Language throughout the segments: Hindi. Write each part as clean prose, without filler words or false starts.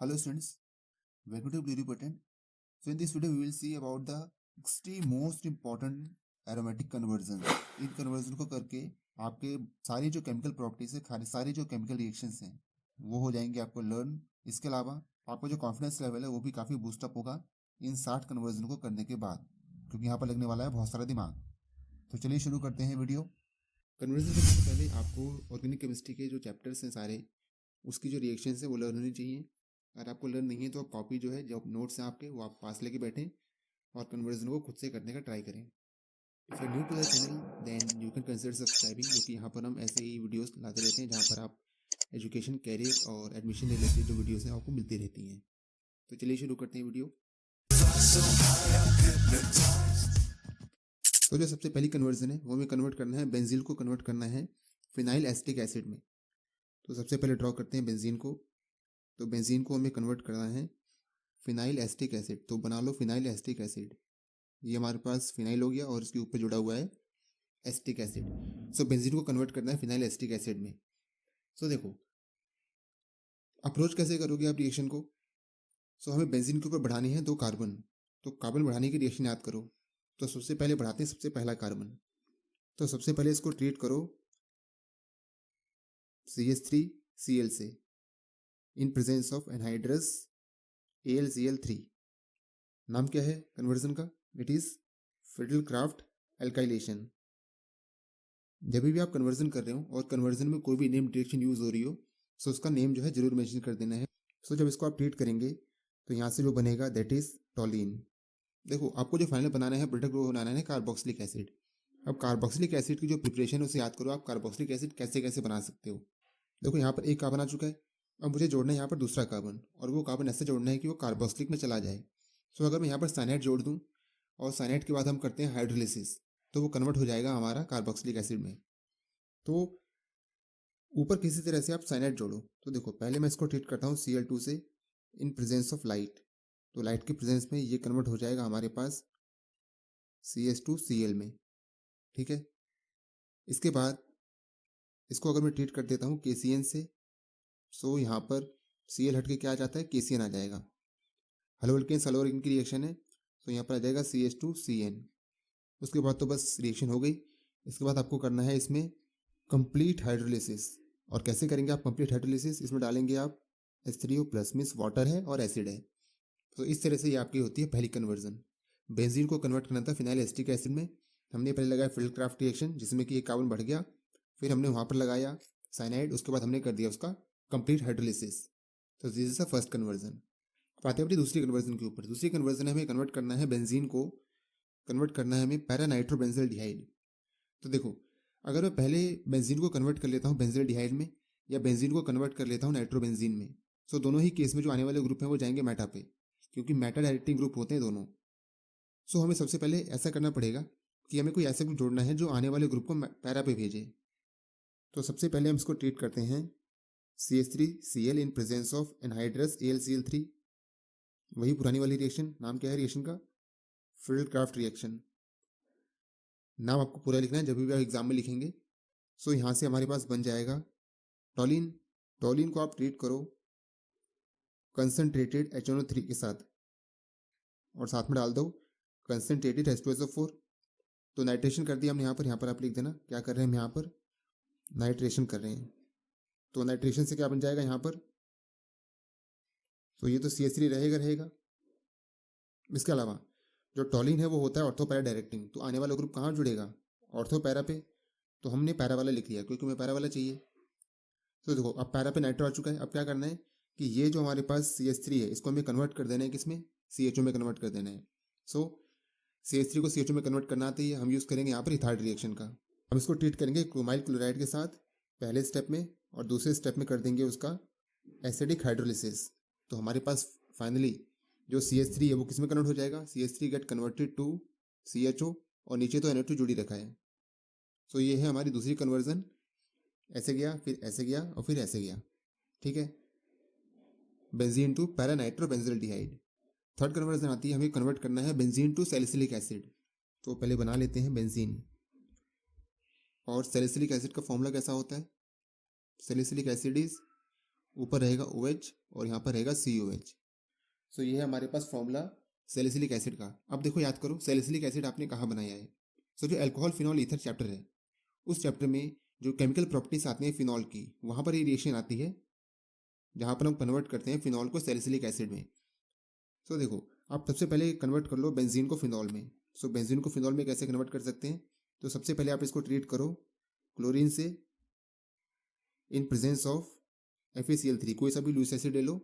Hello students, welcome to Pluripotent. So in this video we will see about the extreme most important aromatic conversions. In conversion को करके आपके सारी जो chemical properties है, सारी जो chemical reactions हैं वो हो जाएंगे आपको learn. इसके अलावा आपका जो confidence level है वो भी काफ़ी boost up होगा इन 60 conversion को करने के बाद, क्योंकि यहाँ पर लगने वाला है बहुत सारा दिमाग. तो चलिए शुरू करते हैं वीडियो. कन्वर्जन करने से पहले आपको ऑर्गेनिक केमिस्ट्री के जो चैप्टर्स हैं सारे उसकी जो रिएक्शंस है वो लर्न होनी चाहिए. अगर आपको लर्न नहीं है तो आप कॉपी जो है जो नोट्स हैं आपके वो आप पास लेके बैठें और कन्वर्जन को खुद से करने का ट्राई करें. If you new to the channel then you can consider subscribing, क्योंकि यहाँ पर हम ऐसे ही वीडियोस लाते रहते हैं जहाँ पर आप एजुकेशन, कैरियर और एडमिशन रिलेटेड जो वीडियोस हैं आपको मिलती रहती हैं. तो चलिए शुरू करते हैं वीडियो. तो जो सबसे पहली कन्वर्जन है वो हमें कन्वर्ट करना है, बेंजीन को कन्वर्ट करना है फिनाइल एसिटिक एसिड में. तो सबसे पहले ड्रॉ करते हैं बेंजीन को. तो बेंजीन को हमें कन्वर्ट करना है फिनाइल एसिटिक एसिड. तो बना लो फिनाइल एसिटिक एसिड. ये हमारे पास फिनाइल हो गया और इसके ऊपर जुड़ा हुआ है एसिटिक एसिड. सो बेंजीन को कन्वर्ट करना है फिनाइल एसिटिक एसिड में. सो देखो अप्रोच कैसे करोगे आप रिएक्शन को. सो हमें बेंजीन के ऊपर बढ़ानी है 2 कार्बन. तो कार्बन बढ़ाने की रिएक्शन याद करो. तो सबसे पहले बढ़ाते हैं सबसे पहला कार्बन. तो सबसे पहले इसको ट्रीट करो CH3Cl से इन प्रेजेंस ऑफ एनहाइड्रस AlCl3. नाम क्या है कन्वर्जन का? It is Friedel Crafts alkylation. जब भी आप कन्वर्जन कर रहे हो और कन्वर्जन में कोई भी नेम डिरेक्शन यूज हो रही हो सो उसका नेम जो है जरूर मेंशन कर देना है. सो जब इसको आप ट्रीट करेंगे तो यहाँ से जो बनेगा दैट इज टॉलिन. देखो आपको जो फाइनल बनाना है प्रोडक्ट वो बनाना है कार्बोक्सिलिक एसिड. अब कार्बोक्सिलिक एसिड की जो प्रिपरेशन है उसे याद करो. आप कार्बोक्सिलिक एसिड कैसे कैसे बना सकते हो. देखो यहाँ पर एक कार्बन आ चुका है. अब मुझे जोड़ना है यहाँ पर दूसरा कार्बन, और वो कार्बन ऐसे जोड़ना है कि वो कार्बोक्सिलिक में चला जाए. सो अगर मैं यहाँ पर साइनाइड जोड़ दूँ और साइनाइड के बाद हम करते हैं हाइड्रोलिसिस तो वो कन्वर्ट हो जाएगा हमारा कार्बोक्सिलिक एसिड में. तो ऊपर किसी तरह से आप साइनाइड जोड़ो. तो देखो पहले मैं इसको ट्रीट करता हूँ Cl2 से इन प्रेजेंस ऑफ लाइट. तो लाइट के प्रेजेंस में ये कन्वर्ट हो जाएगा हमारे पास CH2Cl में. ठीक है. इसके बाद इसको अगर मैं ट्रीट कर देता हूँ KCN से, सो यहाँ पर Cl हट के क्या आ जाता है KCN आ जाएगा. हेलो एल्केन्स हेलो एल्केन की रिएक्शन है तो यहाँ पर आ जाएगा CH2CN. उसके बाद तो बस रिएक्शन हो गई. इसके बाद आपको करना है इसमें कंप्लीट हाइड्रोलिसिस. और कैसे करेंगे आप कंप्लीट हाइड्रोलिसिस? इसमें डालेंगे आप H3O+ मीन्स वाटर है और एसिड है. तो इस तरह से ये आपकी होती है पहली कन्वर्जन. बेंजीन को कन्वर्ट करना था फिनाइल एसिटिक एसिड में. हमने पहले लगाया फिल्डक्राफ्ट रिएक्शन जिसमें कि एक कार्बन बढ़ गया. फिर हमने वहाँ पर लगाया साइनाइड. उसके बाद हमने कर दिया उसका कंप्लीट हाइड्रोलिसिस. तो this is the first conversion. आते हैं अपनी दूसरी कन्वर्जन के ऊपर. दूसरी कन्वर्जन हमें कन्वर्ट करना है बेंजीन को कन्वर्ट करना है हमें पैरानाइट्रोबेंजल्डिहाइड. तो देखो अगर मैं पहले बेंजीन को कन्वर्ट कर लेता हूँ बेंजल्डिहाइड में या बेंजीन को कन्वर्ट कर लेता हूँ नाइट्रोबेंजीन में, सो दोनों ही केस में जो आने वाले ग्रुप हैं वो जाएंगे मेटा पे, क्योंकि मेटा डायरेक्टिंग ग्रुप होते हैं दोनों. सो हमें सबसे पहले ऐसा करना पड़ेगा कि हमें कोई ऐसा ग्रुप जोड़ना है जो आने वाले ग्रुप को पैरा पे भेजे. तो सबसे पहले हम इसको ट्रीट करते हैं CH3Cl in presence of anhydrous AlCl3. वही पुरानी वाली रिएक्शन. नाम क्या है रिएक्शन का? फिल्डक्राफ्ट रिएक्शन. नाम आपको पूरा लिखना है जब भी आप एग्जाम में लिखेंगे. सो यहाँ से हमारे पास बन जाएगा टॉलिन. टॉलिन को आप ट्रीट करो कंसनट्रेटेड HNO3 के साथ और साथ में डाल दो कंसनट्रेटेड H2SO4. तो नाइट्रेशन कर दिया हमने यहाँ पर आप लिख देना क्या कर रहे हैं हम यहाँ पर नाइट्रेशन कर रहे हैं. तो नाइट्रेशन से क्या बन जाएगा यहाँ पर? तो ये तो CH3 रहेगा. इसके अलावा जो टॉलिन है वो होता है ऑर्थो पैरा डायरेक्टिंग. तो आने वाला ग्रुप कहाँ जुड़ेगा? ऑर्थो पैरा पे. तो हमने पैरा वाला लिख लिया क्योंकि हमें पैरा वाला चाहिए. तो देखो अब पैरा पे नाइट्रो आ चुका है. अब क्या करना है कि ये जो हमारे पास CH3 है इसको हमें कन्वर्ट कर देना है किसमें? CHO में कन्वर्ट कर देना है. सो CH3 को CHO में कन्वर्ट करना आते ही हम यूज़ करेंगे यहाँ पर इथाइड रिएक्शन का. हम इसको ट्रीट करेंगे क्रोमाइल क्लोराइड के साथ पहले स्टेप में, और दूसरे स्टेप में कर देंगे उसका एसिडिक हाइड्रोलिसिस. तो हमारे पास फाइनली जो CH3 है वो किस में कन्वर्ट हो जाएगा? CH3 gate converted to CHO और नीचे तो NO2 जुड़ी रखा है. सो ये है हमारी दूसरी कन्वर्जन. ऐसे गया फिर ऐसे गया और फिर ऐसे गया. ठीक है. Benzene to paranitrobenzaldehyde. Third conversion आती है हमें कन्वर्ट करना है बेंजीन टू सैलिसिलिक एसिड. तो पहले बना लेते हैं बेंजीन. और सैलिसिलिक एसिड का फॉर्मूला कैसा होता है? सैलिसिलिक एसिड इज ऊपर रहेगा OH और यहाँ पर रहेगा COH। सो ये है हमारे पास फॉर्मूला सैलिसिलिक एसिड का। अब देखो याद करो सैलिसिलिक एसिड आपने कहाँ बनाया है। सो जो अल्कोहल फिनॉल ईथर चैप्टर है उस चैप्टर में जो केमिकल प्रॉपर्टीज आती हैं फिनॉल की, वहाँ पर ये रिएक्शन आती है जहाँ पर हम कन्वर्ट करते हैं फिनॉल को सैलिसिलिक एसिड में। सो देखो आप सबसे पहले कन्वर्ट कर लो बेंजीन को फिनॉल में। सो बेंजीन को फिनॉल में कैसे कन्वर्ट कर सकते हैं, तो सबसे पहले आप इसको ट्रीट करो क्लोरीन से इन प्रेजेंस ऑफ FeCl3, कोई सा भी लूस एसिड ले लो,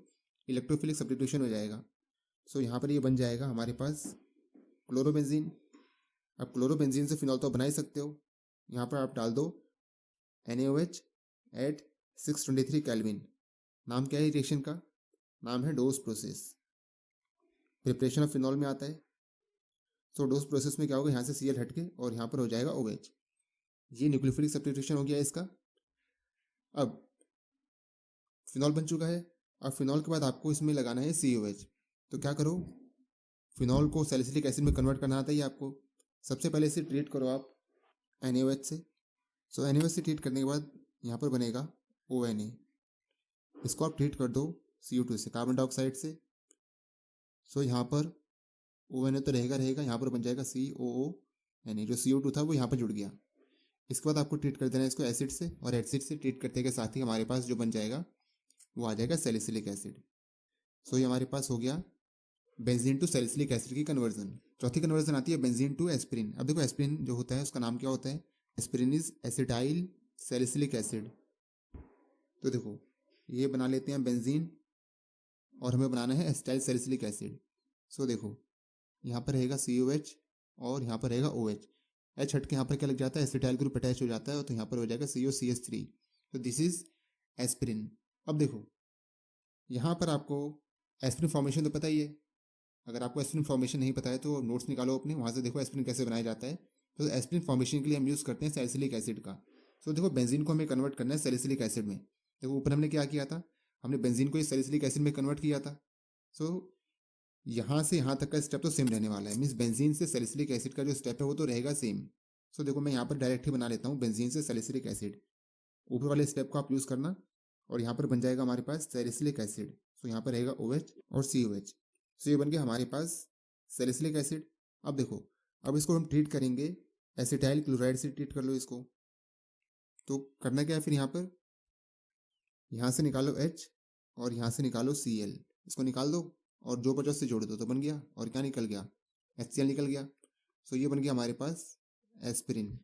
इलेक्ट्रोफिलिक सब्स्टिट्यूशन हो जाएगा। सो यहाँ पर ये बन जाएगा हमारे पास क्लोरोबेंजीन। अब क्लोरोबेंजीन से फिनॉल तो बना ही सकते हो, यहाँ पर आप डाल दो NaOH एट 623 केल्विन। नाम क्या है रिएक्शन का, नाम है डोस प्रोसेस। प्रिपरेशन ऑफ फिनॉल में आता है। सो डोस प्रोसेस में क्या होगा, यहाँ से Cl हटके और यहाँ पर हो जाएगा OH। ये न्यूक्लियोफिलिक सब्स्टिट्यूशन हो गया इसका। अब फिनॉल बन चुका है। अब फिनॉल के बाद आपको इसमें लगाना है COH। तो क्या करो, फिनॉल को सैलिसिलिक एसिड में कन्वर्ट करना आता है आपको। सबसे पहले इसे ट्रीट करो आप NaOH से। सो NaOH से ट्रीट करने के बाद यहाँ पर बनेगा ONA। इसको आप ट्रीट कर दो CO2 से, कार्बन डाइऑक्साइड से। सो यहाँ पर ONA तो रहेगा, यहाँ पर बन जाएगा COONA। जो CO2 था वो यहाँ पर जुड़ गया। इसके बाद आपको ट्रीट कर देना है इसको एसिड से, और एसिड से ट्रीट करते के साथ ही हमारे पास जो बन जाएगा वो आ जाएगा सैलिसिलिक एसिड। सो ये हमारे पास हो गया बेंजीन टू सैलिसिलिक एसिड की कन्वर्जन। चौथी कन्वर्जन आती है बेंजीन टू एस्पिरिन। अब देखो एस्पिरिन जो होता है उसका नाम क्या होता है, aspirin is acetyl salicylic acid. तो देखो ये बना लेते हैं बेंजीन और हमें बनाना है एसिटाइल सैलिसिलिक एसिड। सो देखो यहाँ पर रहेगा COH और यहाँ पर रहेगा OH। H हट के यहाँ पर क्या लग जाता है, एसिटाइल ग्रुप अटैच हो जाता है, तो यहाँ पर हो जाएगा COCH3। तो दिस इज एस्पिरिन। अब देखो यहाँ पर आपको एस्पिरिन फॉर्मेशन तो पता ही है। अगर आपको एस्पिरिन फॉर्मेशन नहीं पता है तो नोट्स निकालो अपने, वहाँ से देखो एस्पिरिन कैसे बनाया जाता है। तो एस्पिरिन फॉर्मेशन के लिए हम यूज़ करते हैं सैलिसिलिक एसिड का। तो देखो बेंजीन को हमें कन्वर्ट करना है सैलिसिलिक एसिड में। देखो ऊपर हमने क्या किया था, हमने बेंजीन को सैलिसिलिक एसिड में कन्वर्ट किया था। सो यहाँ से यहाँ तक का स्टेप तो सेम रहने वाला है, मीन्स बेंजीन से सैलिसिलिक एसिड का जो स्टेप है वो तो रहेगा सेम। सो देखो मैं यहाँ पर डायरेक्ट ही बना लेता हूँ बेंजीन से सैलिसिलिक एसिड। ऊपर वाले स्टेप को आप यूज़ करना और यहाँ पर बन जाएगा हमारे पास सैलिसिलिक एसिड। सो यहाँ पर रहेगा OH और COH। सो ये बन गया हमारे पास सैलिसिलिक एसिड। अब देखो अब इसको हम ट्रीट करेंगे एसिटाइल क्लोराइड से ट्रीट कर लो इसको। तो करना क्या है फिर, यहाँ से निकालो H और यहाँ से निकालो Cl, इसको निकाल दो और जो बचा उससे जोड़ दो तो बन गया। और क्या निकल गया, HCl निकल गया। सो ये बन गया हमारे पास एस्पिरिन।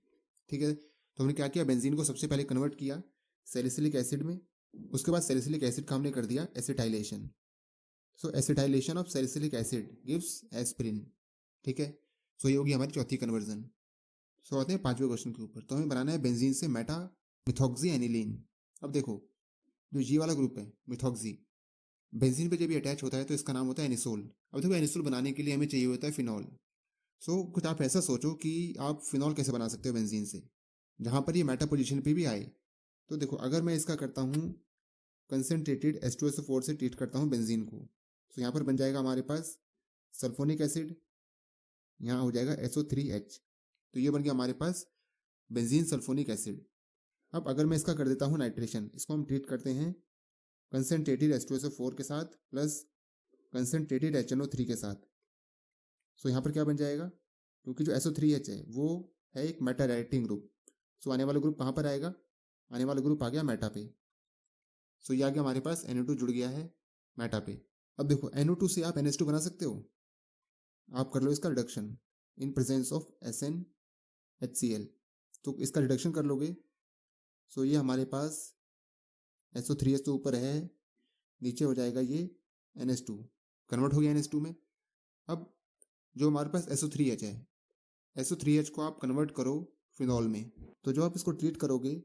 ठीक है, तो हमने क्या किया, बेंजीन को सबसे पहले कन्वर्ट किया सैलिसिलिक एसिड में, उसके बाद सैलिसिलिक एसिड का हमने कर दिया acetylation. So acetylation of salicylic acid gives aspirin. ठीक है, सो ये होगी हमारी चौथी कन्वर्जन। सो आते हैं पांचवें क्वेश्चन के ऊपर। तो हमें बनाना है बेंजीन से मेटा मिथॉक्सी एनिलीन। अब देखो जो जी वाला ग्रुप है मिथॉक्सी, बेंजीन पे जब ये अटैच होता है तो इसका नाम होता है एनिसोल। अब देखो एनिसोल बनाने के लिए हमें चाहिए होता है फिनॉल। सो कुछ आप ऐसा सोचो कि आप फिनॉल कैसे बना सकते हो बेंजीन से जहाँ पर ये मेटा पोजीशन पे भी आए। तो देखो अगर मैं इसका करता हूँ कंसनट्रेटेड H2SO4 से ट्रीट करता हूँ बेंजीन को, तो यहाँ पर बन जाएगा हमारे पास सल्फोनिक एसिड, यहाँ हो जाएगा SO3H। तो ये बन गया हमारे पास बेंजीन सल्फोनिक एसिड। अब अगर मैं इसका कर देता हूँ नाइट्रेशन, इसको हम ट्रीट करते हैं कंसनट्रेटेड H2SO4 के साथ प्लस कंसनट्रेटेड HNO3 के साथ। सो यहाँ पर क्या बन जाएगा, क्योंकि जो SO3H है वो है एक मेटा डायरेक्टिंग ग्रुप। सो आने वाला ग्रुप कहाँ पर आएगा, आने वाला ग्रुप आ गया मेटा पे। सो ये आ गया हमारे पास NO2 जुड़ गया है मेटा पे। अब देखो NO2 से आप NH2 बना सकते हो, आप कर लो इसका reduction in presence of SnHCl। तो इसका रिडक्शन कर लोगे। सो ये हमारे पास SO3H तो ऊपर है, नीचे हो जाएगा ये NH2, कन्वर्ट हो गया NH2 में। अब जो हमारे पास SO3H है, SO3H को आप कन्वर्ट करो फिनॉल में। तो जो आप इसको ट्रीट करोगे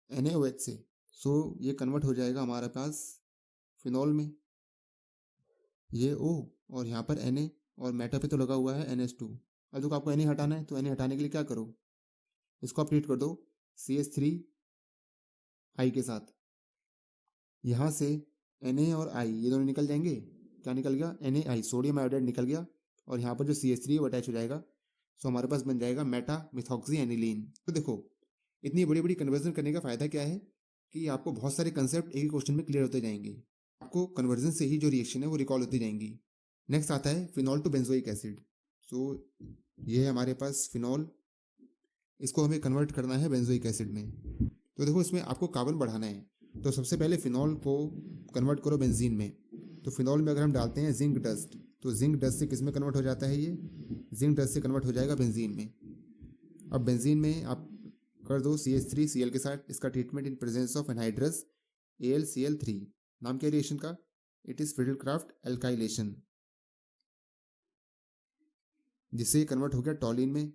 NaOH से, सो ये कन्वर्ट हो जाएगा हमारे पास फिनॉल में, ये O और यहाँ पर Na, और मेटा पे तो लगा हुआ है NH2। अब देखो आपको Na हटाना है, तो Na हटाने के लिए क्या करो, इसको आप ट्रीट कर दो CH3 के साथ। यहाँ से Na और I ये दोनों निकल जाएंगे, क्या निकल गया NaI, सोडियम आयोडाइड निकल गया, और यहाँ पर जो CH3 है वो अटैच हो जाएगा। सो हमारे पास बन जाएगा मेटा मिथॉक्सी एनिलीन। तो देखो इतनी बड़ी बड़ी कन्वर्जन करने का फ़ायदा क्या है, कि आपको बहुत सारे कंसेप्ट एक ही क्वेश्चन में क्लियर होते जाएंगे, आपको कन्वर्जन से ही जो रिएक्शन है वो रिकॉल होती जाएंगी। नेक्स्ट आता है phenol to benzoic acid. So ये है हमारे पास फिनॉल, इसको हमें कन्वर्ट करना है बेंजोइक एसिड में। तो देखो इसमें आपको कार्बन बढ़ाना है, तो सबसे पहले फिनॉल को कन्वर्ट करो बेंजीन में। तो फिनॉल में अगर हम डालते हैं जिंक डस्ट, तो जिंक डस्ट से किस में कन्वर्ट हो जाता है, ये जिंक डस्ट से कन्वर्ट हो जाएगा बेंजीन में। अब बेंजीन में आप कर दो CH3Cl के साथ इसका treatment in presence of anhydrous AlCl3। नाम क्या रिएक्शन का, इट इज फिडलक्राफ्ट एल्काइलेशन, जिससे कन्वर्ट हो गया टॉलिन में।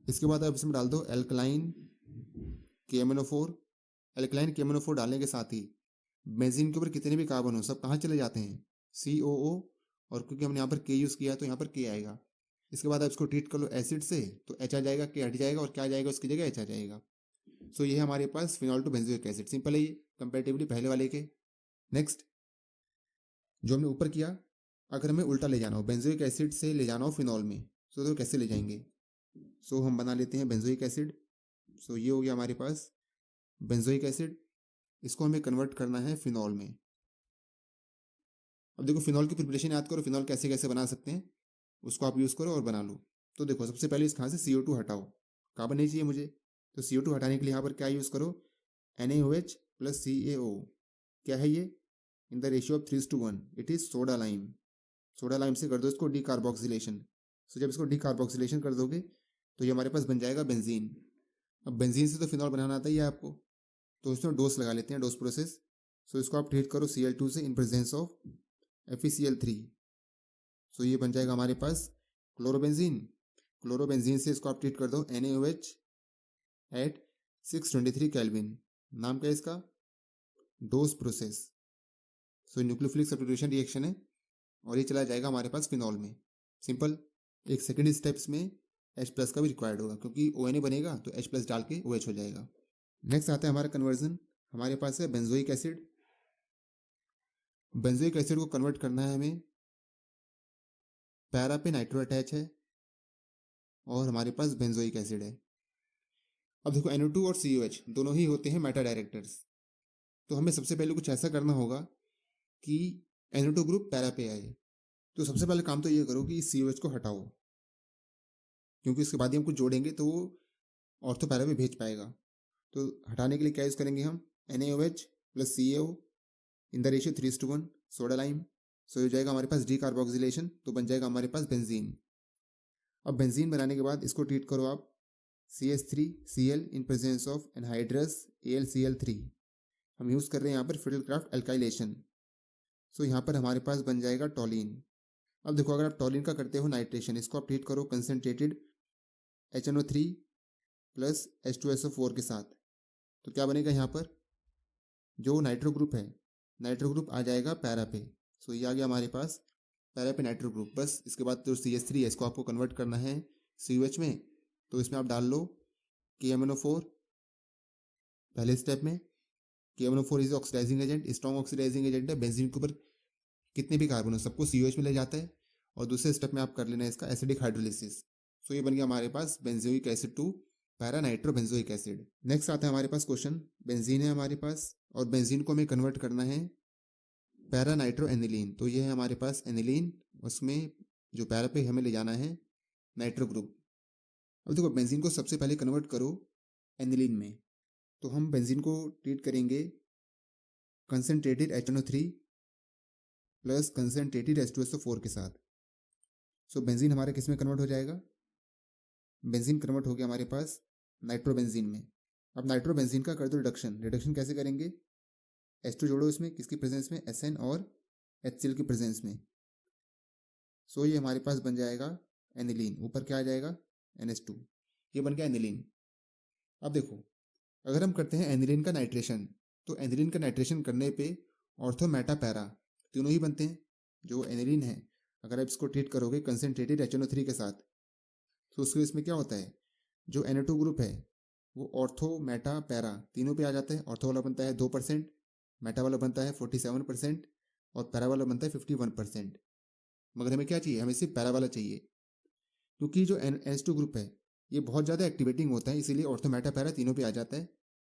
इसके बाद आप इसमें डाल दो एल्कलाइन KMnO4। एल्कलाइन KMnO4 डालने के साथ ही बेंजीन के ऊपर कितने भी कार्बन हो सब कहाँ चले जाते हैं, COO, और क्योंकि हमने यहाँ पर K यूज़ किया है तो यहाँ पर K आएगा। इसके बाद आप इसको ट्रीट कर लो एसिड से, तो H आ जाएगा, K हट जाएगा, और क्या आ जाएगा उसकी जगह H आ जाएगा। सो ये है हमारे पास phenol to benzoic acid. Simple है ये कंपेरेटिवली पहले वाले के। नेक्स्ट जो हमने ऊपर किया, अगर हमें उल्टा ले जाना हो, बेंजोइक एसिड से ले जाना हो फिनॉल में, तो कैसे ले जाएंगे। सो हम बना लेते हैं बेंजोइक एसिड। सो ये हो गया हमारे पास बेंजोइक एसिड, इसको हमें कन्वर्ट करना है फिनॉल में। अब देखो फिनॉल की प्रिपरेशन याद करो, फिनॉल कैसे कैसे बना सकते हैं उसको आप यूज़ करो और बना लो। तो देखो सबसे पहले इस यहाँ से CO2 हटाओ, कार्बन नहीं चाहिए मुझे, तो CO2 हटाने के लिए यहाँ पर क्या यूज़ करो, NaOH प्लस CaO। क्या है ये, इन the ratio of 3:1, it is soda lime. Soda lime से कर दो इसको डीकार्बोक्सिलेशन। सो जब इसको डीकार्बोक्सिलेशन कर दोगे तो ये हमारे पास बन जाएगा बेंजीन। अब बेंजीन से तो फिनॉल बनाना आता ही है आपको, तो इसमें डोज लगा लेते हैं, डोज प्रोसेस। सो इसको आप ट्रीट करो Cl2 से इन प्रेजेंस ऑफ FeCl3। सो ये बन जाएगा हमारे पास क्लोरोबेंजीन। क्लोरोबेंजीन से इसको आप ट्रीट कर दो NaOH एट 623 केल्विन। नाम क्या है इसका, डोज प्रोसेस। सो न्यूक्लियोफिलिक सब्स्टिट्यूशन रिएक्शन है और ये चला जाएगा हमारे पास फिनॉल में। सिंपल। एक सेकेंड स्टेप्स में H+ का भी रिक्वायर्ड होगा, क्योंकि ONA बनेगा तो H+ डाल के OH हो जाएगा। नेक्स्ट आता है हमारा कन्वर्जन, हमारे पास है बेंजोइक एसिड। बेंजोइक एसिड को कन्वर्ट करना है हमें, पैरा पे नाइट्रो अटैच है और हमारे पास बेंजोइक एसिड है। अब देखो NO2 और COH दोनों ही होते हैं मेटा डायरेक्टर्स, तो हमें सबसे पहले कुछ ऐसा करना होगा कि NO2 ग्रुप पैरा पे आए। तो सबसे पहले काम तो ये करो कि COH को हटाओ, क्योंकि उसके बाद ही हम कुछ जोड़ेंगे तो वो ऑर्थो पैरा पे भेज पाएगा। तो हटाने के लिए क्या यूज़ करेंगे हम, NaOH plus CaO in the ratio 3:1 soda lime. So हो जाएगा हमारे पास डीकार्बोक्सिलेशन, तो बन जाएगा हमारे पास बेंजीन। अब बेंजीन बनाने के बाद इसको ट्रीट करो आप CH3Cl in presence of anhydrous AlCl3। हम यूज़ कर रहे हैं यहाँ पर फिडलक्राफ्ट एल्काइलेशन। सो यहाँ पर हमारे पास बन जाएगा टॉलिन। अब देखो अगर आप टॉलिन का करते हो नाइट्रेशन, इसको आप ट्रीट करो कंसनट्रेटेड HNO3 प्लस H2SO4 के साथ, तो क्या बनेगा यहाँ पर, जो नाइट्रो ग्रुप है, नाइट्रो ग्रुप आ जाएगा पैरा पे। सो ये आ गया हमारे पास पैरा पे नाइट्रो ग्रुप। बस इसके बाद जो CH3 है इसको आपको कन्वर्ट करना है COH में, तो इसमें आप डाल लो KMnO4 पहले स्टेप में। KMnO4 is oxidising agent, strong oxidising agent है, बेंजीन के ऊपर कितने भी कार्बन हो सबको COH में ले जाता है। और दूसरे स्टेप में आप कर लेना है इसका एसिडिक हाइड्रोलिसिस। सो ये बन गया हमारे पास benzoic acid to para nitro benzoic acid. Next आता है हमारे पास क्वेश्चन, बेंजीन है हमारे पास और बेंजीन को हमें कन्वर्ट करना है पैरा नाइट्रो एनिलीन। तो ये है हमारे पास एनिलीन, उसमें जो पैरा पे हमें ले जाना है नाइट्रो ग्रुप। अब देखो बेंजीन को सबसे पहले कन्वर्ट करो एनिलीन में, तो हम बेंजीन को ट्रीट करेंगे concentrated HNO3 plus concentrated H2SO4 के साथ। सो बेंजीन हमारा किस में कन्वर्ट हो जाएगा, बेंजीन कन्वर्ट हो गया हमारे पास नाइट्रोबेंजीन में। अब नाइट्रोबेंजीन का कर दो रिडक्शन। रिडक्शन कैसे करेंगे, H2 जोड़ो इसमें, किसकी प्रेजेंस में, SN और HCl की प्रेजेंस में। सो ये हमारे पास बन जाएगा एनिलीन, ऊपर क्या आ जाएगा NH2, ये बन गया एनिलीन। अब देखो अगर हम करते हैं एनिलीन का नाइट्रेशन, तो एनिलीन का नाइट्रेशन करने पे ऑर्थो मेटा पैरा तीनों ही बनते हैं। जो एनिलीन है अगर आप इसको ट्रीट करोगे कंसनट्रेटेड HNO3 के साथ, तो उसके इसमें क्या होता है, जो NO2 ग्रुप है वो ऑर्थो मेटा पैरा तीनों पे आ जाता है। ऑर्थो वाला बनता है 2%, मेटा वाला बनता है 47% और पैरा वाला बनता है 51%। मगर हमें क्या चाहिए, हमें सिर्फ पैरा वाला चाहिए, क्योंकि जो NH2 ग्रुप है ये बहुत ज़्यादा एक्टिवेटिंग होता है, इसीलिए ऑर्थो मेटा पैरा तीनों पे आ जाता है।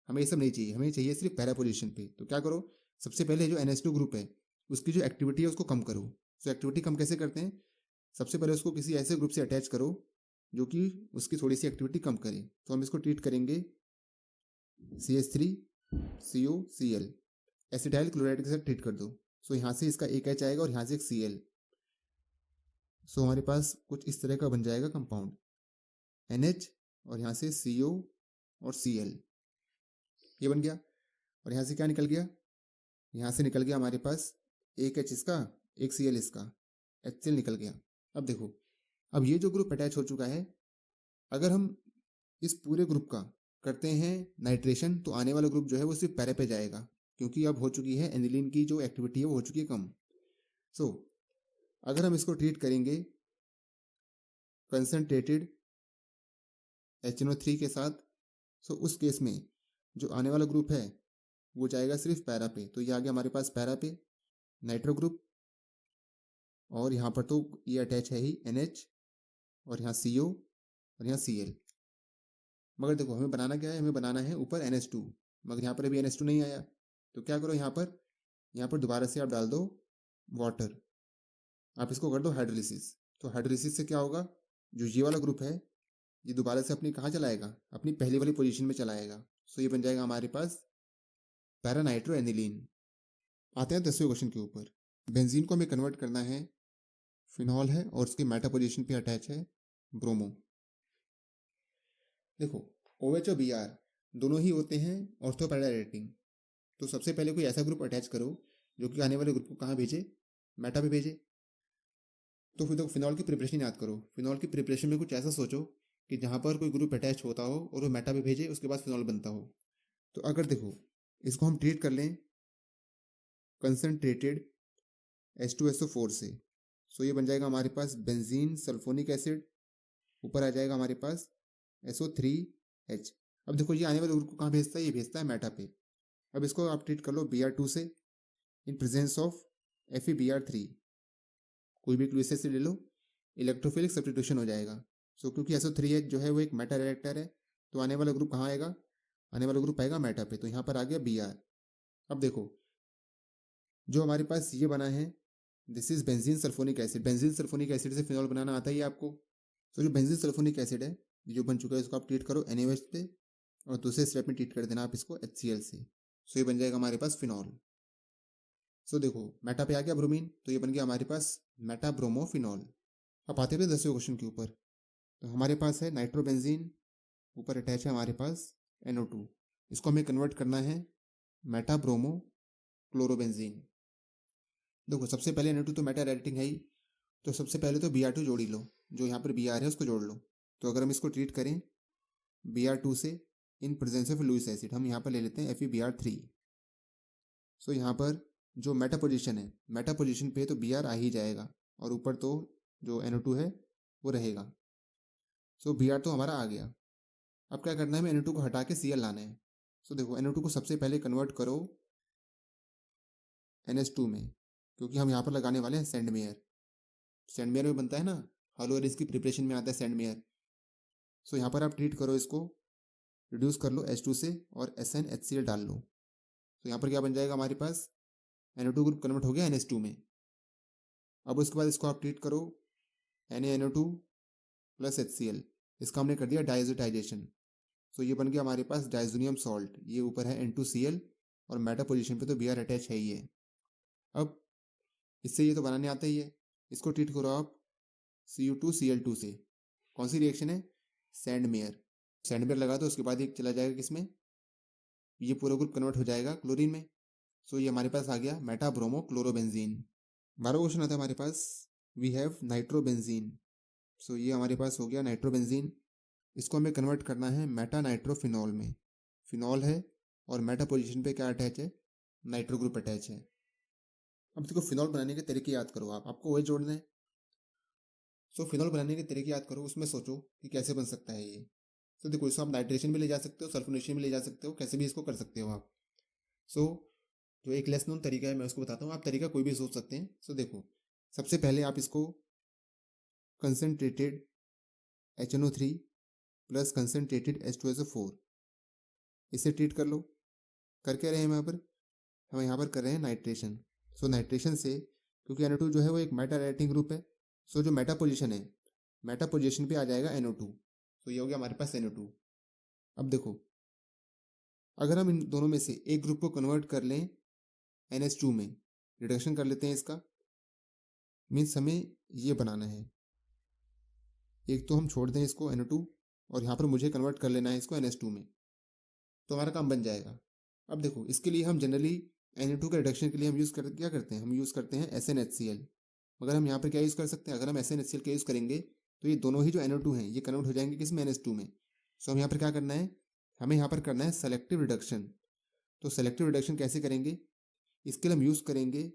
हमें ये सब नहीं चाहिए, हमें चाहिए सिर्फ पैरा पोजीशन पे। तो क्या करो, सबसे पहले जो NH2 ग्रुप है उसकी जो एक्टिविटी है उसको कम करो। तो एक्टिविटी कम कैसे करते हैं, सबसे पहले उसको किसी ऐसे ग्रुप से अटैच करो जो कि उसकी थोड़ी सी एक्टिविटी कम करे। तो हम इसको ट्रीट करेंगे CH3COCl, एसिटाइल क्लोराइड के साथ ट्रीट कर दो। सो यहाँ से इसका एक H आएगा और यहाँ से एक Cl। सो हमारे पास कुछ इस तरह का बन जाएगा कंपाउंड, NH और यहाँ से CO और Cl, ये बन गया। और यहाँ से क्या निकल गया, यहाँ से निकल गया हमारे पास एक H इसका, एक Cl इसका, HCl निकल गया। अब देखो, अब ये जो ग्रुप अटैच हो चुका है, अगर हम इस पूरे ग्रुप का करते हैं नाइट्रेशन तो आने वाला ग्रुप जो है वो सिर्फ पैरा पे जाएगा, क्योंकि अब हो चुकी है एनिलीन की जो एक्टिविटी है वो हो चुकी है कम। सो अगर हम इसको ट्रीट करेंगे कंसनट्रेटेड HNO3 के साथ, सो उस केस में जो आने वाला ग्रुप है वो जाएगा सिर्फ पैरा पे। तो ये आ गया हमारे पास पैरा पे नाइट्रो ग्रुप, और यहाँ पर तो ये अटैच है ही NH और यहाँ CO और यहाँ Cl। मगर देखो हमें बनाना क्या है, हमें बनाना है ऊपर NH2, मगर यहाँ पर अभी NH2 नहीं आया। तो क्या करो, यहाँ पर दोबारा से आप डाल दो वाटर, आप इसको कर दो हाइड्रोलिसिस। तो हाइड्रोलिसिस से क्या होगा, जो ये वाला ग्रुप है ये दोबारा से अपनी कहाँ चलाएगा, अपनी पहली वाली पोजीशन में चलाएगा। सो ये बन जाएगा हमारे पास पैरानाइट्रो एनिलीन। आते हैं 10वें क्वेश्चन के ऊपर। बेंजीन को हमें कन्वर्ट करना है, फिनॉल है और उसकी मेटा पोजीशन पे अटैच है ब्रोमो। देखो OH और Br दोनों ही होते हैं ऑर्थो पैरा रेटिंग। तो सबसे पहले कोई ऐसा ग्रुप अटैच करो जो कि आने वाले ग्रुप को कहाँ भेजे, मेटा पे भेजे। तो फिर देखो फिनॉल की प्रिपरेशन याद करो, फिनॉल की प्रिपरेशन में कुछ ऐसा सोचो कि जहाँ पर कोई ग्रुप अटैच होता हो और वो मेटा पे भेजे, उसके बाद फिनॉल बनता हो। तो अगर देखो इसको हम ट्रीट कर लें कंसनट्रेटेड H2SO4 से, सो ये बन जाएगा हमारे पास बेंजीन सल्फोनिक एसिड, ऊपर आ जाएगा हमारे पास SO3H। अब देखो ये आने वाले ग्रुप को कहाँ भेजता है, ये भेजता है मेटा पे। अब इसको आप ट्रीट कर लो Br2 से इन प्रेजेंस ऑफ FeBr3, कोई भी क्लूस से ले लो, इलेक्ट्रोफिलिक सब्स्टिट्यूशन हो जाएगा। सो क्योंकि SO3H जो है वो एक मेटा रिएक्टर है, तो आने वाला ग्रुप कहाँ आएगा, आने वाला ग्रुप आएगा मेटा पे। तो यहाँ पर आ गया Br। अब देखो जो हमारे पास ये बना है, this is benzene sulphonic acid. Benzene sulphonic acid से फिनॉल बनाना आता ही है आपको। तो जो बेंजीन सल्फोनिक एसिड है जो बन चुका है, इसको आप ट्रीट करो NaOH पे और दूसरे स्टेप में ट्रीट कर देना आप इसको HCl से। सो ये बन जाएगा हमारे पास फिनॉल। सो देखो मेटा पे आ गया ब्रोमीन, तो ये बन गया हमारे पास मेटा ब्रोमोफिनॉल। अब आते हैं 10वें क्वेश्चन के ऊपर। तो हमारे पास है नाइट्रोबेंजीन, ऊपर अटैच है हमारे पास NO2, इसको हमें कन्वर्ट करना है मेटा ब्रोमो क्लोरोबेंजीन। देखो सबसे पहले NO2 तो मेटा रेटिंग है ही, तो सबसे पहले तो Br2 जोड़ ही लो, जो यहाँ पर Br है उसको जोड़ लो। तो अगर हम इसको ट्रीट करें Br2 से इन प्रेजेंस ऑफ लुइस एसिड, हम यहाँ पर ले लेते हैं FeBr3। सो यहाँ पर जो मेटा पोजीशन है, मेटा पोजीशन पे तो Br आ ही जाएगा और ऊपर तो जो NO2 है वो रहेगा। सो Br तो हमारा आ गया। अब क्या करना है, हमें NO2 को हटा के Cl लाना है। सो देखो NO2 को सबसे पहले कन्वर्ट करो NH2 में, क्योंकि हम यहाँ पर लगाने वाले हैं सैंडमेयर। सैंडमेयर में बनता है ना, हॉलो अरेज की प्रिपरेशन में आता है सैंडमेयर। सो यहाँ पर आप ट्रीट करो, इसको रिड्यूस कर लो H2 से और SnHCl डाल लो। तो यहाँ पर क्या बन जाएगा हमारे पास, NO2 ग्रुप कन्वर्ट हो गया NH2 में। अब उसके बाद इसको आप ट्रीट करो NaNO2 प्लस HCl, इसका हमने कर दिया डाइजोटाइजेशन। सो ये बन गया हमारे पास डाइजोनियम सॉल्ट, ये ऊपर है N2Cl और मेटा पोजीशन पे तो Br अटैच है ही है। अब इससे ये तो बनाने आता ही है, इसको ट्रीट करो आप Cu2Cl2 से। कौन सी रिएक्शन है, सैंडमेयर। सैंडमेयर लगा दो, उसके बाद ये चला जाएगा किसमें, ये पूरा ग्रुप कन्वर्ट हो जाएगा क्लोरीन में। सो ये हमारे पास आ गया मेटा ब्रोमो क्लोरोबेंजीन। 12वां क्वेश्चन आता है हमारे पास, वी हैव नाइट्रोबेंजीन। सो ये हमारे पास हो गया नाइट्रोबेंजीन, इसको हमें कन्वर्ट करना है मेटा नाइट्रोफिनॉल में। फिनॉल है और मेटा पोजीशन पे क्या अटैच है, नाइट्रो ग्रुप अटैच है। अब देखो फिनॉल बनाने के तरीके याद करो, आपको वही जोड़ना है। सो फिनॉल बनाने के तरीके याद करो, उसमें सोचो कि कैसे बन सकता है ये। तो देखो इसको आप नाइट्रेशन में ले जा सकते हो, सल्फोनेशन में ले जा सकते हो, कैसे भी इसको कर सकते हो आप। सो जो एक लेस नोन तरीका है मैं उसको बताता हूँ, आप तरीका कोई भी सोच सकते हैं। सो देखो सबसे पहले आप इसको concentrated HNO3 plus concentrated H2SO4, इसे ट्रीट कर लो। कर क्या रहे हैं यहाँ पर, हम यहाँ पर कर रहे हैं नाइट्रेशन। सो नाइट्रेशन से, क्योंकि NO2 जो है वो एक मेटा डायरेक्टिंग ग्रुप है, सो जो मेटा पोजीशन है, मेटा पोजीशन पे आ जाएगा NO2। तो ये हो गया हमारे पास NO2। अब देखो, अगर हम इन दोनों में से एक ग्रुप को कन्वर्ट कर लें NH2 में, रिडक्शन कर लेते हैं इसका, मीन्स हमें ये बनाना है, एक तो हम छोड़ दें इसको NO2 और यहाँ पर मुझे कन्वर्ट कर लेना है इसको NH2 में, तो हमारा काम बन जाएगा। अब देखो, इसके लिए हम जनरली Na2 के रिडक्शन के लिए हम क्या करते हैं, हम यूज़ करते हैं SnHCl। मगर हम यहाँ पर क्या यूज़ कर सकते हैं, अगर हम SnHCl का यूज़ करेंगे तो ये दोनों ही जो NO2 हैं ये कन्वर्ट हो जाएंगे किस में, NH2 में। सो हम यहाँ पर क्या करना है, हमें यहाँ पर करना है सेलेक्टिव रिडक्शन। तो सेलेक्टिव रिडक्शन कैसे करेंगे, इसके लिए हम यूज़ करेंगे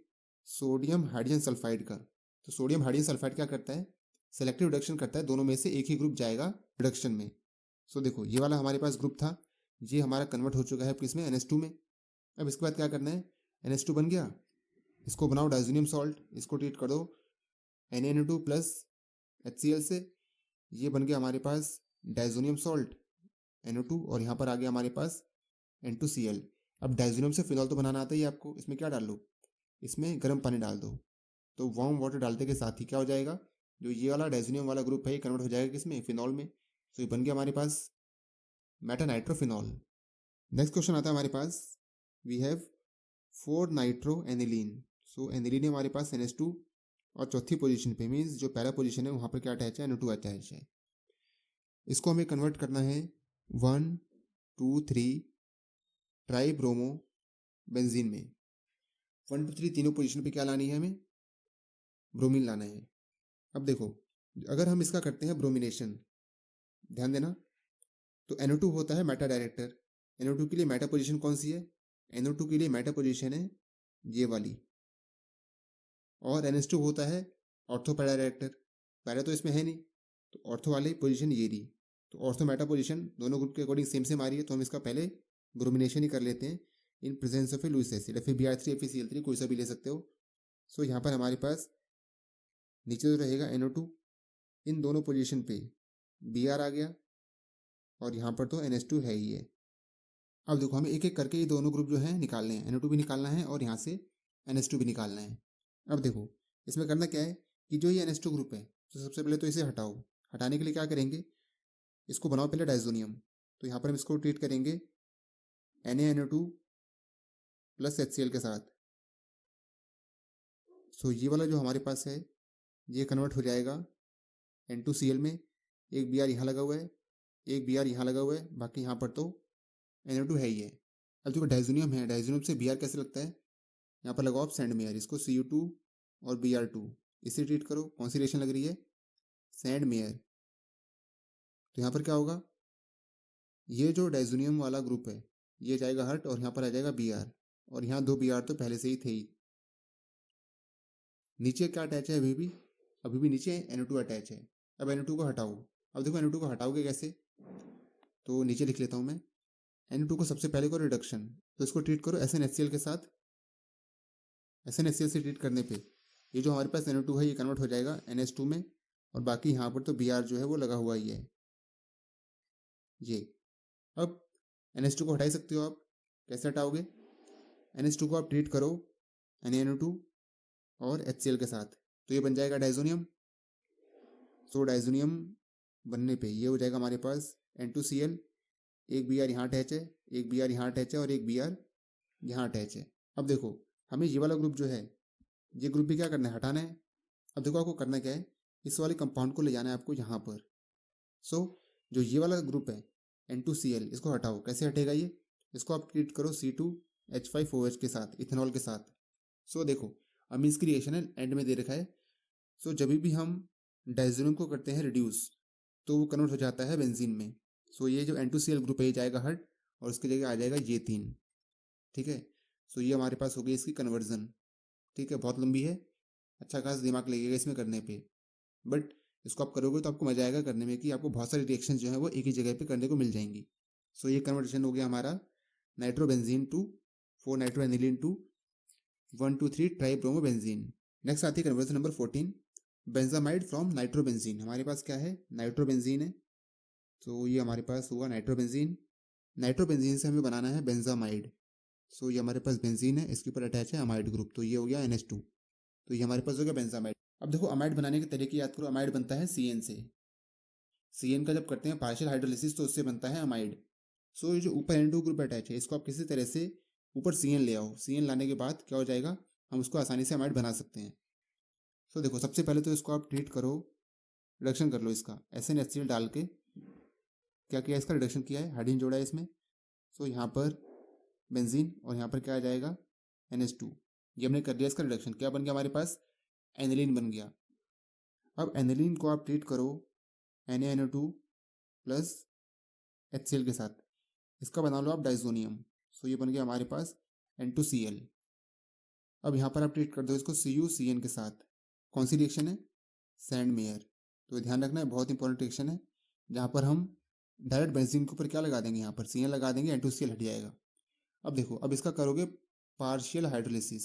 सोडियम हाइड्रोजन सल्फाइड का। तो सोडियम हाइड्रोजन सल्फाइड क्या करता है, सेलेक्टिव रिडक्शन करता है, दोनों में से एक ही ग्रुप जाएगा रिडक्शन में। सो देखो, ये वाला हमारे पास ग्रुप था, ये हमारा कन्वर्ट हो चुका है किसमें, NH2 में। अब इसके बाद क्या करना है, NH2 बन गया, इसको बनाओ डाइजोनियम सॉल्ट, इसको ट्रीट कर दो NaNO2 प्लस HCl से, ये बन गया हमारे पास डाइजोनियम सॉल्ट NO2, और यहाँ पर आ गया हमारे पास N2Cl। अब डाइजोनियम से फिनॉल तो बनाना आता ही आपको, इसमें क्या डाल लो, इसमें गर्म पानी डाल दो। तो वार्म वाटर डालते के साथ ही क्या हो जाएगा, जो ये वाला डाइजोनियम वाला ग्रुप है ये कन्वर्ट हो जाएगा किसमें, फिनॉल में। तो ये बन गया हमारे पास मेटानाइट्रोफिनॉल। नेक्स्ट क्वेश्चन आता है हमारे पास, we have 4 nitro aniline. So aniline है हमारे पास NH2, और चौथी पोजीशन पे, मीन्स जो पहला पोजीशन है वहाँ पर क्या अटैच है, NO2 अटैच है। इसको हमें कन्वर्ट करना है 1 2 3 ट्राई ब्रोमो बेंजीन में। 1 2 3 तीनों पोजीशन पे क्या लानी है, हमें ब्रोमीन लाना है। अब देखो, अगर हम इसका करते हैं ब्रोमिनेशन, ध्यान देना, तो NO2 होता है मेटा डायरेक्टर। NO2 के लिए मेटा पोजीशन कौन सी है, NO2 के लिए मेटा पोजीशन है ये वाली, और NH2 होता है ऑर्थो पैरा डायरेक्टर। पैरा तो इसमें है नहीं, तो ऑर्थो वाली पोजीशन ये रही। तो ऑर्थो मेटा पोजीशन दोनों ग्रुप के अकॉर्डिंग सेम सेम आ रही है, तो हम इसका पहले ब्रोमिनेशन ही कर लेते हैं in presence of a Lewis acid, या फिर Br3 FeCl3, कोई सा भी ले सकते हो। सो यहाँ पर हमारे पास नीचे जो रहेगा NO2, इन दोनों पोजीशन पे Br आ गया, और यहाँ पर तो NH2 है ही है। अब देखो, हमें एक एक करके ये दोनों ग्रुप जो है निकालने हैं, NO2 भी निकालना है और यहाँ से NH2 भी निकालना है। अब देखो, इसमें करना क्या है कि जो ये NH2 ग्रुप है, तो सबसे पहले तो इसे हटाओ। हटाने के लिए क्या करेंगे, इसको बनाओ पहले डाइजोनियम। तो यहाँ पर हम इसको ट्रीट करेंगे NaNO2 प्लस HCl के साथ। सो ये वाला जो हमारे पास है ये कन्वर्ट हो जाएगा N2Cl में। एक Br यहाँ लगा हुआ है, एक Br यहाँ लगा हुआ है, बाकी यहाँ पर तो NO2 है ही है। अब जो डाइजोनियम है, डाइजोनियम से Br कैसे लगता है, यहाँ पर लगाओ आप सैंड मेयर, इसको Cu2 और Br2, इसे ट्रीट करो। कौन सी रिएक्शन लग रही है, सैंड मेयर। तो यहाँ पर क्या होगा, ये जो डाइजोनियम वाला ग्रुप है ये जाएगा हट, और यहाँ पर आ जाएगा Br, और यहाँ 2 Br तो पहले से ही थे ही। नीचे क्या अटैच है, अभी भी नीचे NO2 अटैच है। अब NO2 को हटाओ। अब देखो, NO2 को हटाओगे कैसे, तो नीचे लिख लेता हूँ मैं। NO2 को सबसे पहले करो रिडक्शन, तो इसको ट्रीट करो SnHCl के साथ। SnHCl से ट्रीट करने पे ये जो हमारे पास NO2 है ये कन्वर्ट हो जाएगा NH2 में, और बाकी यहाँ पर तो Br जो है वो लगा हुआ ही है ये। अब NH2 को हटा ही सकते हो आप, कैसे हटाओगे, NH2 को आप ट्रीट करो NaNO2 और HCl के साथ, तो ये बन जाएगा डाइजोनियम। सो डाइजोनियम बनने पे ये हो जाएगा हमारे पास N2Cl, एक Br यहाँ अटैच है, एक Br यहाँ अटैच है, और एक Br यहाँ अटैच है। अब देखो, हमें ये वाला ग्रुप जो है, ये ग्रुप भी क्या करना है, हटाना है। अब देखो, आपको करना क्या है, इस वाले कंपाउंड को ले जाना है आपको यहाँ पर। सो जो ये वाला ग्रुप है N2Cl, इसको हटाओ। कैसे हटेगा ये, इसको आप ट्रीट करो C2H5OH के साथ, इथेनॉल के साथ। सो देखो, अमीन्स की रिएक्शन है, एंड में दे रखा है। सो जब भी हम डाइजोनियम को करते हैं रिड्यूस, तो वो कन्वर्ट हो जाता है बेंजीन में। सो ये जो N2Cl ग्रुप है ये जाएगा हट, और उसकी जगह आ जाएगा ये 3। ठीक है, सो ये हमारे पास हो गई इसकी कन्वर्जन। ठीक है, बहुत लंबी है, अच्छा खास दिमाग लगेगा इसमें करने पे, बट इसको आप करोगे तो आपको मजा आएगा करने में, कि आपको बहुत सारी रिएक्शन जो है वो एक ही जगह पे करने को मिल जाएंगी। सो ये कन्वर्जन हो गया हमारा नाइट्रोबेंजीन टू 4 नाइट्रोएनिलीन टू 1 2 3 ट्राइब्रोमोबेंजीन। नेक्स्ट आती है conversion number 14, benzamide from nitrobenzene. हमारे पास क्या है, नाइट्रोबेंजीन है, तो ये हमारे पास हुआ नाइट्रोबेंजीन। नाइट्रोबेंजीन से हमें बनाना है बेंजामाइड। सो ये हमारे पास बेंजीन है, इसके ऊपर अटैच है अमाइड ग्रुप, तो ये हो गया NH2। तो ये हमारे पास हो गया बेंजामाइड। अब देखो अमाइड बनाने के तरीके याद करो। अमाइड बनता है CN से। CN का जब करते हैं पार्शियल हाइड्रोलिसिस तो उससे बनता है अमाइड। सो ये जो ऊपर N2 ग्रुप अटैच है इसको आप किसी तरह से ऊपर CN ले आओ। CN लाने के बाद क्या हो जाएगा, हम उसको आसानी से अमाइड बना सकते हैं। सो देखो सबसे पहले तो इसको आप ट्रीट करो, रिडक्शन कर लो इसका। SnHCl डाल के क्या किया, इसका रिडक्शन किया है, हाइड्रोजन जोड़ा है इसमें। सो यहाँ पर बेंजीन और यहाँ पर क्या आ जाएगा NH2। ये हमने कर दिया इसका रिडक्शन। क्या बन गया हमारे पास, एनिलीन बन गया। अब एनिलीन को आप ट्रीट करो NaNO2 प्लस HCl के साथ, इसका बना लो आप डाइजोनियम। सो ये बन गया हमारे पास N2Cl। अब यहाँ पर आप ट्रीट कर दो इसको CuCN के साथ। कौन सी रिएक्शन है, सैंड मेयर। तो ध्यान रखना है, बहुत इंपॉर्टेंट रिएक्शन है, जहाँ पर हम डायरेक्ट बेंजीन के ऊपर क्या लगा देंगे, यहाँ पर CN लगा देंगे, N2Cl हट जाएगा। अब देखो अब इसका करोगे पार्शियल हाइड्रोलिसिस,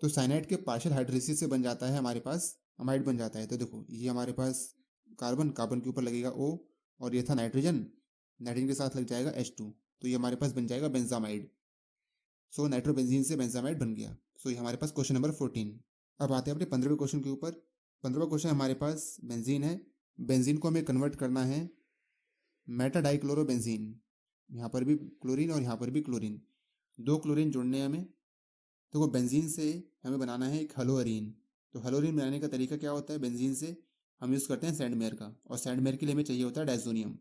तो साइनाइड के पार्शियल हाइड्रोलिसिस से बन जाता है हमारे पास अमाइड बन जाता है। तो देखो ये हमारे पास कार्बन, कार्बन के ऊपर लगेगा O, और ये था नाइट्रोजन, नाइट्रोजन के साथ लग जाएगा H2, तो ये हमारे पास बन जाएगा बेंजामाइड। सो नाइट्रोबेंजीन से बेंजामाइड बन गया। सो ये हमारे पास क्वेश्चन नंबर 14। अब आते हैं अपने 15वें क्वेश्चन के ऊपर। 15वां क्वेश्चन हमारे पास बेंजीन है। बेंजीन को हमें कन्वर्ट करना है मेटा डाइक्लोरोबेंजीन। यहाँ पर भी क्लोरीन और यहाँ पर भी क्लोरीन, 2 क्लोरीन जोड़ने हैं हमें। तो बेंजीन से हमें बनाना है एक हलोअरीन। तो हलोअरीन बनाने का तरीका क्या होता है, बेंजीन से हम यूज़ करते हैं सैंडमेयर का, और सैंडमेयर के लिए हमें चाहिए होता है डाइजोनियम,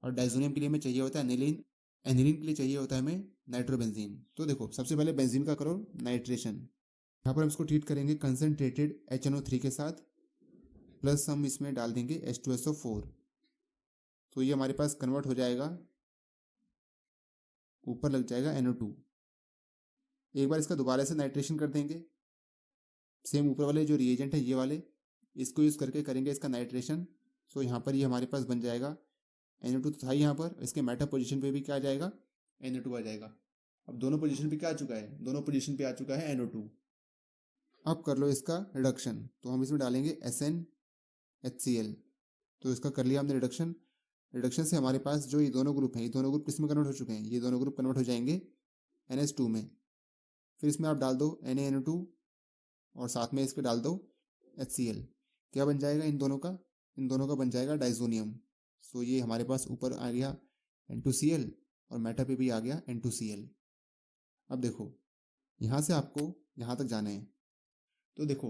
और डाइजोनियम के लिए हमें चाहिए होता है एनिलीन, एनिलीन के लिए चाहिए होता है हमें नाइट्रोबेंजीन। तो देखो सबसे पहले बेंजीन का करो नाइट्रेशन। यहाँ पर हम इसको ट्रीट करेंगे कंसनट्रेटेड HNO3 के साथ, प्लस हम इसमें डाल देंगे H2SO4। तो ये हमारे पास कन्वर्ट हो जाएगा, ऊपर लग जाएगा NO2। एक बार इसका दोबारा से नाइट्रेशन कर देंगे, सेम ऊपर वाले जो रिएजेंट है ये वाले, इसको यूज़ करके करेंगे इसका नाइट्रेशन। सो यहाँ पर ये हमारे पास बन जाएगा NO2 तो था यहाँ पर, इसके मेटा पोजीशन पे भी क्या आ जाएगा, NO2 आ जाएगा। अब दोनों पोजीशन पे क्या आ चुका है, दोनों पोजीशन पे आ चुका है NO2। अब कर लो इसका रिडक्शन, तो हम इसमें डालेंगे SnHCl। तो इसका कर लिया हमने रिडक्शन। रिडक्शन से हमारे पास जो ये दोनों ग्रुप हैं, ये दोनों ग्रुप किस में कन्वर्ट हो चुके हैं, ये दोनों ग्रुप कन्वर्ट हो जाएंगे NH2 में। फिर इसमें आप डाल दो NaNO2 और साथ में इसके डाल दो HCl। क्या बन जाएगा इन दोनों का, इन दोनों का बन जाएगा डाइजोनियम। सो ये हमारे पास ऊपर आ गया N2Cl और मेटा पे भी आ गया N2Cl। अब देखो यहाँ से आपको यहाँ तक जाना है। तो देखो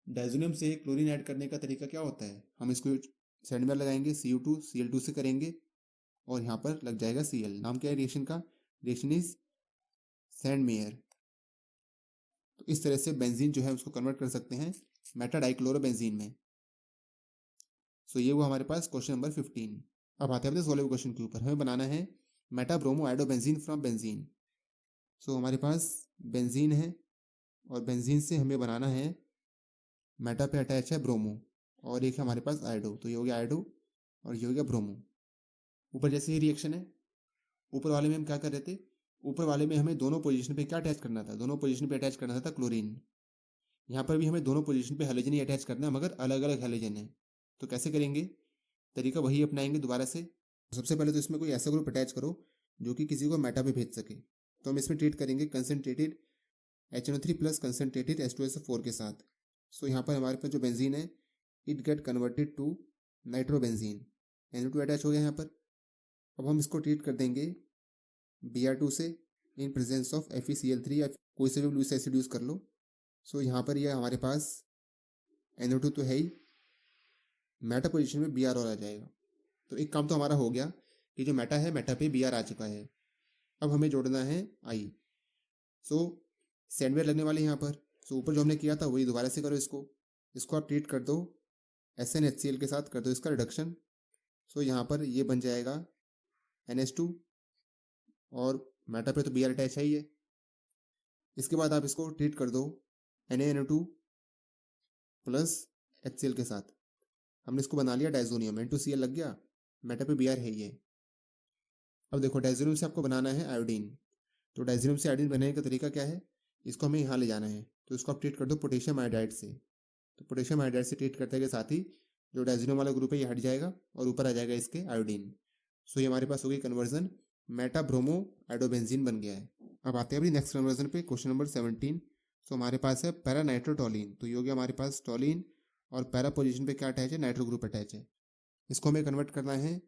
डाइजोनियम से क्लोरीन ऐड करने का तरीका क्या होता है, हम इसको सैंडमेयर लगाएंगे, Cu2 Cl2 से करेंगे, और यहाँ पर लग जाएगा Cl। नाम क्या है रिएक्शन का, रिएक्शन इज सैंडमेयर। तो इस तरह से बेंजीन जो है उसको कन्वर्ट कर सकते हैं मेटा डाइक्लोरोबेंजीन में। सो ये वो हमारे पास क्वेश्चन नंबर 15। अब आते हैं अपने 16वें क्वेश्चन के ऊपर। हमें बनाना है meta bromo iodobenzene from benzene. So हमारे पास बेंजीन है और बेंजीन से हमें बनाना है, मेटा पे अटैच है ब्रोमो और एक है हमारे पास आइडो, तो ये हो गया आइडो और ये हो गया ब्रोमो। ऊपर जैसे ही रिएक्शन है, ऊपर वाले में हम क्या कर रहे थे, ऊपर वाले में हमें दोनों पोजीशन पे क्या अटैच करना था, दोनों पोजीशन पे अटैच करना था क्लोरीन। यहाँ पर भी हमें दोनों पोजीशन पे हेलोजन ही अटैच करना है, मगर अलग अलग हेलोजन है। तो कैसे करेंगे, तरीका वही अपनाएंगे दोबारा से। सबसे पहले तो इसमें कोई ऐसा ग्रुप अटैच करो जो कि किसी को मेटा पे भेज सके। तो हम इसमें ट्रीट करेंगे concentrated HNO3 plus concentrated H2SO4 के साथ। सो यहाँ पर हमारे पास जो बेंजीन है, it get converted to nitrobenzene, NO2 attach हो गया यहाँ पर। अब हम इसको ट्रीट कर देंगे Br2 से इन प्रेजेंस ऑफ FeCl3, या कोई से भी ब्लू एसिड यूज़ कर लो। सो यहाँ पर यह हमारे पास NO2 तो है ही, मेटा पोजीशन में Br और आ जाएगा। तो एक काम तो हमारा हो गया कि जो मेटा है, मेटा पे Br आ चुका है। अब हमें जोड़ना है I। सो सैंडवेयर लगने वाले यहाँ पर। सो ऊपर जो हमने किया था वही दोबारा से करो इसको आप ट्रीट कर दो SnHCl के साथ, कर दो इसका रिडक्शन। सो यहाँ पर ये बन जाएगा NH2 और मेटा पे तो Br अटैच है ही है। इसके बाद आप इसको ट्रीट कर दो NaNO2 प्लस HCl के साथ। हमने इसको बना लिया डाइजोनियम, N2Cl लग गया, मेटा पे Br है ये। अब देखो डाइजोनियम से आपको बनाना है आयोडीन। तो डाइजोनियम से आयोडीन बनाने का तरीका क्या है, इसको हमें यहाँ ले जाना है। तो इसको आप ट्रीट कर दो पोटेशियम आयोडाइड से। तो पोटेशियम आयोडाइड से ट्रीट करते के साथ ही जो डाइजोनियम वाला ग्रुप है ये हट जाएगा और ऊपर आ जाएगा इसके आयोडीन। सो ये हमारे पास हो गई कन्वर्जन, मेटा ब्रोमो एडोबेंजीन बन गया है। अब आते हैं अपनी नेक्स्ट कन्वर्जन पे, क्वेश्चन नंबर 17। सो हमारे पास है पैरा नाइट्रोटोलिन, तो ये हो गया हमारे पास टोलिन और पैरा पोजीशन पे क्या अटैच है, नाइट्रो ग्रुप अटैच है। इसको हमें कन्वर्ट करना है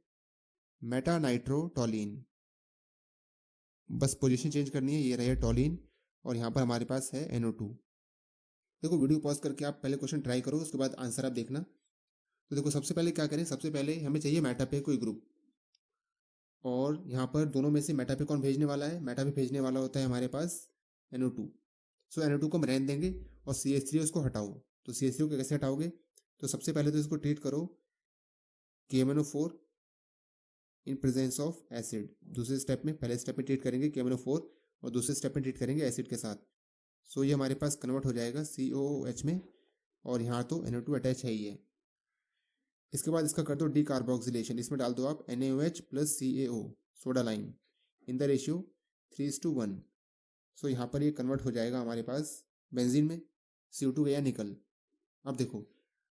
मेटा नाइट्रोटोलिन, बस पोजीशन चेंज करनी है, ये रहे टोलिन और यहाँ पर हमारे पास है NO2। देखो वीडियो पॉज करके आप पहले क्वेश्चन ट्राई करो, उसके बाद आंसर आप देखना। तो देखो सबसे पहले क्या करें, सबसे पहले हमें चाहिए मेटा पे कोई ग्रुप, और यहाँ पर दोनों में से मेटा पे कौन भेजने वाला है, मेटा पे भेजने वाला होता है हमारे पास NO2। सो NO2 को हम रहने देंगे और CH3 उसको हटाओ। तो CH3 को कैसे हटाओगे, तो सबसे पहले तो इसको ट्रीट करो KMNO4 in presence of acid. दूसरे स्टेप में, पहले स्टेप में ट्रीट करेंगे KMNO4 और दूसरे स्टेप में ट्रीट करेंगे एसिड के साथ। सो ये हमारे पास कन्वर्ट हो जाएगा COOH में, और यहाँ तो NO2 अटैच है ही है। इसके बाद इसका कर दो डीकार्बोक्सिलेशन, इसमें डाल दो आप NaOH plus CaO soda lime in the ratio 3:1। सो यहाँ पर ये कन्वर्ट हो जाएगा हमारे पास बेंजीन में, CO2 गया निकल। अब देखो,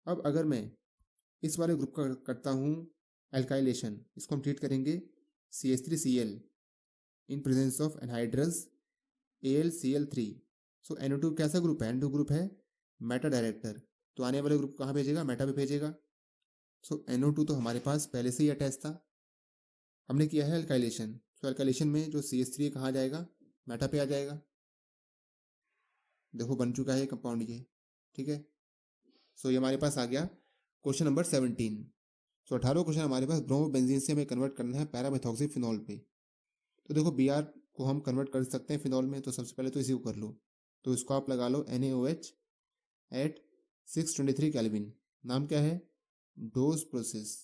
अब अगर मैं इस वाले ग्रुप का करता हूँ एल्काइलेशन, इसको हम ट्रीट करेंगे CH3Cl in presence of anhydrous AlCl3। So NO2 कैसा ग्रुप है, NO2 ग्रुप है मेटा डायरेक्टर, तो आने वाले ग्रुप कहाँ भेजेगा, मेटा पे भेजेगा। सो NO2 तो हमारे पास पहले से ही अटैच था, हमने किया है एल्काइलेशन। सो एल्काइलेशन में जो CH3 कहाँ जाएगा, मेटा पे आ जाएगा। देखो बन चुका है कंपाउंड ये, ठीक है। सो ये हमारे पास आ गया क्वेश्चन नंबर 17। सो 18 क्वेश्चन हमारे पास ब्रोमोबेंजीन से हमें कन्वर्ट करना है पैरामेथॉक्सी फिनॉल पे। तो देखो Br को हम कन्वर्ट कर सकते हैं फिनॉल में, तो सबसे पहले तो इसी को कर लो। तो इसको आप लगा लो NaOH एट 623 केल्विन, नाम क्या है, डोज प्रोसेस।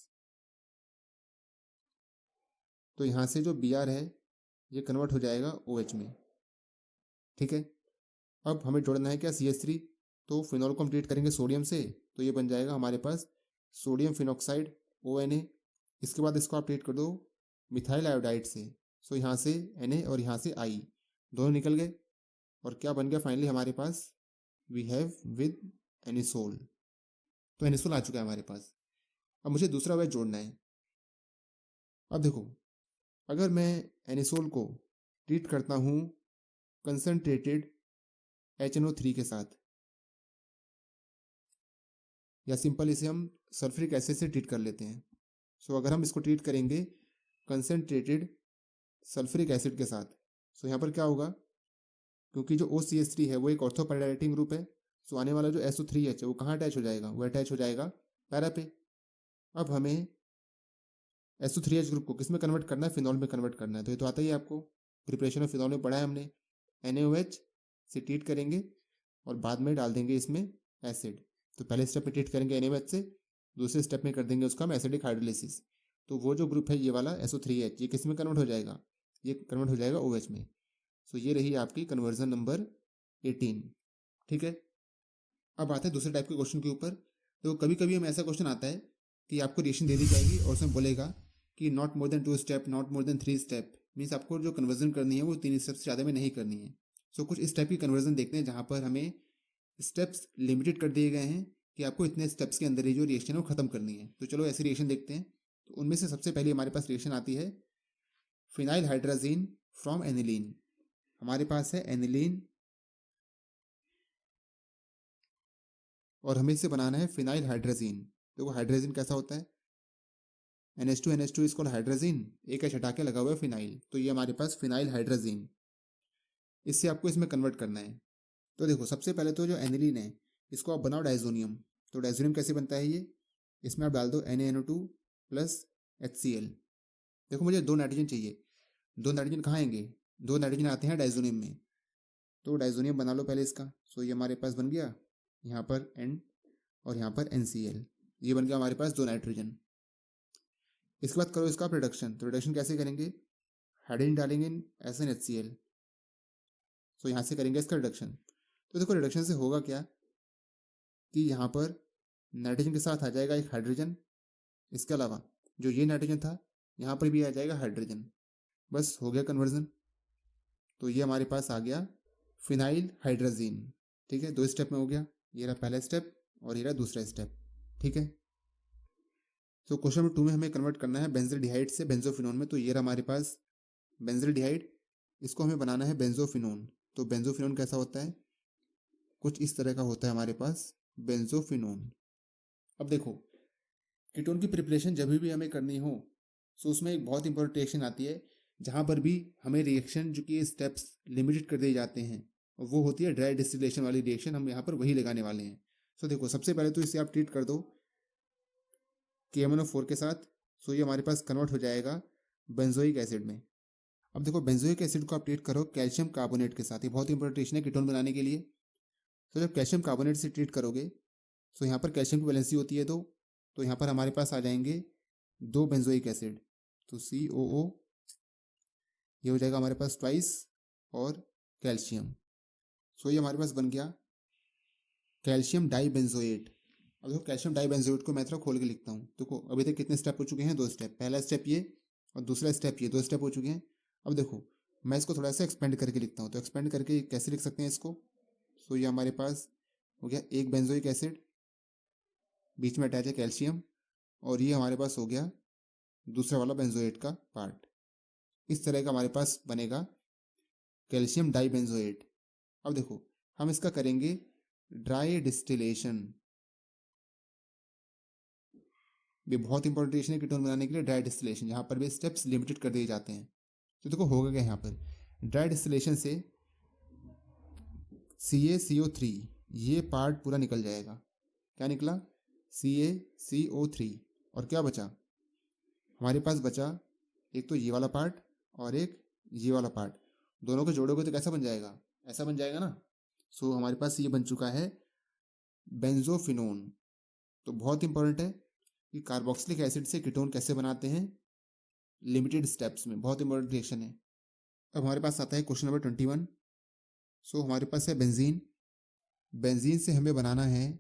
तो यहाँ से जो Br है ये कन्वर्ट हो जाएगा OH में, ठीक है। अब हमें जोड़ना है क्या, CH3, तो फिनॉल को हम ट्रीट करेंगे सोडियम से, तो ये बन जाएगा हमारे पास सोडियम फिनॉक्साइड ONA। इसके बाद इसको आप ट्रीट कर दो मिथाइल आयोडाइड से। सो यहाँ से Na और यहाँ से I दोनों निकल गए, और क्या बन गया फाइनली हमारे पास, वी हैव विद एनिसोल। तो एनिसोल आ चुका है हमारे पास। अब मुझे दूसरा वेज जोड़ना है। अब देखो, अगर मैं एनिसोल को ट्रीट करता हूँ कंसनट्रेटेड HNO3 के साथ, या सिंपल इसे हम सल्फ्यूरिक एसिड से ट्रीट कर लेते हैं। सो अगर हम इसको ट्रीट करेंगे कंसनट्रेटेड सल्फ्यूरिक एसिड के साथ, सो यहाँ पर क्या होगा, क्योंकि जो OCH3 है वो एक ऑर्थोपैराडाइटिंग ग्रुप है, सो आने वाला जो SO3H है वो कहाँ अटैच हो जाएगा, वो अटैच हो जाएगा पैरा पे। अब हमें SO3H ग्रुप को किस में कन्वर्ट करना है, फिनॉल में कन्वर्ट करना है। तो ये तो आता ही है आपको, प्रिपरेशन ऑफ फिनॉल में पढ़ा है हमने। NaOH से ट्रीट करेंगे और बाद में डाल देंगे इसमें एसिड। तो पहले स्टेप में ट्रीट करेंगे NaOH से, दूसरे स्टेप में कर देंगे उसका हम एसिडिक हाइड्रोलिसिस। तो वो जो ग्रुप है ये वाला SO3H, ये किस में कन्वर्ट हो जाएगा, ये कन्वर्ट हो जाएगा OH में। सो ये रही आपकी कन्वर्जन नंबर 18, ठीक है। अब आते हैं दूसरे टाइप के क्वेश्चन के ऊपर। तो कभी कभी हमें ऐसा क्वेश्चन आता है कि आपको रिएक्शन दे दी जाएगी और उसमें बोलेगा कि not more than 2 step, not more than 3 step, means आपको जो कन्वर्जन करनी है वो 3 स्टेप से ज़्यादा में नहीं करनी है। सो कुछ इस टाइप की कन्वर्जन देखते हैं जहाँ पर हमें स्टेप्स लिमिटेड कर दिए गए हैं कि आपको इतने स्टेप्स के अंदर ही जो रिएक्शन है वो खत्म करनी है। तो चलो ऐसी रिएक्शन देखते हैं। तो उनमें से सबसे पहले हमारे पास रिएक्शन आती है फिनाइल हाइड्राजीन फ्रॉम एनिलीन। हमारे पास है एनिलीन और हमें इसे बनाना है फिनाइल हाइड्राजीन। देखो हाइड्राजीन कैसा होता है, NH2 इज कॉल्ड हाइड्राजीन, एक एच हटा के लगा हुआ है फिनाइल, तो ये हमारे पास फिनाइल हाइड्राजीन। इससे आपको इसमें कन्वर्ट करना है। तो देखो सबसे पहले तो जो एनिलीन है इसको आप बनाओ डाइजोनियम। तो डाइजोनियम कैसे बनता है ये, इसमें आप डाल दो NaNO2 प्लस HCl। देखो मुझे 2 नाइट्रोजन चाहिए, 2 नाइट्रोजन कहाँ आएंगे, 2 नाइट्रोजन आते हैं डाइजोनियम में। तो डाइजोनियम बना लो पहले इसका। सो ये हमारे पास बन गया यहाँ पर N और यहाँ पर NCl, ये बन गया हमारे पास 2 नाइट्रोजन। इसके बाद करो इसका रिडक्शन। तो रिडक्शन कैसे करेंगे, हाइड्रोजन डालेंगे SnHCl। सो यहाँ से करेंगे इसका रिडक्शन। तो देखो रिडक्शन से होगा क्या कि यहाँ पर नाइट्रोजन के साथ आ जाएगा एक हाइड्रोजन, इसके अलावा जो ये नाइट्रोजन था यहाँ पर भी आ जाएगा हाइड्रोजन, बस हो गया कन्वर्जन। तो ये हमारे पास आ गया फिनाइल हाइड्राजीन, ठीक है। 2 स्टेप में हो गया, ये रहा पहला स्टेप और ये रहा दूसरा स्टेप, ठीक है। तो क्वेश्चन नंबर 2 में हमें कन्वर्ट करना है बेंजल्डिहाइड से बेंजोफिनोन में। तो ये रहा हमारे पास बेंजल्डिहाइड, इसको हमें बनाना है बेंजोफिनोन। तो बेंजोफिनोन कैसा होता है, कुछ इस तरह का होता है हमारे पास बेंजोफिनोन। अब देखो, कीटोन की प्रिपरेशन जब भी हमें करनी हो तो उसमें एक बहुत इंपॉर्टेंट रिएक्शन आती है, जहाँ पर भी हमें रिएक्शन जो कि स्टेप्स लिमिटेड कर दिए जाते हैं, और वो होती है ड्राई डिस्टिलेशन वाली रिएक्शन। हम यहाँ पर वही लगाने वाले हैं। सो देखो, सबसे पहले तो इसे आप ट्रीट कर दो KMnO4 के साथ। सो ये हमारे पास कन्वर्ट हो जाएगा बेंजोइक एसिड में। अब देखो, बेंजोइक एसिड को आप ट्रीट करो कैल्शियम कार्बोनेट के साथ। ये बहुत इंपॉर्टेंट रिएक्शन है कीटोन बनाने के लिए। तो जब कैल्शियम कार्बोनेट से ट्रीट करोगे तो यहाँ पर कैल्शियम की वैलेंसी होती है 2, तो यहाँ पर हमारे पास आ जाएंगे 2 बेंजोइक एसिड। तो COO, ये हो जाएगा हमारे पास ट्वाइस, और कैल्शियम। सो ये हमारे पास बन गया कैल्शियम डाइबेंजोएट। अब देखो, कैल्शियम डाइबेंजोएट को मैं थोड़ा खोल के लिखता हूँ। देखो, अभी तक कितने स्टेप हो चुके हैं, 2 स्टेप। पहला स्टेप ये और दूसरा स्टेप ये, 2 स्टेप हो चुके हैं। अब देखो, मैं इसको थोड़ा सा एक्सपेंड करके लिखता हूँ। तो एक्सपेंड करके कैसे लिख सकते हैं इसको। सो ये हमारे पास हो गया एक बेंजोइक एसिड, बीच में अटैच है कैल्शियम, और ये हमारे पास हो गया दूसरा वाला बेंजोएट का पार्ट। इस तरह का हमारे पास बनेगा कैल्शियम डाइबेंजोएट। अब देखो, हम इसका करेंगे ड्राई डिस्टिलेशन। भी बहुत इंपॉर्टेंट रिएक्शन है कीटोन बनाने के लिए, ड्राई डिस्टिलेशन, जहाँ पर भी स्टेप्स लिमिटेड कर दिए जाते हैं। तो देखो होगा क्या यहाँ पर, ड्राई डिस्टिलेशन से CaCO3 ये पार्ट पूरा निकल जाएगा। क्या निकला, CaCO3, और क्या बचा हमारे पास, बचा एक तो ये वाला पार्ट और एक ये वाला पार्ट। दोनों को जोड़ोगे तो कैसा बन जाएगा, ऐसा बन जाएगा ना। सो हमारे पास ये बन चुका है बेंजोफिनोन। तो बहुत इंपॉर्टेंट है कि कार्बोक्सिलिक एसिड से कीटोन कैसे बनाते हैं लिमिटेड स्टेप्स में, बहुत इंपॉर्टेंट रिएक्शन है। अब हमारे पास आता है क्वेश्चन नंबर 21। सो हमारे पास है बेंजीन। बेंजीन से हमें बनाना है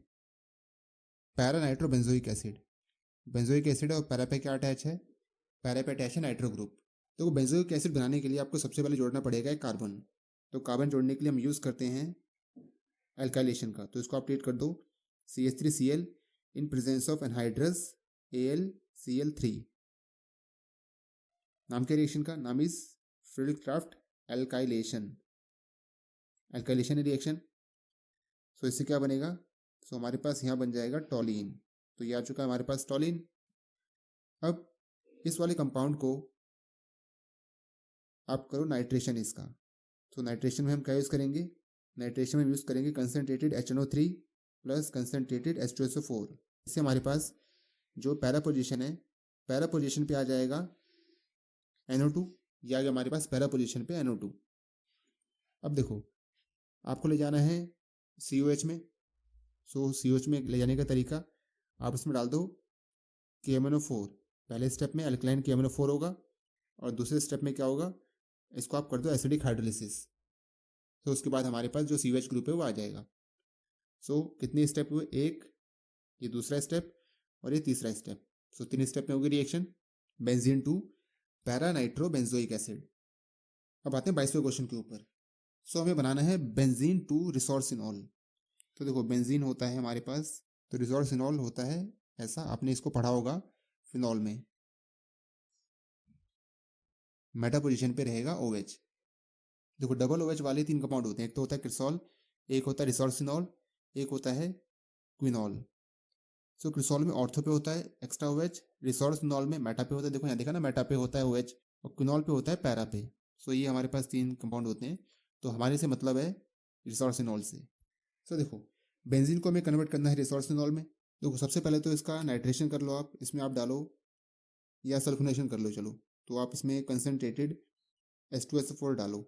para nitrobenzoic acid. Benzoic acid और पैरा पे क्या अटैच है, पैरा पे अटैच है नाइट्रो ग्रुप। तो बेंजोइक एसिड बनाने के लिए आपको सबसे पहले जोड़ना पड़ेगा एक कार्बन। तो कार्बन जोड़ने के लिए हम यूज़ करते हैं एल्काइलेशन का। तो इसको आप ट्रीट कर दो CH3Cl in presence of anhydrous AlCl3। नाम के रिएक्शन का नाम इज फ्रीडक्राफ्ट एल्काइलेशन, एल्काइलेशन रिएक्शन। सो इससे क्या बनेगा, सो हमारे पास यहाँ बन जाएगा टॉलिन। तो ये आ चुका है हमारे पास टॉलिन। अब इस वाले कंपाउंड को आप करो नाइट्रेशन इसका। तो नाइट्रेशन में हम क्या यूज़ करेंगे, नाइट्रेशन में हम यूज़ करेंगे concentrated HNO3 plus concentrated H2SO4। इससे हमारे पास जो पैरा पोजीशन है, पैरा पोजीशन पे आ जाएगा NO2, या हमारे पास पैरा पोजीशन पे NO2। अब देखो, आपको ले जाना है COH में। सो COH में ले जाने का तरीका, आप इसमें डाल दो KMnO4। पहले स्टेप में अल्कलाइन KMnO4 होगा, और दूसरे स्टेप में क्या होगा, इसको आप कर दो एसिडिक हाइड्रोलिसिस। तो उसके बाद हमारे पास जो COH ग्रुप है वो आ जाएगा। सो कितने स्टेप हुए, एक, ये दूसरा स्टेप, और ये तीसरा स्टेप। सो 3 स्टेप में होगी reaction benzene to para nitro benzoic acid. अब आते हैं 22वें क्वेश्चन के ऊपर। सो हमें बनाना है बेंजीन टू रिसोर्सिनॉल। तो देखो, बेंजीन होता है हमारे पास, तो रिसोर्सिनॉल होता है ऐसा, आपने इसको पढ़ा होगा फिनॉल में। मेटा पोजीशन पे रहेगा OH। देखो, डबल OH वाले 3 कंपाउंड होते हैं, एक तो होता है क्रिसॉल, एक होता है रिसोर्सिनॉल, एक होता है क्विनॉल। सो क्रिसॉल में ऑर्थो पे होता है एक्स्ट्रा OH, रिसोर्सिनॉल में मेटा पे होता है। देखो यहाँ देखा ना, मेटा पे होता है OH, और क्विनॉल पे होता है पैरा पे। सो ये हमारे पास 3 कंपाउंड होते हैं। तो हमारे से मतलब है रिसोर्सिनॉल से। सो देखो, बेंजीन को हमें कन्वर्ट करना है रिसोर्सिनॉल में। देखो, सबसे पहले तो इसका नाइट्रेशन कर लो आप, इसमें आप डालो, या सल्फोनेशन कर लो, चलो। तो आप इसमें कंसनट्रेटेड H2SO4 डालो।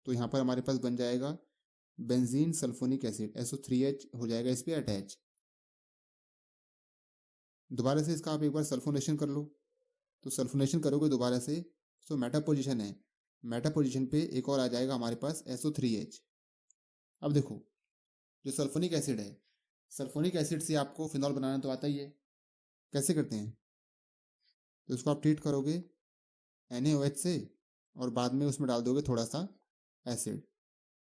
तो यहाँ पर हमारे पास बन जाएगा बेंजीन सल्फोनिक एसिड, SO3H हो जाएगा इस पर अटैच। दोबारा से इसका आप एक बार सल्फोनेशन कर लो। तो सल्फोनेशन करोगे दोबारा से, सो मेटा पोजीशन है, मेटा पोजीशन पे एक और आ जाएगा हमारे पास SO3H। अब देखो, जो सल्फोनिक एसिड है, सल्फोनिक एसिड से आपको फिनॉल बनाना तो आता ही है। कैसे करते हैं, तो इसको आप ट्रीट करोगे NaOH से, और बाद में उसमें डाल दोगे थोड़ा सा एसिड।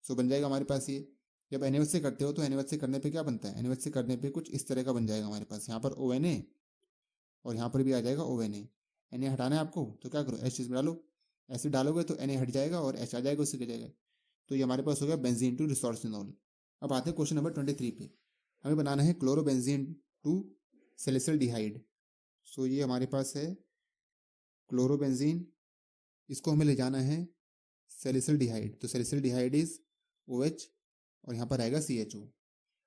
सो बन जाएगा हमारे पास ये। जब NaOH से करते हो तो NaOH से करने पे क्या बनता है, NaOH से करने पे कुछ इस तरह का बन जाएगा हमारे पास। यहाँ पर ONA और यहाँ पर भी आ जाएगा ONA। Na हटाना है आपको तो क्या करो, H इसमें डालो, एसिड डालोगे तो Na हट जाएगा और H आ जाएगा, उससे क्या जाएगा। तो ये हमारे पास हो गया बेंजीन टू रिसोर्सिनॉल। अब आते हैं क्वेश्चन नंबर 23 पे। हमें बनाना है क्लोरोबेंजीन टू सैलिसिलडिहाइड। सो ये हमारे पास है क्लोरोबेंजीन, इसको हमें ले जाना है सैलिसिलडिहाइड। तो सैलिसिलडिहाइड इज OH और यहाँ पर आएगा CHO।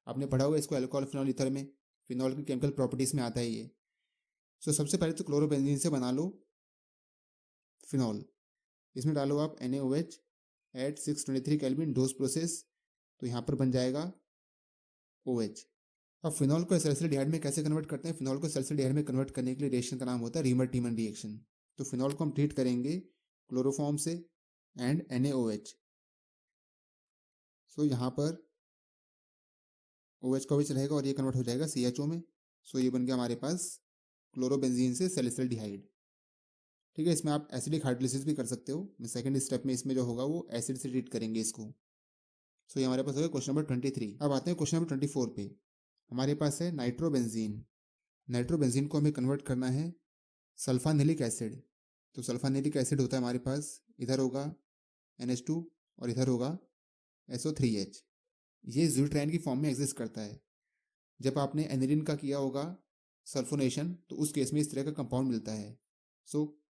आपने पढ़ा होगा इसको अल्कोहल फिनॉल ईथर में, फिनॉल की केमिकल प्रॉपर्टीज में आता है ये। सो सबसे पहले तो क्लोरोबेंजीन से बना लो फिनॉल। इसमें डालो आप NaOH at 623 kelvin, Dow's process, तो यहाँ पर बन जाएगा OH। अब फिनॉल को सैलिसिलडिहाइड में कैसे कन्वर्ट करते हैं, फिनॉल को सैलिसिलडिहाइड में कन्वर्ट करने के लिए रिएक्शन का नाम होता है रीमर टीमन रिएक्शन। तो फिनॉल को हम ट्रीट करेंगे क्लोरोफॉर्म से एंड NaOH। सो यहाँ पर OH का OH रहेगा और ये कन्वर्ट हो जाएगा CHO में। सो ये बन गया हमारे पास क्लोरोबेंजीन से सैलिसिलडिहाइड। ठीक है, इसमें आप एसिडिक हाइड्रोलिसिस भी कर सकते हो। मैं सेकंड स्टेप में इसमें जो होगा वो एसिड से ट्रीट करेंगे इसको। सो ये हमारे पास हो गया क्वेश्चन नंबर 23। अब आते हैं क्वेश्चन नंबर 24 पे। हमारे पास है नाइट्रोबेंजीन। नाइट्रोबेंजीन को हमें कन्वर्ट करना है सल्फानिलिक एसिड। तो सल्फानिलिक एसिड होता है हमारे पास, इधर होगा NH2 और इधर होगा SO3H। ये ज़्यूट्राइन की फॉर्म में एग्जिस्ट करता है। जब आपने एनिलीन का किया होगा सल्फोनेशन तो उस केस में इस तरह का कंपाउंड मिलता है। सो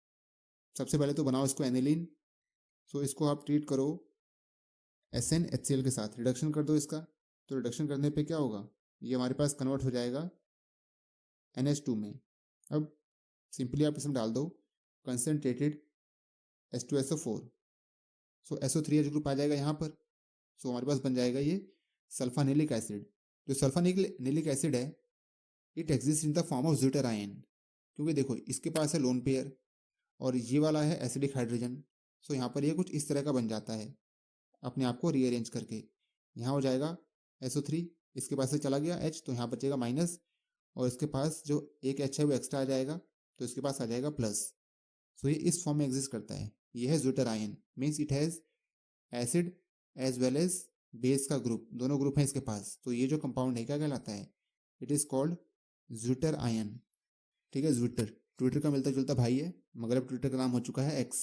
सबसे पहले तो बनाओ इसको एनिलीन। सो इसको आप ट्रीट करो SnHCl के साथ, रिडक्शन कर दो इसका। तो रिडक्शन करने पे क्या होगा, ये हमारे पास कन्वर्ट हो जाएगा NH2 में। अब सिंपली आप इसमें डाल दो कंसनट्रेटेड H2SO4। सो SO3H ग्रुप आ जाएगा यहाँ पर। सो हमारे पास बन जाएगा ये सल्फानिलिक एसिड। जो सल्फानिलिक एसिड है it exist in the form of zwitter ion, क्योंकि देखो इसके पास है लोन पेयर और ये वाला है एसिडिक हाइड्रोजन। सो यहाँ पर ये कुछ इस तरह का बन जाता है अपने आप को रीअरेंज करके। यहाँ हो जाएगा SO3, इसके पास से चला गया H तो यहाँ बचेगा माइनस, और इसके पास जो एक H है वो एक्स्ट्रा आ जाएगा तो इसके पास आ जाएगा प्लस। सो ये इस फॉर्म में एग्जिस्ट करता है। ये है zwitter ion, means it has acid as well as base का ग्रुप, दोनों ग्रुप हैं इसके पास। तो ये जो कंपाउंड है क्या कहलाता है, इट इज़ कॉल्ड ज़्यूटर आयन। ठीक है, ज़्यूटर ट्विटर का मिलता जुलता भाई है, मगर अब ट्विटर का नाम हो चुका है X।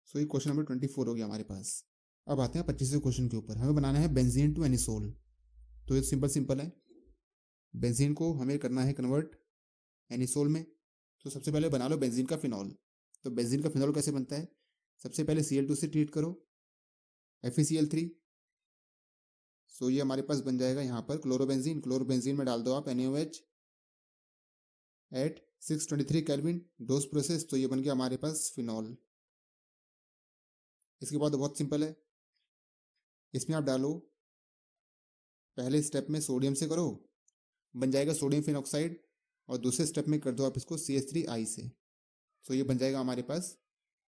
सो ये क्वेश्चन नंबर 24 हो गया हमारे पास। अब आते हैं 25वें क्वेश्चन के ऊपर। हमें बनाना है बेंजीन टू एनिसोल। तो ये सिंपल है, बेंजीन को हमें करना है कन्वर्ट एनिसोल में। तो सबसे पहले बना लो बेंजीन का फिनॉल। तो बेंजीन का फिनॉल कैसे बनता है, सबसे पहले Cl2 से ट्रीट करो FeCl3। सो ये हमारे पास बन जाएगा यहाँ पर क्लोरोबेंजीन। क्लोरोबेंजीन में डाल दो आप NaOH at 623 kelvin, Dow's process, तो ये बन गया हमारे पास फिनॉल। इसके बाद बहुत सिंपल है, इसमें आप डालो पहले स्टेप में सोडियम से करो, बन जाएगा सोडियम फिनॉक्साइड, और दूसरे स्टेप में कर दो आप इसको CH3I से। सो ये बन जाएगा हमारे पास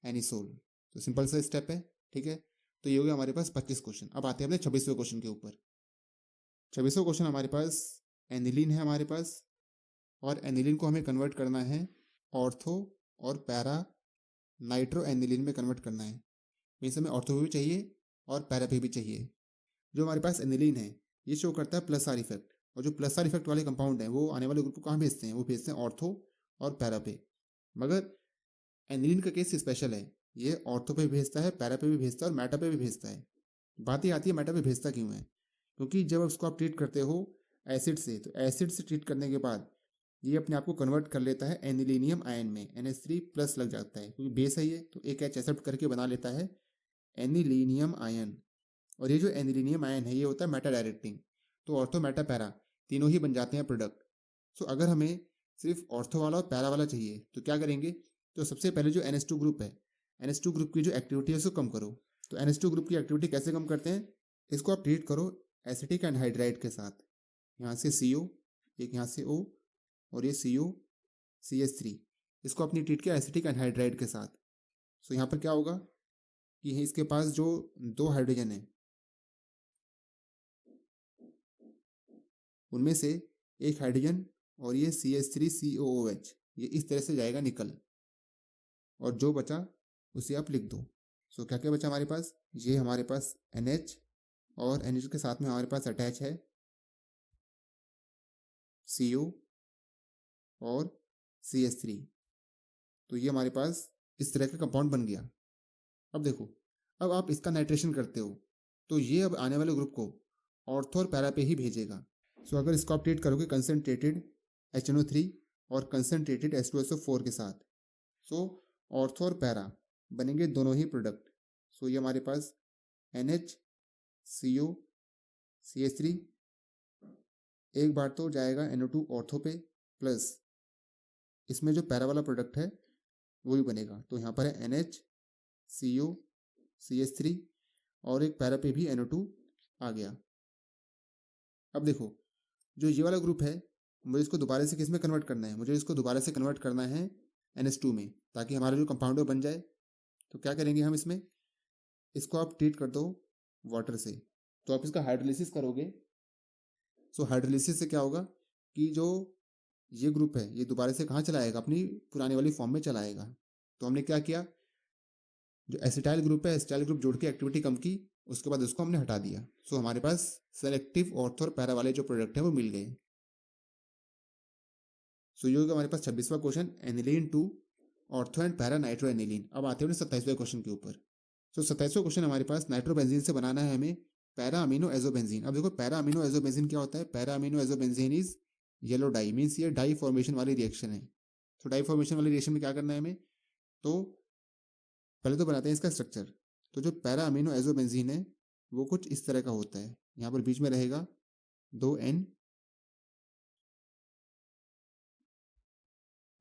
एनिसोल। तो सिंपल सा स्टेप है। ठीक है, तो ये हो गया हमारे पास 25 क्वेश्चन। अब आते हैं अपने 26वें क्वेश्चन के ऊपर। 26वां क्वेश्चन हमारे पास एनिलीन है हमारे पास, और एनिलीन को हमें कन्वर्ट करना है ऑर्थो और पैरा नाइट्रो एनिलीन में कन्वर्ट करना है। मीन्स हमें ऑर्थो पे भी चाहिए और पैरा पे भी चाहिए। जो हमारे पास एनिलीन है ये शो करता है प्लस आर इफेक्ट, और जो प्लस आर इफेक्ट वाले कंपाउंड हैं वो आने वाले ग्रुप को कहाँ भेजते हैं, वो भेजते हैं ऑर्थो और पैरा पे। मगर एनिलीन का केस स्पेशल है, ये ऑर्थो पे भी भेजता है, पैरा पे भी भेजता है और मैटा पे भी भेजता है। बात ही आती है मैटा पे भेजता क्यों है, क्योंकि जब उसको आप ट्रीट करते हो एसिड से, तो एसिड से ट्रीट करने के बाद ये अपने आप को कन्वर्ट कर लेता है एनिलीनियम आयन में, NH3 प्लस लग जाता है क्योंकि बेस है ये, तो एक H एक्सेप्ट करके बना लेता है एनिलीनियम आयन। और ये जो एनिलीनियम आयन है ये होता है मेटा डायरेक्टिंग। तो ऑर्थो मेटा पैरा तीनों ही बन जाते हैं प्रोडक्ट। सो अगर हमें सिर्फ ऑर्थो वाला और पैरा वाला चाहिए तो क्या करेंगे, तो सबसे पहले जो NH2 ग्रुप है, NH2 ग्रुप की जो एक्टिविटी है उसको कम करो। तो NH2 ग्रुप की एक्टिविटी कैसे कम करते हैं, इसको आप ट्रीट करो एसिटिक एनहाइड्राइड के साथ। यहाँ से CO, एक यहाँ से O, और ये CO CH3, इसको अपनी ट्रीट किया एसिटिक एनहाइड्राइड के साथ। सो यहाँ पर क्या होगा कि इसके पास जो दो हाइड्रोजन है उनमें से एक हाइड्रोजन और ये CH3COOH ये इस तरह से जाएगा निकल, और जो बचा उसे आप लिख दो। सो क्या क्या बचा हमारे पास, ये हमारे पास NH, और NH के साथ में हमारे पास अटैच है CO और CH3। तो ये हमारे पास इस तरह का कंपाउंड बन गया। अब देखो, अब आप इसका नाइट्रेशन करते हो तो ये अब आने वाले ग्रुप को ऑर्थो और पैरा पे ही भेजेगा। सो अगर इसको आप ट्रीट करोगे कंसनट्रेटेड HNO3 और कंसनट्रेटेड H2SO4 के साथ, सो ऑर्थो और पैरा बनेंगे दोनों ही प्रोडक्ट। सो ये हमारे पास NH CO CH3 एक बार तो जाएगा NO2 ऑर्थो पे, प्लस इसमें जो पैरा वाला प्रोडक्ट है वो भी बनेगा। तो यहाँ पर है NH CO CH3 और एक पैरा पे भी NO2 आ गया। अब देखो, जो ये वाला ग्रुप है मुझे इसको दोबारा से किस में कन्वर्ट करना है, मुझे इसको दोबारा से कन्वर्ट करना है NH2 में, ताकि हमारा जो कंपाउंड बन जाए। तो क्या करेंगे हम इसमें, इसको आप ट्रीट कर दो वाटर से। तो आप इसका हाइड्रोलिसिस करोगे। सो हाइड्रोलिसिस से क्या होगा कि जो ये ग्रुप है ये दोबारा से कहाँ चला आएगा, अपनी पुरानी वाली फॉर्म में चला आएगा। तो हमने क्या किया, जो एसिटाइल ग्रुप है एसिटाइल ग्रुप जोड़ के एक्टिविटी कम की, उसके बाद उसको हमने हटा दिया। सो हमारे पास सेलेक्टिव ऑर्थो और पैरा वाले जो प्रोडक्ट है वो मिल गए। सो ये होगा हमारे पास 26वां question, aniline to ortho and para nitro aniline. अब आते हैं 27वें क्वेश्चन के ऊपर। सो 27वां क्वेश्चन हमारे पास नाइट्रोबेंजीन से बनाना है हमें पैरा अमीनो एजोबेंजीन। अब देखो पैरा अमीनो एजोबेंजीन क्या होता है, para amino azobenzene is yellow die, means ये डाई फॉर्मेशन वाली रिएक्शन है। तो डाई फॉर्मेशन वाली रिएक्शन में क्या करना है हमें, तो पहले तो बनाते हैं इसका स्ट्रक्चर। तो जो पैरा अमीनो एजोबेंजीन है वो कुछ इस तरह का होता है। यहाँ पर बीच में रहेगा 2N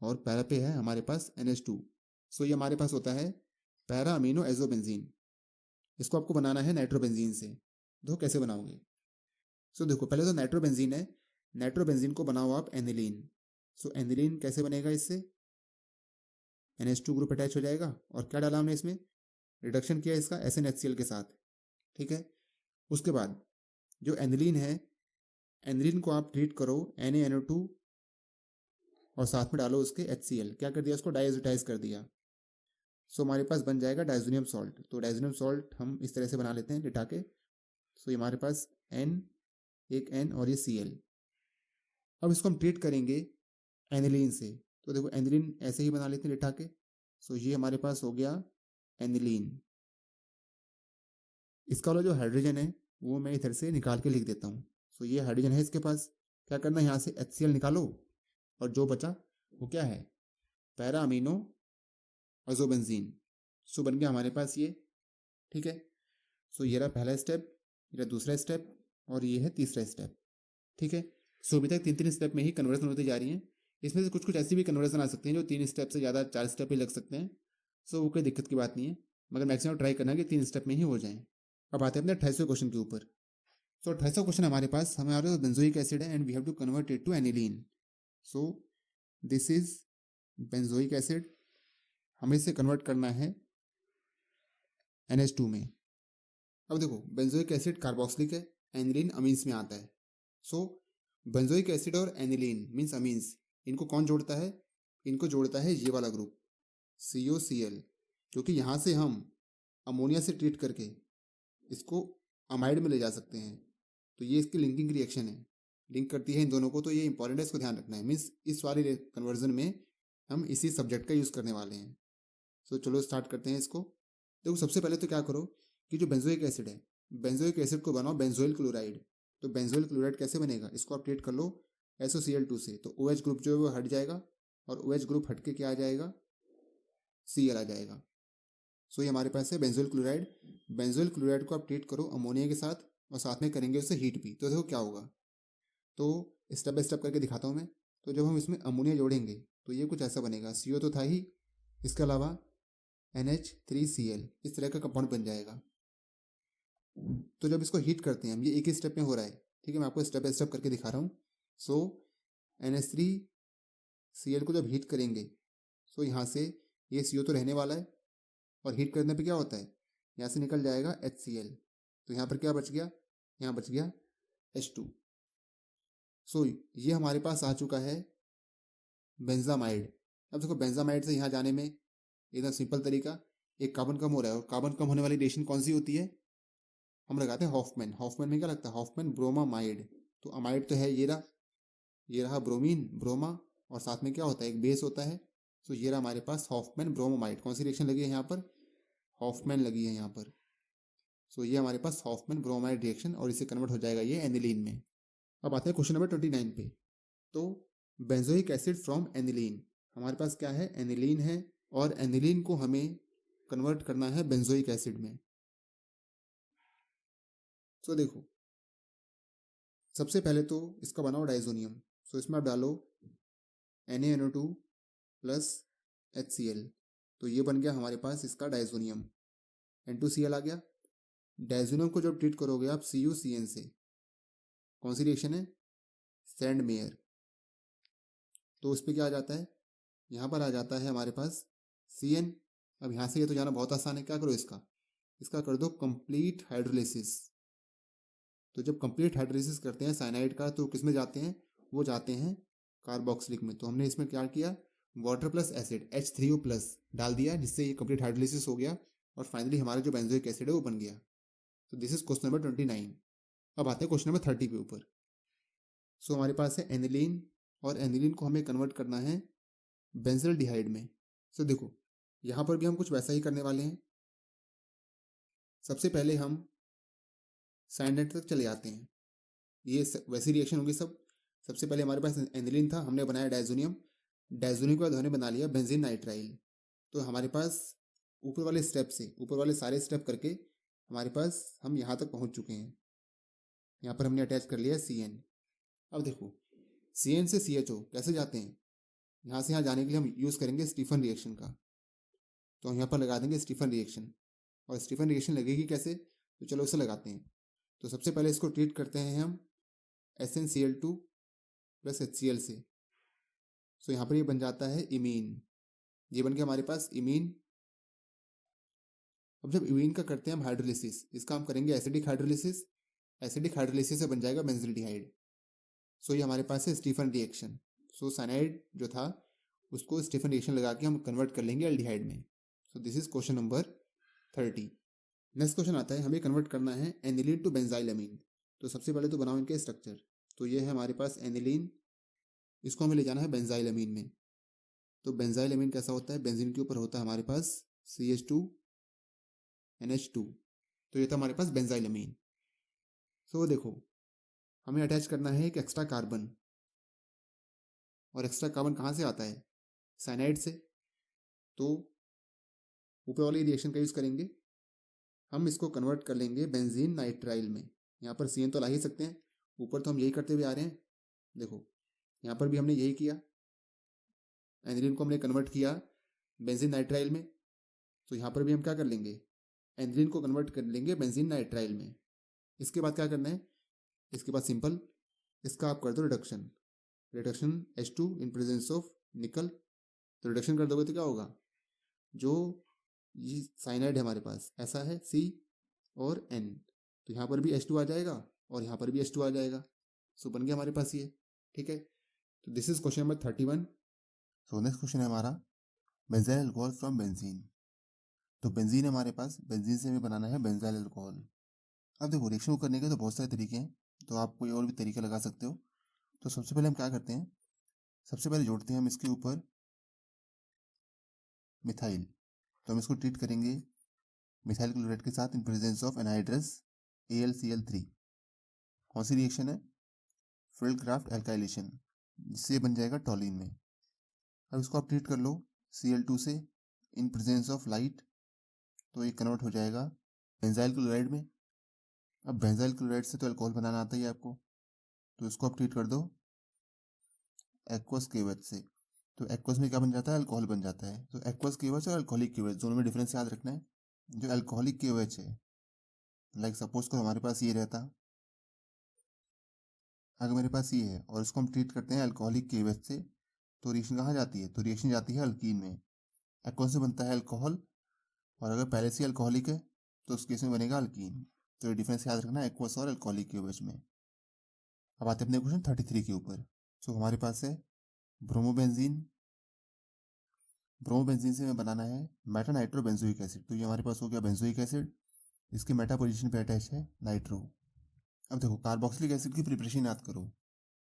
और पैरा पे है हमारे पास NH2। सो ये हमारे पास होता है पैरा अमीनो एजोबेंजीन। इसको आपको बनाना है नाइट्रोबेंजीन से। देखो कैसे बनाओगे। सो देखो, पहले तो नाइट्रोबेंजीन है, नाइट्रोबेंजीन को बनाओ आप एनिलीन। सो एनिलीन कैसे बनेगा, इससे NH2 ग्रुप अटैच हो जाएगा और क्या डाला हमने इसमें, रिडक्शन किया इसका SnHCl के साथ। ठीक है, उसके बाद जो एनिलीन है, एनिलीन को आप ट्रीट करो NaNO2 और साथ में डालो उसके HCl। क्या कर दिया, उसको डाइएजिटाइज कर दिया। सो हमारे पास बन जाएगा डाइजोनियम सॉल्ट। तो डाइजोनियम सॉल्ट हम इस तरह से बना लेते हैं लिटा के। सो ये हमारे पास N, एक N और ये Cl। अब इसको हम ट्रीट करेंगे एनिलीन से। तो देखो एनिलीन ऐसे ही बना लेते हैं लिटा के। सो ये हमारे पास हो गया एनिलीन। इसका वाला जो हाइड्रोजन है वो मैं इधर से निकाल के लिख देता हूँ। सो ये हाइड्रोजन है इसके पास, क्या करना है यहाँ से HCl निकालो और जो बचा वो क्या है, पैरा अमीनो एजोबेंजीन। सो बन गया हमारे पास ये। ठीक है, सो ये रहा पहला स्टेप, ये रहा दूसरा स्टेप और ये है तीसरा स्टेप। ठीक है, सो अभी तक 3-3 स्टेप में ही कन्वर्जन होती जा रही हैं। इसमें से कुछ कुछ ऐसी भी कन्वर्जन आ सकती हैं जो 3 स्टेप से ज़्यादा 4 स्टेप ही लग सकते हैं। सो वो कोई दिक्कत की बात नहीं है, मगर मैक्सिमम ट्राई करना है कि 3 स्टेप में ही हो जाएं। अब आते हैं अपने 28वें क्वेश्चन के ऊपर। सो 28वां क्वेश्चन हमारे पास, हमारे बेंजोइक एसिड है and we have to convert it to aniline. So this is benzoic acid, हमें इसे कन्वर्ट करना है NH2 में। अब देखो बेंजोइक एसिड कार्बोक्सिलिक है, एनिलीन अमीन्स में आता है। सो बेंजोइक एसिड और एनिलीन मीन्स अमीन्स, इनको कौन जोड़ता है, इनको जोड़ता है ये वाला ग्रुप COCl, क्योंकि यहाँ से हम अमोनिया से ट्रीट करके इसको अमाइड में ले जा सकते हैं। तो ये इसकी लिंकिंग रिएक्शन है, लिंक करती है इन दोनों को। तो ये इंपॉर्टेंट है, इसको ध्यान रखना है। मीन्स इस वाले कन्वर्जन में हम इसी सब्जेक्ट का यूज़ करने वाले हैं। सो चलो स्टार्ट करते हैं इसको। देखो सबसे पहले तो क्या करो कि जो बेंजोइक एसिड है, बेंजोइक एसिड को बनाओ बेंजोइल क्लोराइड। तो बेंजोइल क्लोराइड कैसे बनेगा, इसको आप ट्रीट कर लो SOCl2 से। तो OH ग्रुप जो है वो हट जाएगा और OH ग्रुप हट के क्या आ जाएगा, Cl आ जाएगा। सो ये हमारे पास है बेंजोइल क्लोराइड। बेंजोइल क्लोराइड को आप ट्रीट करो अमोनिया के साथ और साथ में करेंगे उससे हीट भी। तो देखो क्या होगा, तो स्टेप बाय स्टेप करके दिखाता हूँ मैं। तो जब हम इसमें अमोनिया जोड़ेंगे तो ये कुछ ऐसा बनेगा, CO तो था ही, इसके अलावा NH3Cl, इस तरह का कंपाउंड बन जाएगा। तो जब इसको हीट करते हैं हम, ये एक ही स्टेप में हो रहा है। ठीक है, मैं आपको स्टेप बाय स्टेप करके दिखा रहा हूँ। सो NH3Cl को जब हीट करेंगे, सो यहाँ से ये CO तो रहने वाला है और हीट करने पे क्या होता है, यहाँ से निकल जाएगा HCl। तो यहाँ पर क्या बच गया, यहाँ बच गया H2। सो ये हमारे पास आ चुका है बेंजामाइड। अब देखो बेंजामाइड से यहाँ जाने में एकदम सिंपल तरीका, एक कार्बन कम हो रहा है और कार्बन कम होने वाली रिएक्शन कौन सी होती है, हम लगाते हैं हॉफमैन। हॉफमैन में क्या लगता है, हॉफमैन ब्रोमामाइड। तो अमाइड तो है ये रहा, ये रहा ब्रोमीन, ब्रोमा और साथ में क्या होता है, एक बेस होता है। तो ये रहा हमारे पास हॉफमैन ब्रोमोमाइड। कौन सी रिएक्शन लगी है यहाँ पर, हॉफमैन लगी है यहाँ पर। सो ये हमारे पास हॉफमैन ब्रोमाइड रिएक्शन, और इससे कन्वर्ट हो जाएगा ये एनिलीन में। अब आते हैं क्वेश्चन नंबर 29 पे। तो बेंजोइक एसिड फ्रॉम एनिलीन, हमारे पास क्या है, एनिलीन है, और एनिलीन को हमें कन्वर्ट करना है बेंजोइक एसिड में। तो देखो, सबसे पहले तो इसका बनाओ डाइजोनियम। सो इसमें आप डालो NaNO2 प्लस HCl। तो ये बन गया हमारे पास इसका डाइजोनियम, N2Cl आ गया। डाइजोनियम को जब ट्रीट करोगे आप CuCN से, कौन सी रिएक्शन है, सैंड मेयर। तो उस पर क्या आ जाता है, यहाँ पर आ जाता है हमारे पास CN। अब यहाँ से ये तो जाना बहुत आसान है, क्या करो इसका कर दो कंप्लीट हाइड्रोलिसिस। तो जब कंप्लीट हाइड्रोलिसिस करते हैं साइनाइड का, तो किस में जाते हैं, वो जाते हैं कार्बोक्सिलिक में। तो हमने इसमें क्या किया, water plus acid H3O plus डाल दिया, जिससे ये कंप्लीट हाइड्रोलिसिस हो गया, और फाइनली हमारा जो बेंजोइक एसिड है वो बन गया। तो दिस इज क्वेश्चन नंबर 29। अब आते हैं क्वेश्चन नंबर 30 के ऊपर। सो हमारे पास है एनिलीन, और एनिलीन को हमें कन्वर्ट करना है बेंजल्डिहाइड में। सो देखो, यहाँ पर भी हम कुछ वैसा ही करने वाले हैं। सबसे पहले हम साइनाइड तक चले जाते हैं, ये वैसी रिएक्शन होगी सब। सबसे पहले हमारे पास एनिलीन था, हमने बनाया डाइजोनियम। डाइजोनियम के बाद हमने बना लिया बेंजीन नाइट्राइल। तो हमारे पास ऊपर वाले स्टेप से, ऊपर वाले सारे स्टेप करके हमारे पास हम यहाँ तक पहुँच चुके हैं। यहाँ पर हमने अटैच कर लिया CN। अब देखो, CN से CHO कैसे जाते हैं, यहाँ से यहाँ जाने के लिए हम यूज़ करेंगे स्टीफन रिएक्शन का। तो हम यहाँ पर लगा देंगे स्टीफन रिएक्शन। और स्टीफन रिएक्शन लगेगी कैसे, तो चलो उसे लगाते हैं। तो सबसे पहले इसको ट्रीट करते हैं हम SnCl2 प्लस HCl से। सो यहाँ पर ये बन जाता है इमीन। ये बन गया हमारे पास इमीन। अब जब इमीन का करते हैं हम हाइड्रोलिसिस, इसका हम करेंगे एसिडिक हाइड्रोलिसिस। एसिडिक हाइड्रोलिसिस से बन जाएगा बेंजिल्डिहाइड। सो ये हमारे पास है स्टीफन रिएक्शन। सो साइनाइड जो था उसको स्टीफन रिएक्शन लगा के हम कन्वर्ट कर लेंगे एल्डिहाइड में। सो this is question number 30। Next question आता है, हमें कन्वर्ट करना है एनिलीन टू बेंजाइलमीन। तो सबसे पहले तो बनाओ इनके स्ट्रक्चर। तो ये है हमारे पास एनिलीन, इसको हमें ले जाना है बेंजाइलमीन में। तो बेंजाइलमीन कैसा होता है, बेंजीन के ऊपर होता है हमारे पास CH2NH2। तो ये था हमारे पास बेंजाइलमीन। सो देखो, हमें अटैच करना है एक एक्स्ट्रा कार्बन, और एक्स्ट्रा कार्बन कहाँ से आता है, साइनाइड से। तो ऊपर वाली रिएक्शन का यूज़ करेंगे, हम इसको कन्वर्ट कर लेंगे बेंजीन नाइट्राइल में। यहाँ पर CN तो ला ही सकते हैं, ऊपर तो हम यही करते हुए आ रहे हैं। देखो, यहाँ पर भी हमने यही किया, एनिलीन को हमने कन्वर्ट किया बेंजीन नाइट्राइल में। तो यहाँ पर भी हम क्या कर लेंगे, एनिलीन को कन्वर्ट कर लेंगे बेंजीन नाइट्राइल में। इसके बाद क्या करना है, इसके बाद सिंपल इसका आप कर दो reduction. Reduction H2 in presence of निकल। तो रिडक्शन कर दोगे तो क्या होगा, जो ये साइनाइड है हमारे पास ऐसा है C और N, तो यहाँ पर भी H2 आ जाएगा और यहाँ पर भी H2 आ जाएगा। सो बन गया हमारे पास ये, ठीक है। तो this is question number 31। So next question है हमारा, बेंजाइल अल्कोहल फ्रॉम बेंजीन। तो बेंजीन है हमारे पास, बेंजीन से हमें बनाना है बेंजाइल अल्कोहल। अब देखो, रिएक्शन को करने के तो बहुत सारे तरीके हैं, तो आप कोई और भी तरीका लगा सकते हो। तो सबसे पहले हम क्या करते हैं, सबसे पहले जोड़ते हैं हम इसके ऊपर मिथाइल। तो हम इसको ट्रीट करेंगे मिथाइल क्लोराइड के साथ इन प्रेजेंस ऑफ एनहाइड्रस AlCl3। कौन सी रिएक्शन है, फील्डक्राफ्ट एल्काइलेशन, जिससे बन जाएगा टॉलिन में। अब इसको आप ट्रीट कर लो Cl2 से इन प्रेजेंस ऑफ लाइट, तो ये कन्वर्ट हो जाएगा बेंजाइल क्लोराइड में। अब बेंजाइल क्लोराइड से तो अल्कोहल बनाना आता ही है आपको, तो इसको आप ट्रीट कर दो एक्वस KOH से। तो एक्वस में क्या बन जाता है, अल्कोहल बन जाता है। तो एक्वस KOH और अल्कोहलिक KOH दोनों में डिफरेंस याद रखना है। जो अल्कोहलिक KOH है, लाइक सपोज को हमारे पास ये रहता, अगर मेरे पास ये है और इसको हम ट्रीट करते हैं अल्कोहलिक KOH से, तो रिएक्शन कहाँ जाती है, तो रिएक्शन जाती है अल्कीन में। एक्वस से बनता है अल्कोहल, और अगर पहले से अल्कोहलिक है तो उस केस में बनेगा अल्कीन। तो ये डिफरेंस याद रखना है एक्वस और अल्कोहलिक KOH में। अब आते हैं अपने क्वेश्चन 33 के ऊपर। सो हमारे पास है ब्रोमोबेंजीन। ब्रोमोबेंजीन से हमें बनाना है मेटा नाइट्रो बेंजोइक एसिड। तो ये हमारे पास हो गया बेंजोइक एसिड, इसके मेटा पोजीशन पे अटैच है नाइट्रो। अब देखो, कार्बोक्सिलिक एसिड की प्रिपरेशन याद करो।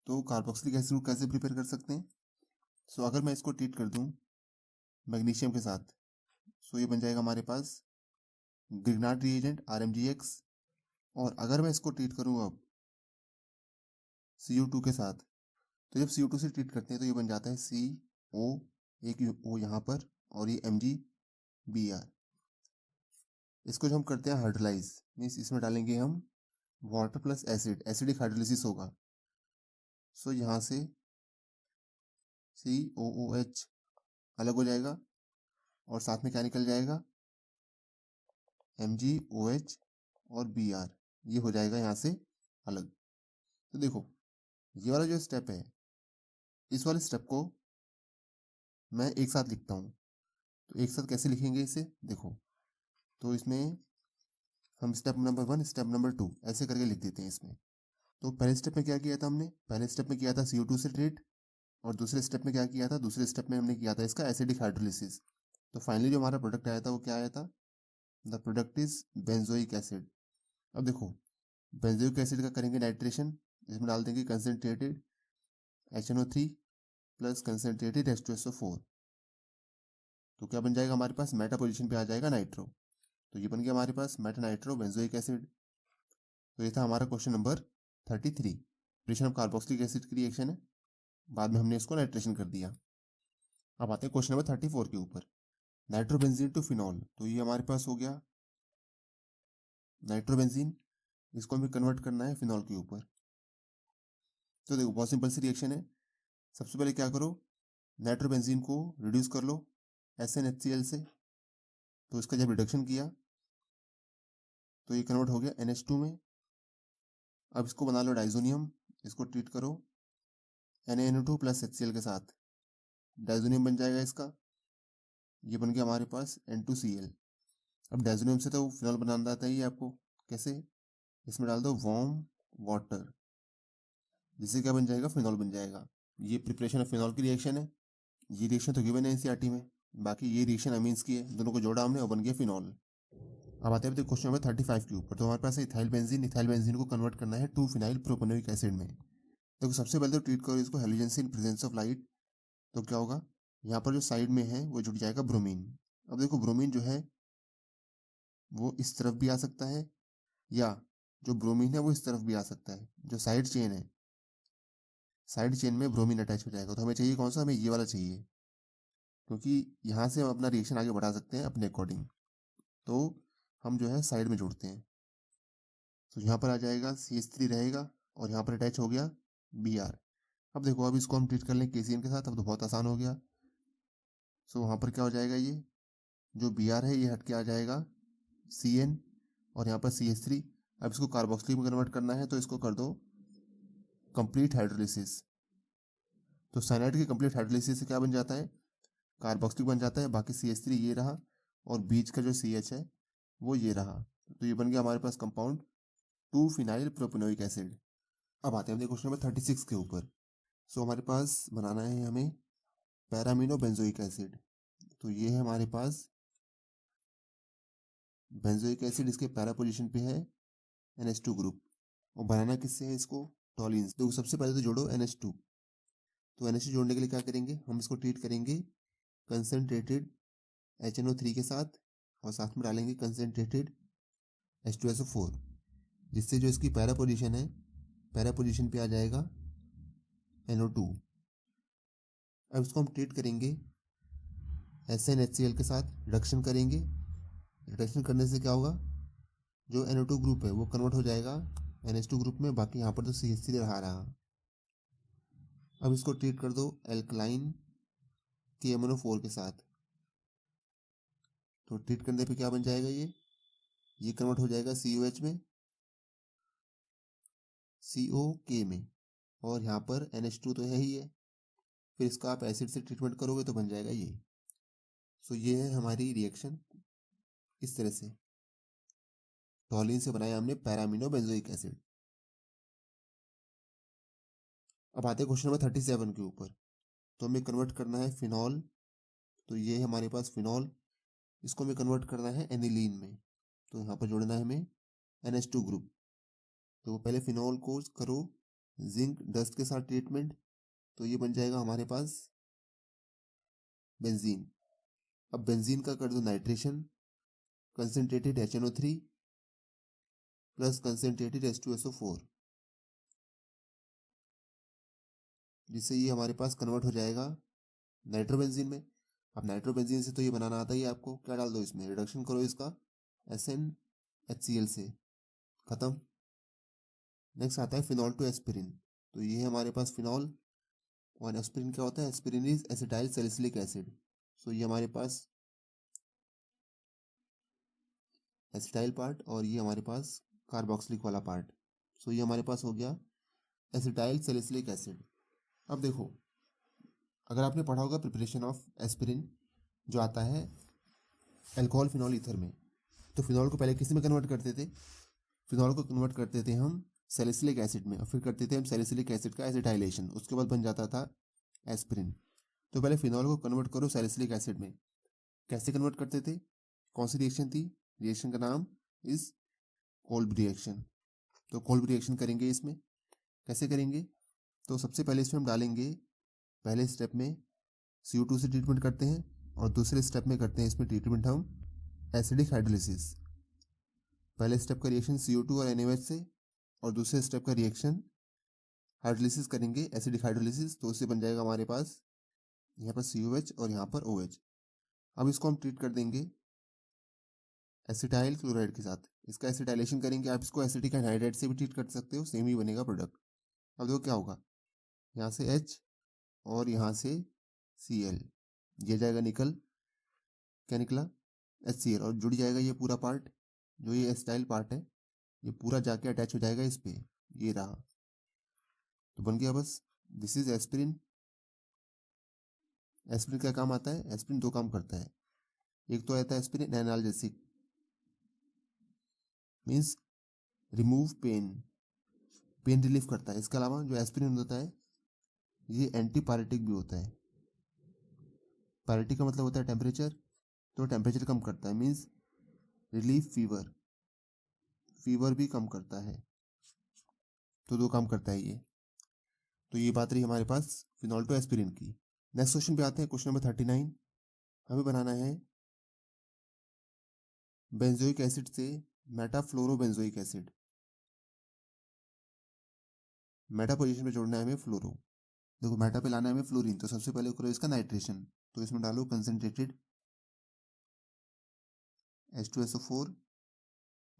तो कार्बोक्सिलिक एसिड को कैसे प्रिपेयर कर सकते हैं, सो अगर मैं इसको ट्रीट कर दूं मैग्नीशियम के साथ, सो ये बन जाएगा हमारे पास ग्रिग्नार्ड रिएजेंट RMgX। और अगर मैं इसको ट्रीट करूं अब CO2 के साथ, तो जब CO2 से ट्रीट करते हैं तो ये बन जाता है CO, एक O यहाँ पर, और ये MgBr। इसको जो हम करते हैं हाइड्रोलाइज, मीन्स इसमें डालेंगे हम water plus acid, acidic hydrolysis होगा। सो यहाँ से COOH अलग हो जाएगा और साथ में क्या निकल जाएगा, MgOH और Br, ये हो जाएगा यहाँ से अलग। तो देखो ये वाला जो स्टेप है, इस वाले स्टेप को मैं एक साथ लिखता हूँ। तो एक साथ कैसे लिखेंगे इसे, देखो, तो इसमें हम स्टेप नंबर 1 स्टेप नंबर 2 ऐसे करके लिख देते हैं इसमें। तो पहले स्टेप में क्या किया था हमने, पहले स्टेप में किया था CO2 से ट्रीट, और दूसरे स्टेप में क्या किया था, दूसरे स्टेप में हमने किया था इसका एसिडिक हाइड्रोलिसिस। तो फाइनली जो हमारा प्रोडक्ट आया था वो क्या आया था, the product is benzoic acid. अब देखो बेंजोइक एसिड का करेंगे नाइट्रेशन, इसमें डाल देंगे concentrated HNO3 plus concentrated H2SO4। तो क्या बन जाएगा हमारे पास, मेटा पोजीशन पे आ जाएगा नाइट्रो। तो ये बन गया हमारे पास मेटा नाइट्रो बेंजोइक एसिड। तो ये था हमारा question number 33। Preparation of carboxylic acid की रिएक्शन है, बाद में हमने इसको नाइट्रेशन कर दिया। अब आते हैं क्वेश्चन नंबर 34 के ऊपर, नाइट्रोबेंजीन टू फिनॉल। तो ये हमारे पास हो गया नाइट्रोबेंजीन, इसको हमें कन्वर्ट करना है फिनॉल के ऊपर। तो देखो बहुत सिंपल सी रिएक्शन है। सबसे पहले क्या करो, नाइट्रोबेंजीन को रिड्यूस कर लो SnHCl से। तो इसका जब रिडक्शन किया तो ये कन्वर्ट हो गया NH2 में। अब इसको बना लो डाइजोनियम, इसको ट्रीट करो NaNO2 प्लस HCl के साथ, डाइजोनियम बन जाएगा इसका। ये बन गया हमारे पास N2Cl। अब डाइजोनियम से तो फिनॉल बनाना आता है आपको, कैसे, इसमें डाल दो वार्म वाटर, जिससे क्या बन जाएगा, फिनॉल बन जाएगा। ये प्रिपरेशन ऑफ फिनॉल की रिएक्शन है। ये रिएक्शन तो गिवन है एनसीईआरटी में, बाकी ये रिएक्शन अमीन्स की है, दोनों को जोड़ा हमने और बन गया फिनॉल। अब आते हैं क्वेश्चन नंबर 35 के ऊपर। तो हमारे पास इथाइल बेंजीन को कन्वर्ट करना है 2 फिनाइल प्रोपेनोइक एसिड में। देखो सबसे पहले तो ट्रीट करो इसको हेलोजन से इन प्रेजेंस ऑफ लाइट। तो क्या होगा, यहाँ पर जो साइड में है वो जुड़ जाएगा ब्रोमीन। अब देखो ब्रोमीन जो है वो इस तरफ भी आ सकता है, या जो ब्रोमीन है वो इस तरफ भी आ सकता है। जो साइड चेन है, साइड चेन में ब्रोमीन अटैच हो जाएगा। तो हमें चाहिए कौन सा, हमें ये वाला चाहिए, क्योंकि यहाँ से हम अपना रिएक्शन आगे बढ़ा सकते हैं अपने अकॉर्डिंग। तो हम जो है साइड में जोड़ते हैं। तो यहाँ पर आ जाएगा CH3 रहेगा और यहाँ पर अटैच हो गया Br। अब देखो अब इसको हम ट्रीट कर लें KCN के साथ, अब तो बहुत आसान हो गया। सो वहाँ पर क्या हो जाएगा, ये जो Br है ये हट के आ जाएगा CN और यहाँ पर CH3। अब इसको कार्बोक्सिलिक में कन्वर्ट करना है, तो इसको कर दो कंप्लीट हाइड्रोलिसिस। तो साइनाइड की कंप्लीट हाइड्रोलिसिस से क्या बन जाता है, कार्बोक्सिलिक बन जाता है। बाकी CH3 ये रहा और बीच का जो CH है वो ये रहा। तो ये बन गया हमारे पास कंपाउंड 2 फिनाइल प्रोपेनोइक एसिड। अब आते हैं अपने क्वेश्चन नंबर 36 के ऊपर। सो हमारे पास बनाना है हमें पैरामिनो बेंजोइक एसिड। तो ये है हमारे पास बेंजोइक एसिड, इसके पैरा पोजीशन पे है NH2 ग्रुप। और बनाना किससे है इसको, टॉलिन्स। तो सबसे पहले तो जोड़ो NH2। तो NH2 जोड़ने के लिए क्या करेंगे, हम इसको ट्रीट करेंगे कंसनट्रेटेड HNO3 के साथ, और साथ में डालेंगे कंसनट्रेटेड H2SO4, जिससे जो इसकी पैरा पोजीशन है, पैरा पोजीशन पे आ जाएगा NO2। अब इसको हम ट्रीट करेंगे SnHCl के साथ, रिडक्शन करेंगे। रिडक्शन करने से क्या होगा, जो NO2 ग्रुप है वो कन्वर्ट हो जाएगा NH2 ग्रुप में, बाकी यहाँ पर तो CH3 रहा। अब इसको ट्रीट कर दो एल्कलाइन KMNO4 के साथ। तो ट्रीट करने पे क्या बन जाएगा, ये कन्वर्ट हो जाएगा COH में, COK में, और यहाँ पर NH2 तो है ही है। फिर इसका आप एसिड से ट्रीटमेंट करोगे तो बन जाएगा ये। सो ये है हमारी रिएक्शन, इस तरह से टॉलिन से बनाया हमने पैरामिनो बेंजोइक एसिड। अब आते हैं क्वेश्चन नंबर 37 के ऊपर। तो हमें कन्वर्ट करना है फिनॉल। तो ये है हमारे पास फिनॉल, इसको हमें कन्वर्ट करना है एनिलीन में। तो यहाँ पर जोड़ना है हमें NH2 ग्रुप। तो पहले फिनॉल को करो जिंक डस्ट के साथ ट्रीटमेंट। तो ये बन जाएगा हमारे पास बेंजीन। अब बेंजीन का कर दो nitration, concentrated HNO3 plus concentrated H2SO4, जिससे ये हमारे पास कन्वर्ट हो जाएगा नाइट्रोबेंजीन में। अब नाइट्रोबेंजीन से तो ये बनाना आता ही है आपको, क्या डाल दो इसमें, रिडक्शन करो इसका SnHCl से, खत्म। नेक्स्ट आता है फिनॉल टू एस्पिरिन। तो ये है हमारे पास फिनॉल, और एस्पिरिन क्या होता है, aspirin is acetyl salicylic acid. So ये हमारे पास एसिटाइल पार्ट और ये हमारे पास कार्बोक्सिलिक वाला पार्ट। सो ये हमारे पास हो गया एसिटाइल सैलिसिलिक एसिड। अब देखो, अगर आपने पढ़ा होगा प्रिपरेशन ऑफ एस्पिरिन, जो आता है अल्कोहल फिनॉल ईथर में, तो फिनॉल को पहले किस में कन्वर्ट करते थे, फिनॉल को कन्वर्ट करते थे हम सैलिसिलिक एसिड में, और फिर करते थे हम सैलिसिलिक एसिड का एसिटाइलेशन, उसके बाद बन जाता था एस्पिरिन। तो पहले फिनॉल को कन्वर्ट करो सैलिसिलिक एसिड में। कैसे कन्वर्ट करते थे, कौन सी रिएक्शन थी, रिएक्शन का नाम इज कोल्ब रिएक्शन। तो कोल्ब रिएक्शन करेंगे इसमें, कैसे करेंगे, तो सबसे पहले इसमें हम डालेंगे, पहले स्टेप में CO2 से ट्रीटमेंट करते हैं, और दूसरे स्टेप में करते हैं इसमें ट्रीटमेंट हम एसिडिक हाइड्रोलिसिस। पहले स्टेप का रिएक्शन CO2 और NaOH से, और दूसरे स्टेप का रिएक्शन हाइड्रोलिसिस करेंगे, एसिडिक हाइड्रोलिसिस। तो उससे बन जाएगा हमारे पास यहाँ पर COH और यहाँ पर OH। अब इसको हम ट्रीट कर देंगे एसिटाइल क्लोराइड के साथ, इसका एसिटाइलेशन करेंगे। आप इसको एसिटिक एनहाइड्राइड से भी ट्रीट कर सकते हो, सेम ही बनेगा प्रोडक्ट। अब देखो क्या होगा, यहाँ से H और यहाँ से Cl, ये जाएगा निकल, क्या निकला, HCl, और जुड़ जाएगा ये पूरा पार्ट, जो ये एसिटाइल पार्ट है, ये पूरा जाके अटैच हो जाएगा इस पे, ये रहा, तो बन गया बस, दिस इज एस्पिरिन। एस्पिरिन क्या काम आता है, एस्पिरिन दो काम करता है, एक तो आता है aspirin analgesic, means remove pain, pain relief करता है। इसके अलावा जो एस्पिरिन होता है ये एंटी पायरेटिक भी होता है। पायरेटिक का मतलब होता है टेम्परेचर, तो टेम्परेचर कम करता है, मीन्स रिलीफ फीवर, फीवर भी कम करता है। तो दो काम करता है ये। तो ये बात रही हमारे पास फिनॉल टू एस्पिरिन की। नेक्स्ट क्वेश्चन पे आते हैं, क्वेश्चन नंबर 39। हमें बनाना है बेंजोइक एसिड से मेटाफ्लोरोबेंजोइक एसिड, मेटा पोजीशन पे जोड़ना है हमें फ्लोरो। देखो मेटा पे लाना है हमें फ्लोरीन, तो सबसे पहले करो इसका नाइट्रेशन। तो इसमें डालो कंसनट्रेटेड H2SO4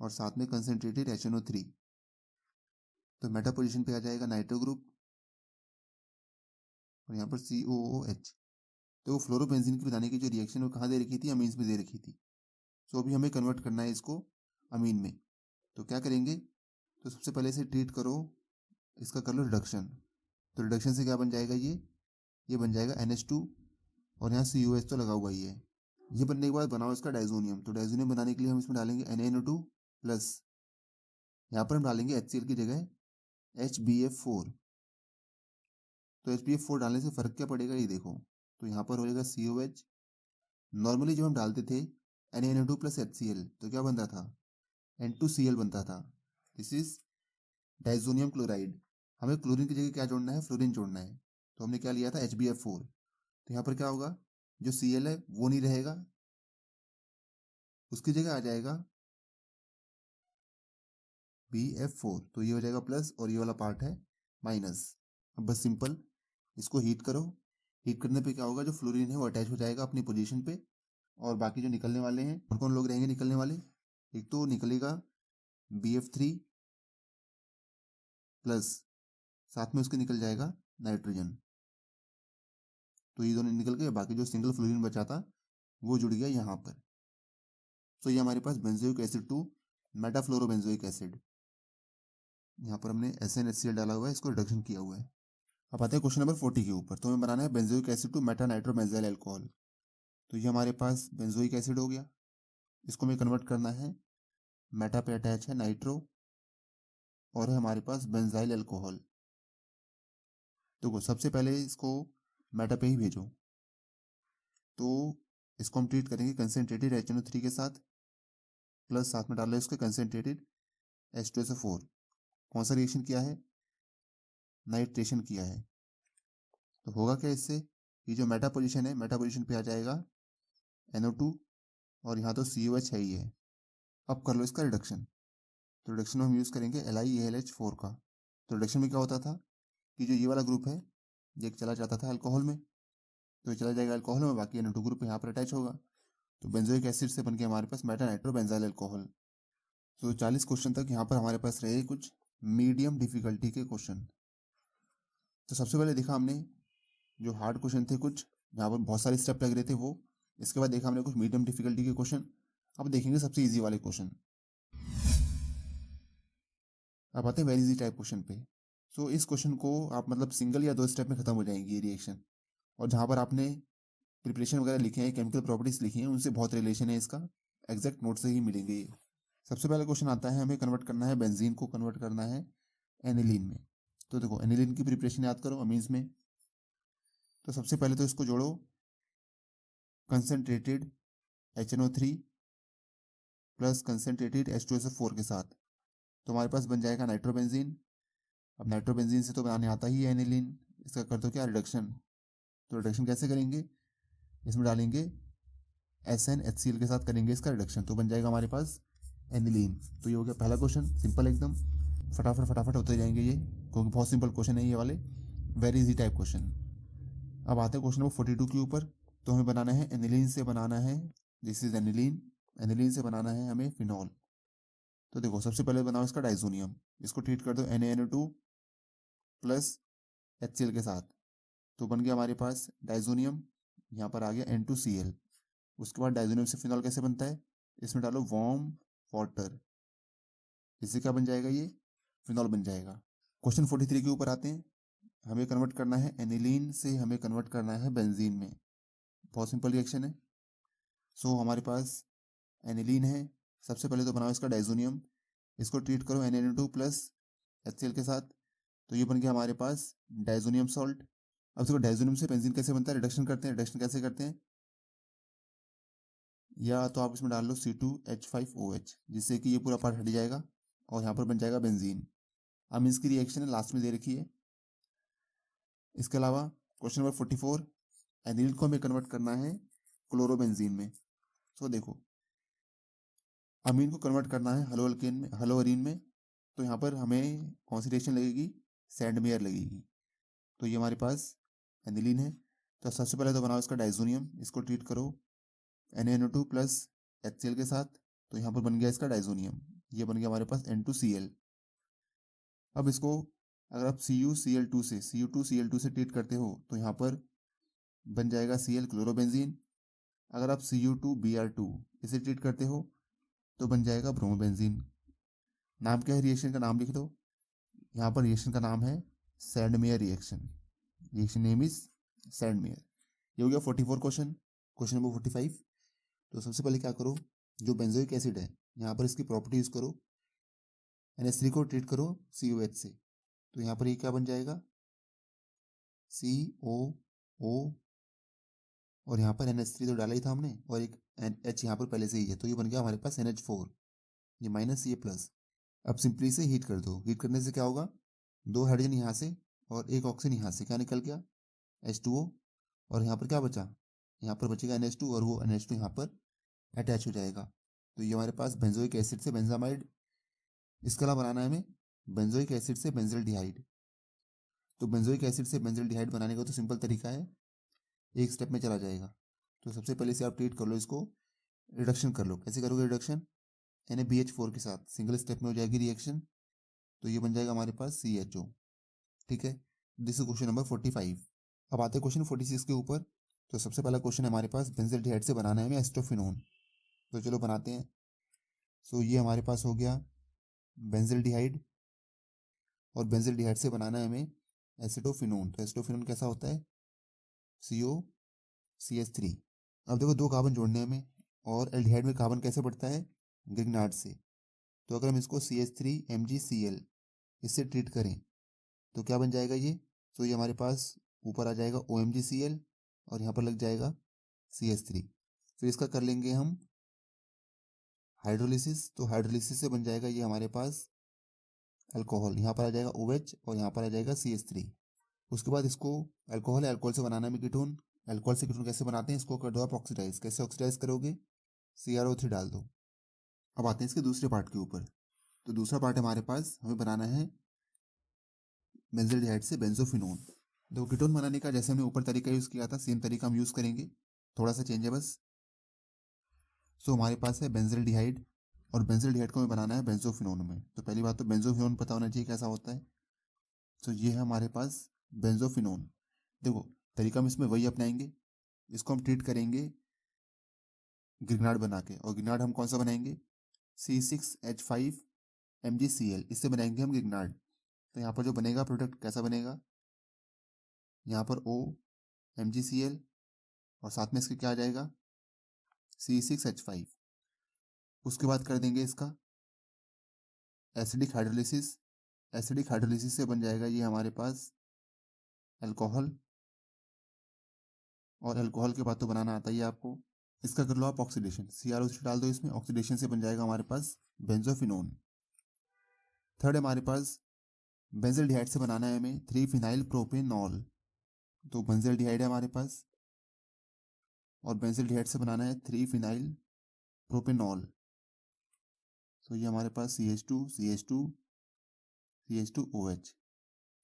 और साथ में कंसनट्रेटेड HNO3। तो मेटा पोजीशन पे आ जाएगा नाइट्रो ग्रुप, और यहाँ पर COOH। तो फ्लोरोबेंजीन की बताने की जो रिएक्शन वो कहाँ दे रखी थी, अमीन्स में दे रखी थी। तो अभी हमें कन्वर्ट करना है इसको अमीन में। तो क्या करेंगे, तो सबसे पहले इसे ट्रीट करो, इसका कर लो रिडक्शन। तो रिडक्शन से क्या बन जाएगा, ये बन जाएगा NH2, और यहाँ COH तो लगा हुआ ही है। ये बनने के बाद बनाओ इसका डाइजोनियम। तो डाइजोनियम बनाने के लिए हम इसमें डालेंगे NaNO2 प्लस, यहाँ पर हम डालेंगे HCl की जगह HbF4। तो HbF4 डालने से फर्क क्या पड़ेगा, ये देखो, तो यहाँ पर हो जाएगा COH। नॉर्मली जब हम डालते थे NaNO2 प्लस HCl, तो क्या बनता था, N2Cl बनता था। This is diazonium chloride. हमें क्लोरीन की जगह क्या जोड़ना है, फ्लोरीन जोड़ना है। तो हमने क्या लिया था, HbF4। तो यहाँ पर क्या होगा, जो Cl है वो नहीं रहेगा, उसकी जगह आ जाएगा BF4। तो ये हो जाएगा प्लस, और ये वाला पार्ट है माइनस। अब बस सिंपल इसको हीट करो, हीट करने पे क्या होगा, जो फ्लोरीन है वो अटैच हो जाएगा अपनी पोजीशन पे, और बाकी जो निकलने वाले हैं, कौन कौन लोग रहेंगे निकलने वाले, एक तो निकलेगा BF3 प्लस, साथ में उसके निकल जाएगा नाइट्रोजन। तो ये दोनों निकल गए, बाकी जो सिंगल फ्लोरीन बचा था वो जुड़ गया यहाँ पर। तो ये हमारे पास बेंजोइक एसिड टू मेटाफ्लोरोबेंजोइक एसिड, यहाँ पर हमने SnHCl डाला हुआ है, इसको रिडक्शन किया हुआ है। अब आते हैं क्वेश्चन नंबर 40 के ऊपर। तो हमें बनाना है benzoic acid to meta nitrobenzyl alcohol. तो ये हमारे पास बेंजोइक एसिड हो गया, इसको हमें कन्वर्ट करना है, मेटा पे अटैच है नाइट्रो, और है हमारे पास बेंजाइल अल्कोहल। तो सबसे पहले इसको मेटा पे ही भेजो। तो इसको हम ट्रीट करेंगे कंसनट्रेटेड HNO3 के साथ, प्लस साथ में डालो इसके कंसनट्रेटेड H2SO4। कौन सा रिएक्शन किया है, नाइट्रेशन किया है। तो होगा क्या इससे, ये जो मेटा पोजीशन है, मेटा पोजीशन पे आ जाएगा NO2 और यहाँ तो COH है ही है। अब कर लो इसका रिडक्शन। तो रिडक्शन में हम यूज़ करेंगे LiAlH4 का। तो रिडक्शन में क्या होता था कि जो ये वाला ग्रुप है ये चला जाता था अल्कोहल में, तो ये चला जाएगा अल्कोहल में, बाकी NO2 ग्रुप यहाँ पर अटैच होगा। तो बेंजोइक एसिड से बन के हमारे पास मेटा नाइट्रोबेंजाइल अल्कोहल। तो 40 क्वेश्चन तक यहाँ पर हमारे पास रहे कुछ मीडियम डिफिकल्टी के क्वेश्चन। तो सबसे पहले देखा हमने जो हार्ड क्वेश्चन थे कुछ, यहाँ पर बहुत सारे स्टेप लग रहे थे वो। इसके बाद देखा हमने कुछ मीडियम डिफिकल्टी के क्वेश्चन। अब देखेंगे सबसे इजी वाले क्वेश्चन। अब आते हैं वेरी इजी टाइप क्वेश्चन पे। सो इस क्वेश्चन को आप मतलब सिंगल या 2 स्टेप में खत्म हो जाएंगी ये रिएक्शन। और जहाँ पर आपने प्रिपरेशन वगैरह लिखे हैं, केमिकल प्रॉपर्टीज लिखी हैं, उनसे बहुत रिलेशन है इसका, एग्जैक्ट नोट से ही मिलेंगे ये। सबसे पहला क्वेश्चन आता है, हमें कन्वर्ट करना है बेंजीन को, कन्वर्ट करना है एनिलीन में। तो देखो एनिलीन की प्रिपरेशन याद करो अमीन्स में। तो सबसे पहले तो इसको जोड़ो concentrated HNO3 plus concentrated H2SO4 के साथ, तो हमारे पास बन जाएगा नाइट्रोबेंजीन। अब नाइट्रोबेंजीन से तो बनाने आता ही है एनिलीन, इसका कर दो क्या रिडक्शन। तो रिडक्शन कैसे करेंगे, इसमें डालेंगे SnHCl के साथ करेंगे इसका रिडक्शन, तो बन जाएगा हमारे पास एनिलीन। तो ये हो गया पहला क्वेश्चन, सिंपल एकदम, फटाफट फटाफट होते जाएंगे ये, क्योंकि बहुत सिंपल क्वेश्चन है ये वाले, वेरी इजी टाइप क्वेश्चन। अब आते हैं क्वेश्चन नंबर 42 के ऊपर। तो हमें बनाना है एनिलीन से बनाना है, दिस इज एनिलीन, एनिलीन से बनाना है हमें फिनॉल। तो देखो सबसे पहले बनाओ इसका डाइजोनियम, इसको ट्रीट कर दो NaNO2 प्लस HCl के साथ, तो बन गया हमारे पास डाइजोनियम, यहाँ पर आ गया N2Cl। उसके बाद डाइजोनियम से फिनॉल कैसे बनता है, इसमें डालो वार्म वाटर, इससे क्या बन जाएगा, ये फिनॉल बन जाएगा। क्वेश्चन 43 के ऊपर आते हैं, हमें कन्वर्ट करना है एनिलीन से, हमें कन्वर्ट करना है बेंजीन में। बहुत सिंपल रिएक्शन है। सो हमारे पास एनिलीन है, सबसे पहले तो बनाओ इसका डाइजोनियम, इसको ट्रीट करो NaNO2 प्लस HCl के साथ, तो ये बन गया हमारे पास डाइजोनियम सॉल्ट। अब देखो डाइजोनियम से बेंजीन कैसे बनता है, रिडक्शन करते हैं। रिडक्शन कैसे करते हैं, या तो आप इसमें डाल लो C2H5OH, जिससे कि ये पूरा पार्ट हट जाएगा और यहाँ पर बन जाएगा बेंजीन। अब इसकी रिएक्शन है लास्ट में दे रखी है। इसके अलावा क्वेश्चन नंबर 44, एनिलीन को हमें कन्वर्ट करना है क्लोरोबेंजीन में। सो देखो अमीन को कन्वर्ट करना है हेलोअल्केन में, हेलोअरीन में, तो यहाँ पर हमें कॉन्सेंट्रेशन लगेगी सैंडमेयर लगेगी। तो ये हमारे पास एनिलीन है। तो सबसे पहले तो बनाओ इसका डाइजोनियम, इसको ट्रीट करो NaNO2 प्लस HCl के साथ, तो यहाँ पर बन गया इसका डाइजोनियम, ये बन गया हमारे पास N2Cl। अब इसको अगर आप Cu2Cl2 से ट्रीट करते हो तो यहाँ पर बन जाएगा Cl क्लोरोबेंजीन। अगर आप Cu2Br2 इसे ट्रीट करते हो तो बन जाएगा ब्रोमोबेंजीन। नाम क्या है रिएक्शन का, नाम लिख दो, यहाँ पर रिएक्शन का नाम है Sandmeyer reaction, reaction name is Sandmeyer. ये हो गया 44 क्वेश्चन। क्वेश्चन नंबर 45, तो सबसे पहले क्या करो, जो बेंजोइक एसिड है यहाँ पर इसकी प्रॉपर्टी यूज करो, NH3 को ट्रीट करो COH से, तो यहाँ पर ये क्या बन जाएगा COO, और यहाँ पर NH3 तो डाला ही था हमने, और एक H यहाँ पर पहले से ही है, तो ये बन गया हमारे पास NH4, ये माइनस ये प्लस। अब सिंपली से हीट कर दो, हीट करने से क्या होगा, 2 हाइड्रोजन यहाँ से और 1 ऑक्सीजन यहाँ से, क्या निकल गया H2O, और यहाँ पर क्या बचा, यहाँ पर बचेगा NH2, और वो NH2 यहाँ पर अटैच हो जाएगा। तो ये हमारे पास बेंजोइक एसिड से बेंजामाइड। इसके अलावा बनाना है हमें बेंजोइक एसिड से बेंजिल्डिहाइड। तो बेंजोइक एसिड से बेंजिल्डिहाइड बनाने का तो सिंपल तरीका है, एक स्टेप में चला जाएगा। तो सबसे पहले से आप ट्रीट कर लो इसको, रिडक्शन कर लो। कैसे करोगे रिडक्शन, NaBH4 के साथ, सिंगल स्टेप में हो जाएगी रिएक्शन, तो ये बन जाएगा हमारे पास CHO। ठीक है, दिस इज क्वेश्चन नंबर 45। अब आते हैं क्वेश्चन 46 के ऊपर। तो सबसे पहला क्वेश्चन है हमारे पास, बेंजिल्डिहाइड से बनाना है हमें एस्टोफिनोन, तो चलो बनाते हैं। सो ये हमारे पास हो गया बेंजिल्डिहाइड, और बेंजिल्डिहाइड से बनाना है हमें एसिटोफिनोन। तो एसिटोफिनोन कैसा होता है, COCH3। अब देखो 2 कार्बन जोड़ने हैं हमें, और एल्डिहाइड में कार्बन कैसे बढ़ता है, ग्रिग्नार्ड से। तो अगर हम इसको CH3MgCl इससे ट्रीट करें तो क्या बन जाएगा ये, तो ये हमारे पास ऊपर आ जाएगा OMgCl, और यहाँ पर लग जाएगा CH3। फिर इसका कर लेंगे हम हाइड्रोलिसिस, तो हाइड्रोलिसिस से बन जाएगा ये हमारे पास अल्कोहल, यहाँ पर आ जाएगा OH और यहाँ पर आ जाएगा CH3। उसके बाद इसको अल्कोहल है, अल्कोहल से बनाना है कीटोन, अल्कोहल से कीटोन कैसे बनाते हैं, इसको कर दो आप ऑक्सीडाइज। कैसे ऑक्सीडाइज करोगे, CrO3 डाल दो। अब आते हैं इसके दूसरे पार्ट के ऊपर। तो दूसरा पार्ट हमारे पास हमें बनाना है बेंजल्डिहाइड से बेंजोफिनोन। देखो कीटोन बनाने का जैसे हमने ऊपर तरीका यूज़ किया था, सेम तरीका हम यूज़ करेंगे, थोड़ा सा चेंज है बस। सो हमारे पास है बेंजल्डिहाइड और बेंजल्डिहाइड को हमें बनाना है बेंजोफिनोन में। तो पहली बात तो बेंजोफिनोन पता होना चाहिए कैसा होता है। तो ये है हमारे पास बेंजोफिनोन। देखो तरीका हम इसमें वही अपनाएंगे, इसको हम ट्रीट करेंगे ग्रिग्नार्ड बना के। और ग्रिग्नार्ड हम कौन सा बनाएंगे, C6H5MgCl, इससे बनाएंगे हम ग्रिग्नार्ड। तो यहाँ पर जो बनेगा प्रोडक्ट कैसा बनेगा, यहाँ पर O MgCl और साथ में इसके क्या आ जाएगा, C6H5। उसके बाद कर देंगे इसका एसिडिक हाइड्रोलिसिस। एसिडिक हाइड्रोलिसिस से बन जाएगा ये हमारे पास अल्कोहल। और अल्कोहल के बाद तो बनाना आता ही है आपको। इसका कर लो आप ऑक्सीडेशन, CrO3 डाल दो इसमें, ऑक्सीडेशन से बन जाएगा हमारे पास बेंजोफिनोन। थर्ड हमारे पास बेंजल्डिहाइड से बनाना है हमें 3 फिनाइल प्रोपेनॉल। तो बेंजल्डिहाइड है हमारे पास और बेंजल्डिहाइड से बनाना है 3 फिनाइल प्रोपेनॉल। तो ये हमारे पास CH2 CH2 CH2OH।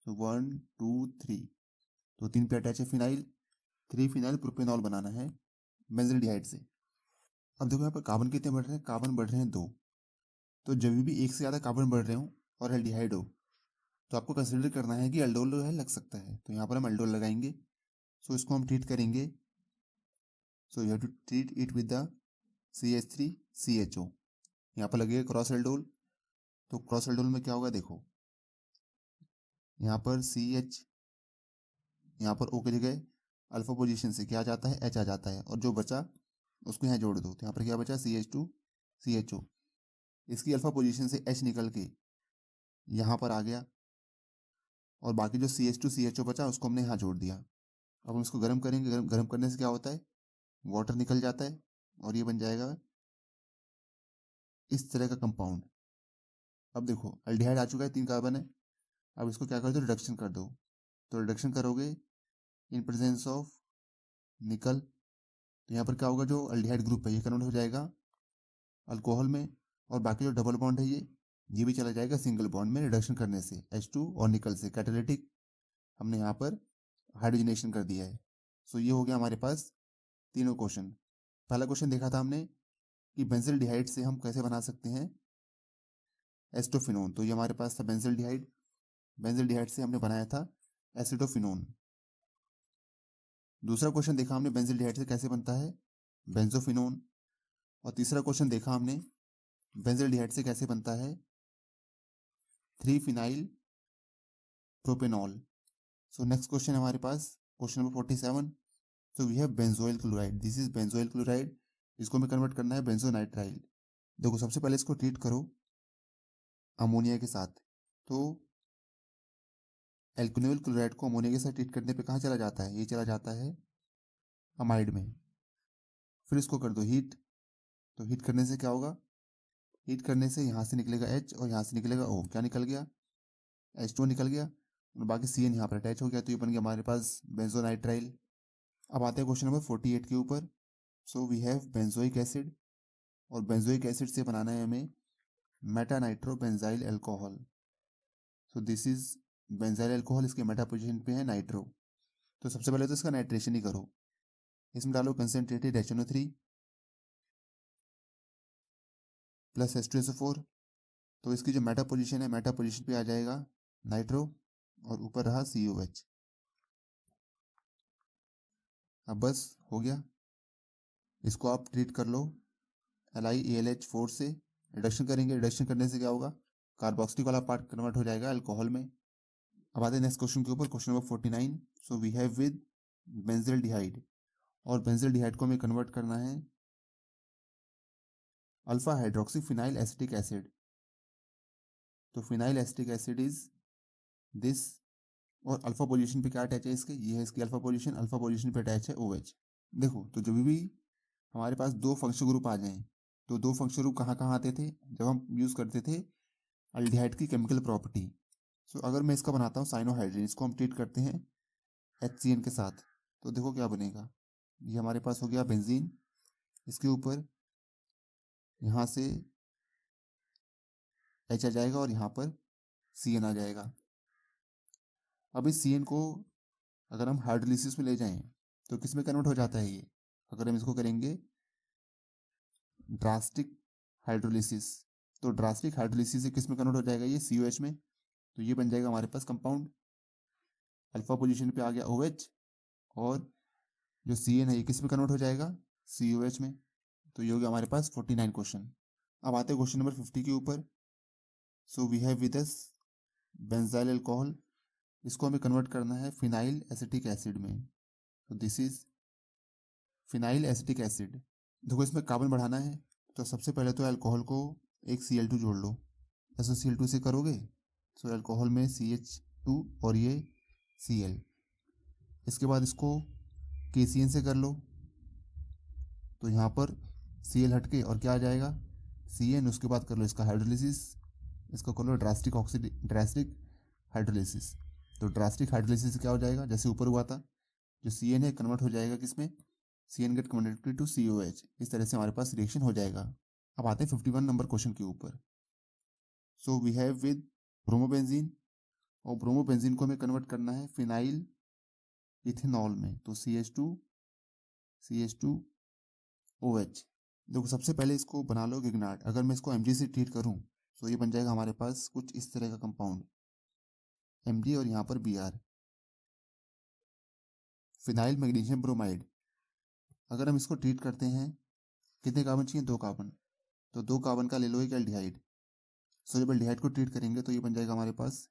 तो 1 2 3, तो 3 पे अटैच है फिनाइल, 3 फिनाइल प्रोपेनॉल बनाना है बेंजल्डिहाइड से। अब देखो यहाँ पर कार्बन कितने बढ़ रहे हैं, कार्बन बढ़ रहे हैं 2। तो जब भी एक से ज़्यादा कार्बन बढ़ रहे हो और एल्डिहाइड हो तो आपको कंसिडर करना है कि अल्डोल है लग सकता है। तो यहाँ पर हम अल्डोल लगाएंगे। सो इसको हम ट्रीट करेंगे। So you have to treat it with the CH3CHO। यहाँ पर लगेगा क्रॉस एल्डोल। तो क्रॉस एल्डोल में क्या होगा, देखो यहाँ पर CH, यहाँ पर O की जगह अल्फा पोजीशन से क्या आ जाता है, H आ जाता है, और जो बचा उसको यहाँ जोड़ दो। तो यहाँ पर क्या बचा, CH2CHO। इसकी अल्फा पोजीशन से H निकल के यहाँ पर आ गया और बाकी जो CH2CHO बचा उसको हमने यहाँ जोड़ दिया। अब हम इसको गर्म करेंगे। गर्म करने से क्या होता है, वाटर निकल जाता है और ये बन जाएगा इस तरह का कंपाउंड। अब देखो अल्डिहाइड आ चुका है, 3 कार्बन है। अब इसको क्या कर दो, रिडक्शन कर दो। तो रिडक्शन करोगे इन प्रेजेंस ऑफ निकल, तो यहाँ पर क्या होगा, जो अल्डिहाइड ग्रुप है ये कन्वर्ट हो जाएगा अल्कोहल में, और बाकी जो डबल बॉन्ड है ये भी चला जाएगा सिंगल बॉन्ड में रिडक्शन करने से, H2 और निकल से। कैटालिटिक हमने यहाँ पर हाइड्रोजनेशन कर दिया है। सो ये हो गया हमारे पास तीनों क्वेश्चन। पहला क्वेश्चन देखा था हमने कि बेंजल्डिहाइड से हम कैसे बना सकते हैं एस्टोफिनोन। तो ये हमारे पास था बेंजल्डिहाइड। बेंजल्डिहाइड से हमने बनाया था एसिडोफिनोन। दूसरा क्वेश्चन देखा हमने बेंजल्डिहाइड से कैसे बनता है बेंजोफिनोन। और तीसरा क्वेश्चन देखा हमने बेंजल्डिहाइड से कैसे बनता है 3 phenyl propanol. So next question हमारे पास question number 47। So we have benzoyl chloride, this is benzoyl chloride. इसको हमें कन्वर्ट करना है बेंजोनाइट्राइल। देखो सबसे पहले इसको ट्रीट करो अमोनिया के साथ। तो एल्कोनोइल क्लोराइड को अमोनिया के साथ ट्रीट करने पे कहाँ चला जाता है, ये चला जाता है अमाइड में। फिर इसको कर दो हीट। तो हीट करने से क्या होगा, हीट करने से यहाँ से निकलेगा H और यहाँ से निकलेगा O। क्या निकल गया, H2 निकल गया और बाकी CN यहाँ पर अटैच हो गया। तो ये बन गया हमारे पास बेंजोनाइट्राइल। अब आते हैं क्वेश्चन नंबर 48 के ऊपर। So we have benzoic acid, और बेंजोइक एसिड से बनाना है हमें meta nitro benzyl alcohol. So this is benzyl alcohol, इसके मेटा पोजीशन पे है नाइट्रो। तो सबसे पहले तो इसका नाइट्रेशन ही करो। इसमें डालो कंसेंट्रेटेड HNO3 प्लस H2SO4। तो इसकी जो मेटा पोजीशन है, मेटा पोजीशन पे आ जाएगा नाइट्रो और ऊपर रहा COH। अब बस हो गया, इसको आप ट्रीट कर लो LiAlH4 से। रिडक्शन करेंगे, रिडक्शन करने से क्या होगा, कार्बोक्सिलिक वाला पार्ट कन्वर्ट हो जाएगा अल्कोहल में। अब आते हैं नेक्स्ट क्वेश्चन के ऊपर, question number 49। So we have with benzaldehyde, और बेंजल्डिहाइड को हमें कन्वर्ट करना है alpha hydroxy phenyl acetic acid. तो phenyl acetic acid is this, और अल्फा पोजीशन पे क्या अटैच है इसके, ये है इसकी अल्फा पोजीशन। अल्फा पोजीशन पे अटैच है OH। देखो तो जब भी हमारे पास 2 फंक्शनल ग्रुप आ जाएं, तो 2 फंक्शनल ग्रुप कहाँ कहाँ आते थे, जब हम यूज़ करते थे अल्डिहाइड की केमिकल प्रॉपर्टी। सो अगर मैं इसका बनाता हूँ साइनोहाइड्रिन, इसको हम ट्रीट करते हैं HCN के साथ। तो देखो क्या बनेगा, ये हमारे पास हो गया बेंजीन, इसके ऊपर यहाँ से H आ जाएगा और यहाँ पर CN आ जाएगा। अब इस CN को अगर हम हाइड्रोलिसिस में ले जाएं तो किस में कन्वर्ट हो जाता है ये, अगर हम इसको करेंगे ड्रास्टिक हाइड्रोलिसिस, तो ड्रास्टिक हाइड्रोलिसिस से किस में कन्वर्ट हो जाएगा ये, COH में। तो ये बन जाएगा हमारे पास कंपाउंड, अल्फा पोजीशन पे आ गया OH, और जो CN है ये किस में कन्वर्ट हो जाएगा, COH में। तो ये हो गया हमारे पास 49 क्वेश्चन। अब आते हैं क्वेश्चन नंबर 50 के ऊपर। So we have with us benzyl alcohol, इसको हमें कन्वर्ट करना है फिनाइल एसिटिक एसिड में। तो this is phenyl acetic acid. देखो इसमें कार्बन बढ़ाना है, तो सबसे पहले तो अल्कोहल को एक Cl2 जोड़ लो, SOCl2 से करोगे तो अल्कोहल में CH2 और ये Cl। इसके बाद इसको KCN से कर लो, तो यहाँ पर Cl हटके और क्या आ जाएगा, CN। उसके बाद कर लो इसका हाइड्रोलिसिस, इसको कर लो ड्रास्टिक हाइड्रोलिसिस। तो ड्रास्टिक हाइड्रोलिसिस क्या हो जाएगा, जैसे ऊपर हुआ था, जो CN है कन्वर्ट हो जाएगा किसमें, CN get converted to COH। इस तरह से हमारे पास रिएक्शन हो जाएगा। अब आते हैं 51 नंबर क्वेश्चन के ऊपर। So we have with bromobenzene, और ब्रोमोबेंजीन को हमें कन्वर्ट करना है फिनाइल इथेनॉल में। तो CH2OH। देखो सबसे पहले इसको बना लो गिगनार्ड। अगर मैं इसको Mg से ट्रीट करूं तो ये बन जाएगा हमारे पास कुछ इस तरह का कंपाउंड, Mg और यहाँ पर Br, फिनाइल मैग्नीशियम ब्रोमाइड। अगर हम इसको ट्रीट करते हैं, कितने कार्बन चाहिए, 2 कार्बन, तो 2 कार्बन का ले लो एक एल्डिहाइड। सो जब एल्डिहाइड को ट्रीट करेंगे तो ये बन जाएगा हमारे पास,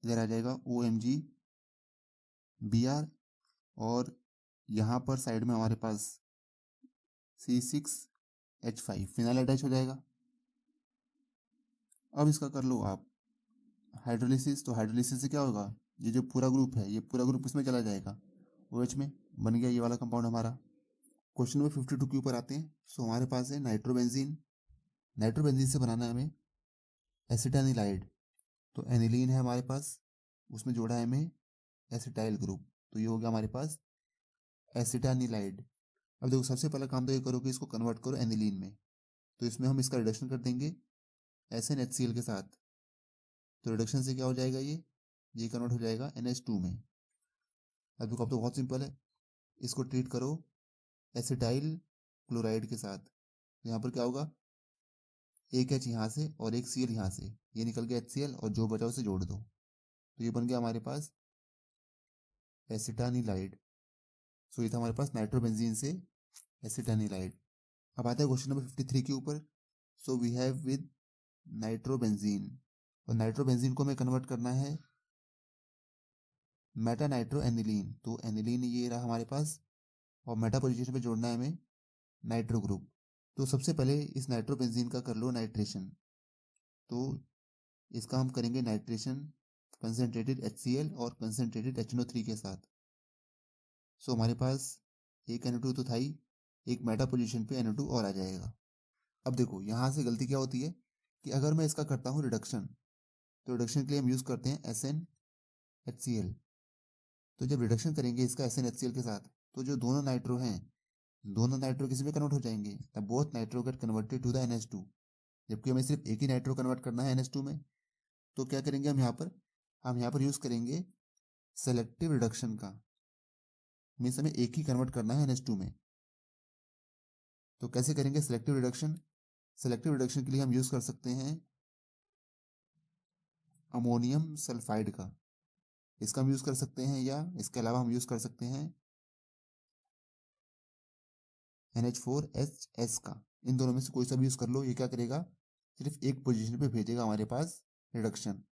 इधर आ जाएगा OMgBr, और यहाँ पर साइड में हमारे पास C6H5 फिनाइल अटैच हो जाएगा। अब इसका कर लो आप हाइड्रोलिसिस, तो हाइड्रोलिसिस से क्या होगा, ये जो पूरा ग्रुप है ये पूरा ग्रुप इसमें चला जाएगा, OH में। बन गया ये वाला कंपाउंड हमारा। क्वेश्चन नंबर 52 के ऊपर आते हैं। सो हमारे पास है नाइट्रोबेंजीन। नाइट्रोबेंजीन से बनाना है हमें एसिटानिलाइड। तो एनिलीन है हमारे पास, उसमें जोड़ा है हमें एसिटाइल ग्रुप, तो ये हो गया हमारे पास एसिटानिलाइड। अब देखो सबसे पहला काम तो ये करो कि इसको कन्वर्ट करो एनिलीन में। तो इसमें हम इसका रिडक्शन कर देंगे SnHCl के साथ। तो रिडक्शन से क्या हो जाएगा, ये कन्वर्ट हो जाएगा NH2 में। अब देखो अब तो बहुत सिंपल है, इसको ट्रीट करो एसिटाइल क्लोराइड के साथ। यहाँ पर क्या होगा, एक H यहाँ से और एक Cl यहाँ से, ये निकल गया HCl, और जो बचा उसे जोड़ दो, तो ये बन गया हमारे पास एसिटानिलाइड। सो ये था हमारे पास नाइट्रोबेंजीन से एसिटानिलाइड। अब आता है क्वेश्चन नंबर 53 के ऊपर। So we have with nitrobenzene, और नाइट्रोबेंजीन को हमें कन्वर्ट करना है मेटा नाइट्रो एनिलीन। तो एनिलीन ये रहा हमारे पास, और मेटा पोजीशन पे जोड़ना है हमें नाइट्रो ग्रुप। तो सबसे पहले इस नाइट्रोबेंजीन का कर लो नाइट्रेशन। तो इसका हम करेंगे नाइट्रेशन कंसनट्रेटेड HCl और कंसनट्रेटेड HNO3 के साथ। सो हमारे पास एक NO2 तो था ही, एक मेटा पोजीशन पे NO2 और आ जाएगा। अब देखो यहाँ से गलती क्या होती है कि अगर मैं इसका करता हूँ रिडक्शन, तो रिडक्शन के लिए हम यूज़ करते हैं SnHCl। तो जब रिडक्शन करेंगे इसका SnHCl के साथ, तो जो दोनों नाइट्रो हैं, दोनों नाइट्रो किसी में कन्वर्ट हो जाएंगे, तब both nitro get converted to the NH2। जबकि हमें सिर्फ एक ही नाइट्रो कन्वर्ट करना है NH2 में। तो क्या करेंगे हम यहाँ पर यूज़ करेंगे सेलेक्टिव रिडक्शन का। मीन्स हमें एक ही कन्वर्ट करना है NH2 में। तो कैसे करेंगे सेलेक्टिव रिडक्शन, सेलेक्टिव रिडक्शन के लिए हम यूज़ कर सकते हैं अमोनियम सल्फाइड का, इसका हम यूज़ कर सकते हैं, या इसके अलावा हम यूज़ कर सकते हैं NH4HS का। इन दोनों में से कोई सा भी यूज़ कर लो। ये क्या करेगा, सिर्फ एक पोजीशन पे भेजेगा हमारे पास रिडक्शन।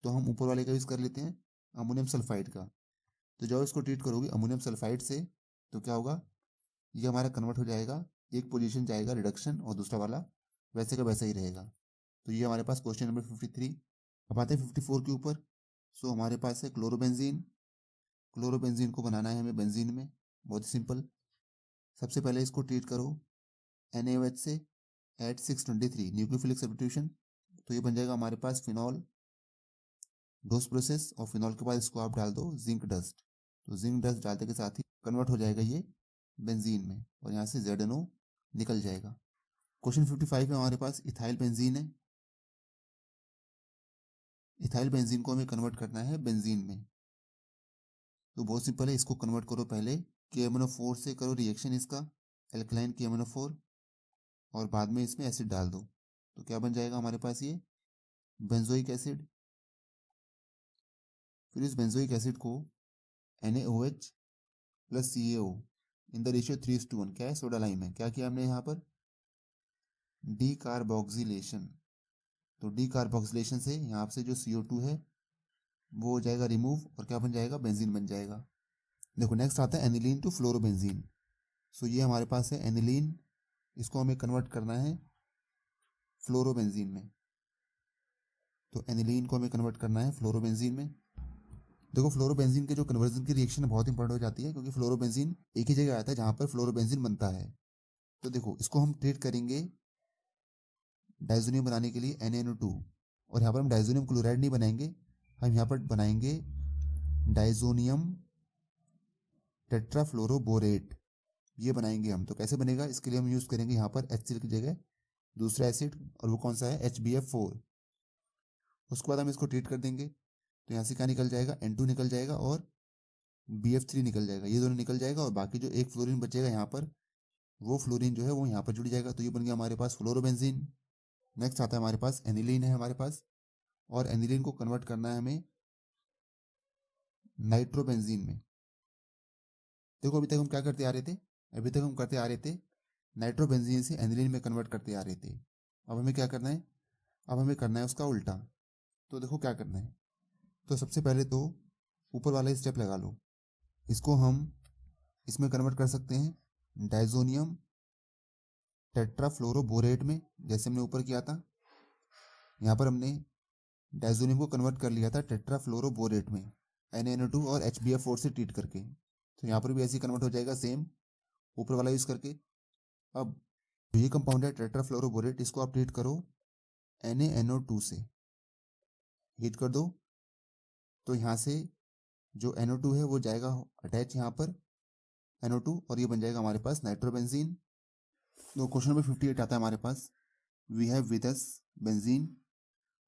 तो हम ऊपर वाले का यूज़ कर लेते हैं अमोनियम सल्फाइड का। तो जब इसको ट्रीट करोगे अमोनियम सल्फाइड से, तो क्या होगा, ये हमारा कन्वर्ट हो जाएगा, एक पोजीशन जाएगा रिडक्शन और दूसरा वाला वैसे का वैसा ही रहेगा। तो ये हमारे पास क्वेश्चन नंबर 53। अब आते हैं 54 के ऊपर। सो हमारे पास है क्लोरोबेंजीन। क्लोरोबेंजीन को बनाना है हमें बेंजीन में, बहुत ही सिंपल। सबसे पहले इसको ट्रीट करो NaOH से एट 623 न्यूक्लियोफिलिक सब्स्टिट्यूशन। तो ये बन जाएगा हमारे पास फिनॉल, डोस प्रोसेस, और फिनॉल के बाद इसको आप डाल दो जिंक डस्ट। तो जिंक डस्ट डालते के साथ ही कन्वर्ट हो जाएगा ये बेंजीन में और यहाँ से ZNO निकल जाएगा। क्वेश्चन 55 में हमारे पास इथाइल बेंजीन है। इथाइल बेंजीन को हमें कन्वर्ट करना है बेंजीन में। तो बहुत सिंपल है, इसको कन्वर्ट करो पहले KMnO4 से करो रिएक्शन इसका, एल्कलाइन KMnO4, और बाद में इसमें एसिड डाल दो। तो क्या बन जाएगा हमारे पास ये बेंजोइक एसिड। फिर इस बेंजोइक एसिड को NaOH plus CaO in the ratio 3:1 क्या है, सोडा लाइम है। क्या किया हमने यहाँ पर, डीकार्बोक्सिलेशन। तो डीकार्बोक्सिलेशन से यहाँ से जो CO2 है वो हो जाएगा रिमूव और क्या बन जाएगा, बेंजीन बन जाएगा। देखो नेक्स्ट आता है एनिलीन टू फ्लोरोबेंजीन। सो ये हमारे पास है एनिलीन, इसको हमें कन्वर्ट करना है फ्लोरोबेंजीन में। तो एनिलीन को हमें कन्वर्ट करना है फ्लोरोबेंजीन में। देखो फ्लोरोबेंजीन के जो कन्वर्जन की रिएक्शन बहुत इंपॉर्टेंट हो जाती है, क्योंकि फ्लोरोबेंजीन एक ही जगह आता है जहाँ पर फ्लोरोबेंजीन बनता है। तो देखो इसको हम ट्रीट करेंगे डाइजोनियम बनाने के लिए NaNO2, और यहाँ पर हम डाइजोनियम क्लोराइड नहीं बनाएंगे, हम यहाँ पर बनाएंगे डाइजोनियम टेट्राफ्लोरोबोरेट, ये बनाएंगे हम। तो कैसे बनेगा, इसके लिए हम यूज़ करेंगे यहाँ पर HCl की जगह दूसरा एसिड, और वो कौन सा है, HBF4। उसके बाद हम इसको ट्रीट कर देंगे, तो यहाँ से क्या निकल जाएगा, N2 निकल जाएगा और BF3 निकल जाएगा, ये दोनों निकल जाएगा, और बाकी जो एक फ्लोरीन बचेगा यहाँ पर, वो फ्लोरीन जो है वो यहाँ पर जुड़ जाएगा। तो ये बन गया हमारे पास फ्लोरोबेंजीन। नेक्स्ट आता है हमारे पास एनिलीन है हमारे पास, और एनिलीन को कन्वर्ट करना है हमें नाइट्रोबेंजीन में। देखो अभी तक हम क्या करते आ रहे थे, अभी तक हम करते आ रहे थे नाइट्रोबेंजीन से एनिलीन में कन्वर्ट करते आ रहे थे। अब हमें क्या करना है, अब हमें करना है उसका उल्टा। तो देखो क्या करना है, तो सबसे पहले तो ऊपर वाला स्टेप लगा लो, इसको हम इसमें कन्वर्ट कर सकते हैं डाइजोनियम टेट्राफ्लोरोबोरेट में, जैसे हमने ऊपर किया था। यहाँ पर हमने डाइजोनियम को कन्वर्ट कर लिया था टेट्राफ्लोरोबोरेट में NaNO2 और HBF4 से ट्रीट करके। तो यहाँ पर भी ऐसे कन्वर्ट हो जाएगा सेम, ऊपर वाला यूज़ करके। अब ये कंपाउंड है टेट्राफ्लोरोबोरेट, इसको आप ट्रीट करो NaNO2 से, हीट कर दो। तो यहाँ से जो NO2 है वो जाएगा अटैच यहाँ पर NO2, और ये बन जाएगा हमारे पास नाइट्रोबेंजीन। तो क्वेश्चन नंबर 58 आता है हमारे पास, we have with us benzene,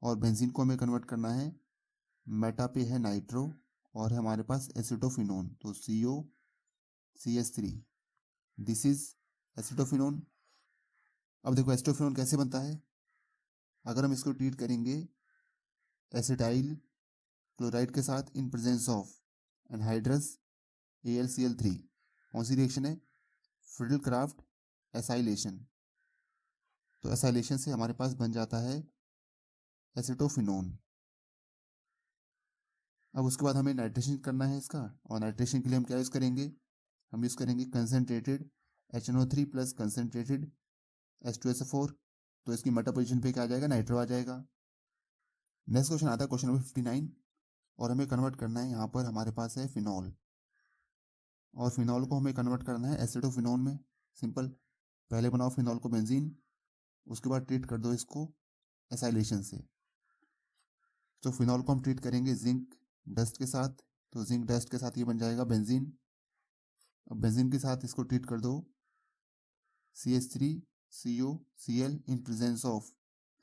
और बेंजीन को हमें कन्वर्ट करना है, मेटा पे है नाइट्रो और है हमारे पास एसिटोफिनोन, तो COCH3, दिस इज एसिटोफिनोन। अब देखो एसिटोफिनोन कैसे बनता है, अगर हम इसको ट्रीट करेंगे एसिटाइल क्लोराइड के साथ इन प्रेजेंस ऑफ एनहाइड्रस AlCl3, कौन सी रिएक्शन है, फ्रिडल-क्राफ्ट एसाइलेशन। तो एसाइलेशन से हमारे पास बन जाता है एसिटोफिनोन। अब उसके बाद हमें नाइट्रेशन करना है इसका, और नाइट्रेशन के लिए हम क्या यूज़ करेंगे, हम यूज़ करेंगे concentrated HNO3 plus concentrated H2SO4। तो इसकी मेटा पोजीशन पे क्या आ जाएगा, नाइट्रो आ जाएगा। नेक्स्ट क्वेश्चन आता है क्वेश्चन नंबर 59, और हमें कन्वर्ट करना है, यहाँ पर हमारे पास है फिनॉल, और फिनॉल को हमें कन्वर्ट करना है एसिटोफिनोन में। सिंपल, पहले बनाओ फिनॉल को बेंजीन, उसके बाद ट्रीट कर दो इसको एसाइलेशन से। तो फिनॉल को हम ट्रीट करेंगे जिंक डस्ट के साथ, तो जिंक डस्ट के साथ ये बन जाएगा बेंजीन। अब बेंजीन के साथ इसको ट्रीट कर दो CH3COCl in presence of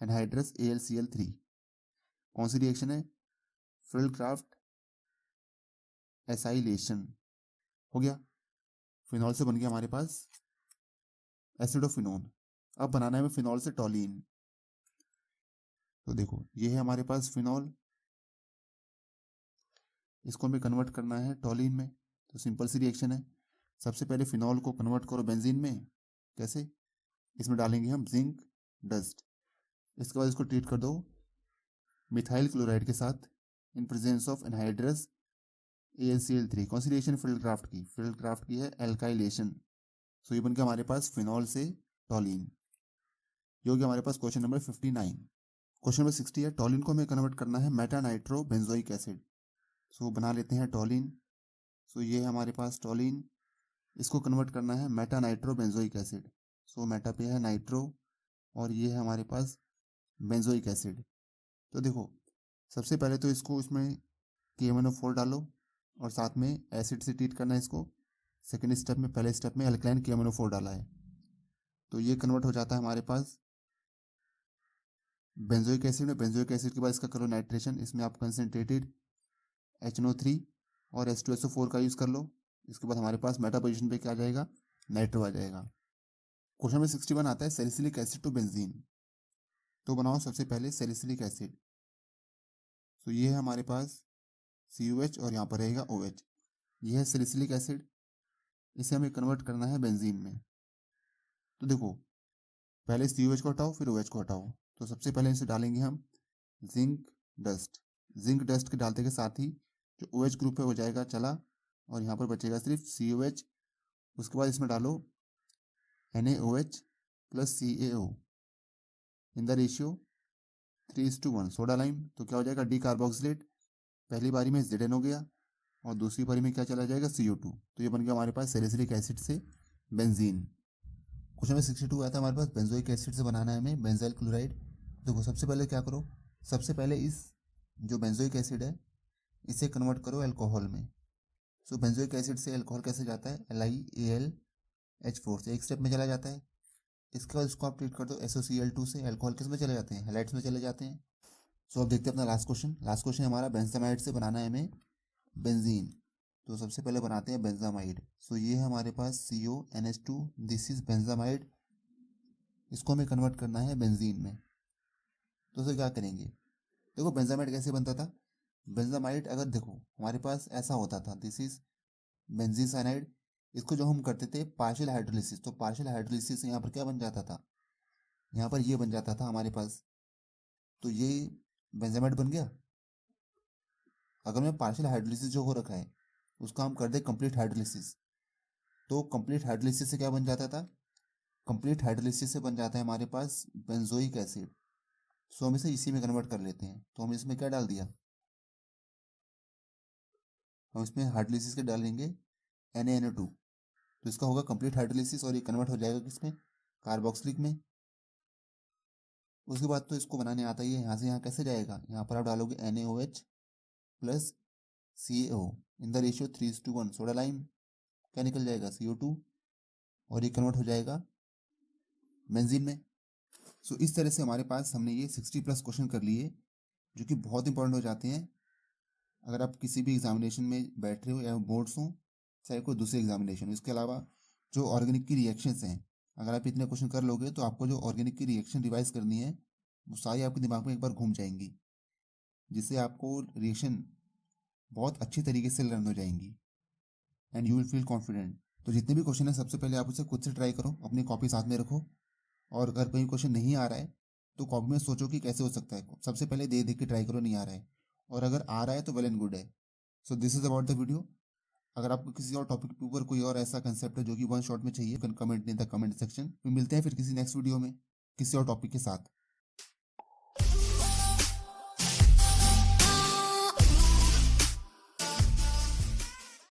anhydrous AlCl3, कौन सी रिएक्शन है, फ्रिडल-क्राफ्ट एसाइलेशन। हो गया, फिनॉल से बन गया हमारे पास एसिडोफिनोन। अब बनाना है हमें फिनॉल से टॉलिन। तो देखो ये है हमारे पास फिनॉल, इसको हमें कन्वर्ट करना है टॉलिन में। तो सिंपल सी रिएक्शन है, सबसे पहले फिनॉल को कन्वर्ट करो बेंजीन में, कैसे, इसमें डालेंगे हम जिंक डस्ट, इसके बाद इसको ट्रीट कर दो मिथाइल क्लोराइड के साथ इन प्रेजेंस ऑफ एनहाइड्रस AlCl3, कौन सी रिएक्शन, फ्रिडल-क्राफ्ट की, फ्रिडल-क्राफ्ट की है एल्काइलेशन। सो ये बन के हमारे पास फिनॉल से टॉलिन। ये हो गया हमारे पास क्वेश्चन नंबर 59। क्वेश्चन नंबर 60 है, टॉलिन को हमें कन्वर्ट करना है मेटा नाइट्रो बेंजोइक एसिड। सो बना लेते हैं टॉलिन। सो ये है हमारे पास टॉलिन, इसको कन्वर्ट करना है मेटा नाइट्रो बेंजोइक एसिड। सो मेटा पे है नाइट्रो और ये है हमारे पास बेंजोइक एसिड। तो देखो सबसे पहले तो इसको इसमें KMnO4 डालो और साथ में एसिड से ट्रीट करना है इसको। सेकेंड स्टेप में, पहले स्टेप में अल्कलाइन KMnO4 डाला है, तो ये कन्वर्ट हो जाता है हमारे पास बेंजोइक एसिड में। बेंजोइक एसिड के बाद इसका करो नाइट्रेशन, इसमें आप कंसनट्रेटेड HNO3 और H2SO4 का यूज़ कर लो। इसके बाद हमारे पास मेटा पोजीशन पे क्या आ जाएगा, नाइट्रो आ जाएगा। क्वेश्चन नंबर 61 आता है सैलिसिलिक एसिड टू बेंजीन। तो बनाओ सबसे पहले सैलिसिलिक एसिड। तो ये है हमारे पास COH और यहाँ पर रहेगा OH। ये है सैलिसिलिक एसिड, इसे हमें कन्वर्ट करना है बेंजीन में। तो देखो, पहले COH को हटाओ फिर OH को हटाओ। तो सबसे पहले इसे डालेंगे हम जिंक डस्ट। जिंक डस्ट के डालते के साथ ही जो OH ग्रुप है वो जाएगा चला, और यहाँ पर बचेगा सिर्फ COH। उसके बाद इसमें डालो NaOH plus CaO in the ratio 3:1 soda lime. तो क्या हो जाएगा, डी कार्बोक्सिलेट। पहली बारी में Zn हो गया और दूसरी बारी में क्या चला जाएगा, CO2। तो ये बन गया हमारे पास सैलिसिलिक एसिड से बेंजीन। क्वेश्चन नंबर 62 आया था हमारे पास बेंजोइक एसिड से बनाना है हमें बेंजाइल क्लोराइड। देखो सबसे पहले क्या करो, सबसे पहले इस जो बेंजोइक एसिड है इसे कन्वर्ट करो अल्कोहल में। सो बेंजोइक एसिड से अल्कोहल कैसे जाता है, LiAlH4 से एक स्टेप में चला जाता है। इसके बाद इसको आप ट्रीट कर दो SOCl2 से। अल्कोहल किस में चले जाते हैं, हैलाइड्स में चले जाते हैं। सो अब देखते हैं अपना लास्ट क्वेश्चन। लास्ट क्वेश्चन हमारा बेंजामाइड से बनाना है हमें बेंजीन। तो सबसे पहले बनाते हैं बेंजामाइड। सो ये है हमारे पास CONH2, दिस इज बेंजामाइड। इसको हमें कन्वर्ट करना है बेंजीन में। तो उसे क्या करेंगे, देखो बेंजामाइड कैसे बनता था। बेंजामाइड अगर देखो हमारे पास ऐसा होता था, दिस इज बेंजीन साइनाइड। इसको जो हम करते थे पार्शियल हाइड्रोलिसिस, तो पार्शियल हाइड्रोलिसिस से यहाँ पर क्या बन जाता था, यहाँ पर ये बन जाता था हमारे पास। तो ये बेंजामाइड बन गया। अगर मैं पार्शियल हाइड्रोलिसिस जो हो रखा है उसका हम कर दे कंप्लीट हाइड्रोलिसिस, तो कंप्लीट हाइड्रोलिसिस से क्या बन जाता था, कंप्लीट हाइड्रोलिसिस से बन जाता है हमारे पास बेंजोइक एसिड। सो हम इसे इसी में कन्वर्ट कर लेते हैं। तो हम इसमें क्या डाल दिया, हम इसमें हाइड्रोलिसिस के डालेंगे NaNO2। तो इसका होगा कंप्लीट हाइड्रोलिसिस और ये कन्वर्ट हो जाएगा किसमें, कार्बोक्सिलिक में। उसके बाद तो इसको बनाने आता ही है। यहाँ से यहाँ कैसे जाएगा, यहाँ पर आप डालोगे NaOH plus CaO in the ratio 3:1 soda lime. क्या निकल जाएगा, CO2, और ये कन्वर्ट हो जाएगा बेंजीन में। सो इस तरह से हमारे पास हमने ये 60+ क्वेश्चन कर लिए, जो कि बहुत इंपॉर्टेंट हो जाते हैं अगर आप किसी भी एग्जामिनेशन में बैठ रहे हो या बोर्ड्स हो, चाहे कोई दूसरे एग्जामिनेशन हो। इसके अलावा जो ऑर्गेनिक की रिएक्शंस हैं, अगर आप इतने क्वेश्चन कर लोगे तो आपको जो ऑर्गेनिक की रिएक्शन रिवाइज करनी है वो सारी आपके दिमाग में एक बार घूम जाएंगी, जिससे आपको रिएक्शन बहुत अच्छी तरीके से लर्न हो जाएंगी and you will feel confident. तो जितने भी क्वेश्चन है सबसे पहले आप उसे खुद से ट्राई करो, अपनी कॉपी साथ में रखो, और अगर कोई क्वेश्चन नहीं आ रहा है तो कॉपी में सोचो कि कैसे हो सकता है। सबसे पहले देख देख के ट्राई करो, नहीं आ रहा है, और अगर आ रहा है तो वेल एंड गुड है। सो this is about the video. अगर आपको किसी और टॉपिक के ऊपर कोई और ऐसा कंसेप्ट है जो कि वन शॉट में चाहिए, comment in the comment section में। मिलते हैं फिर किसी नेक्स्ट वीडियो में किसी और टॉपिक के साथ।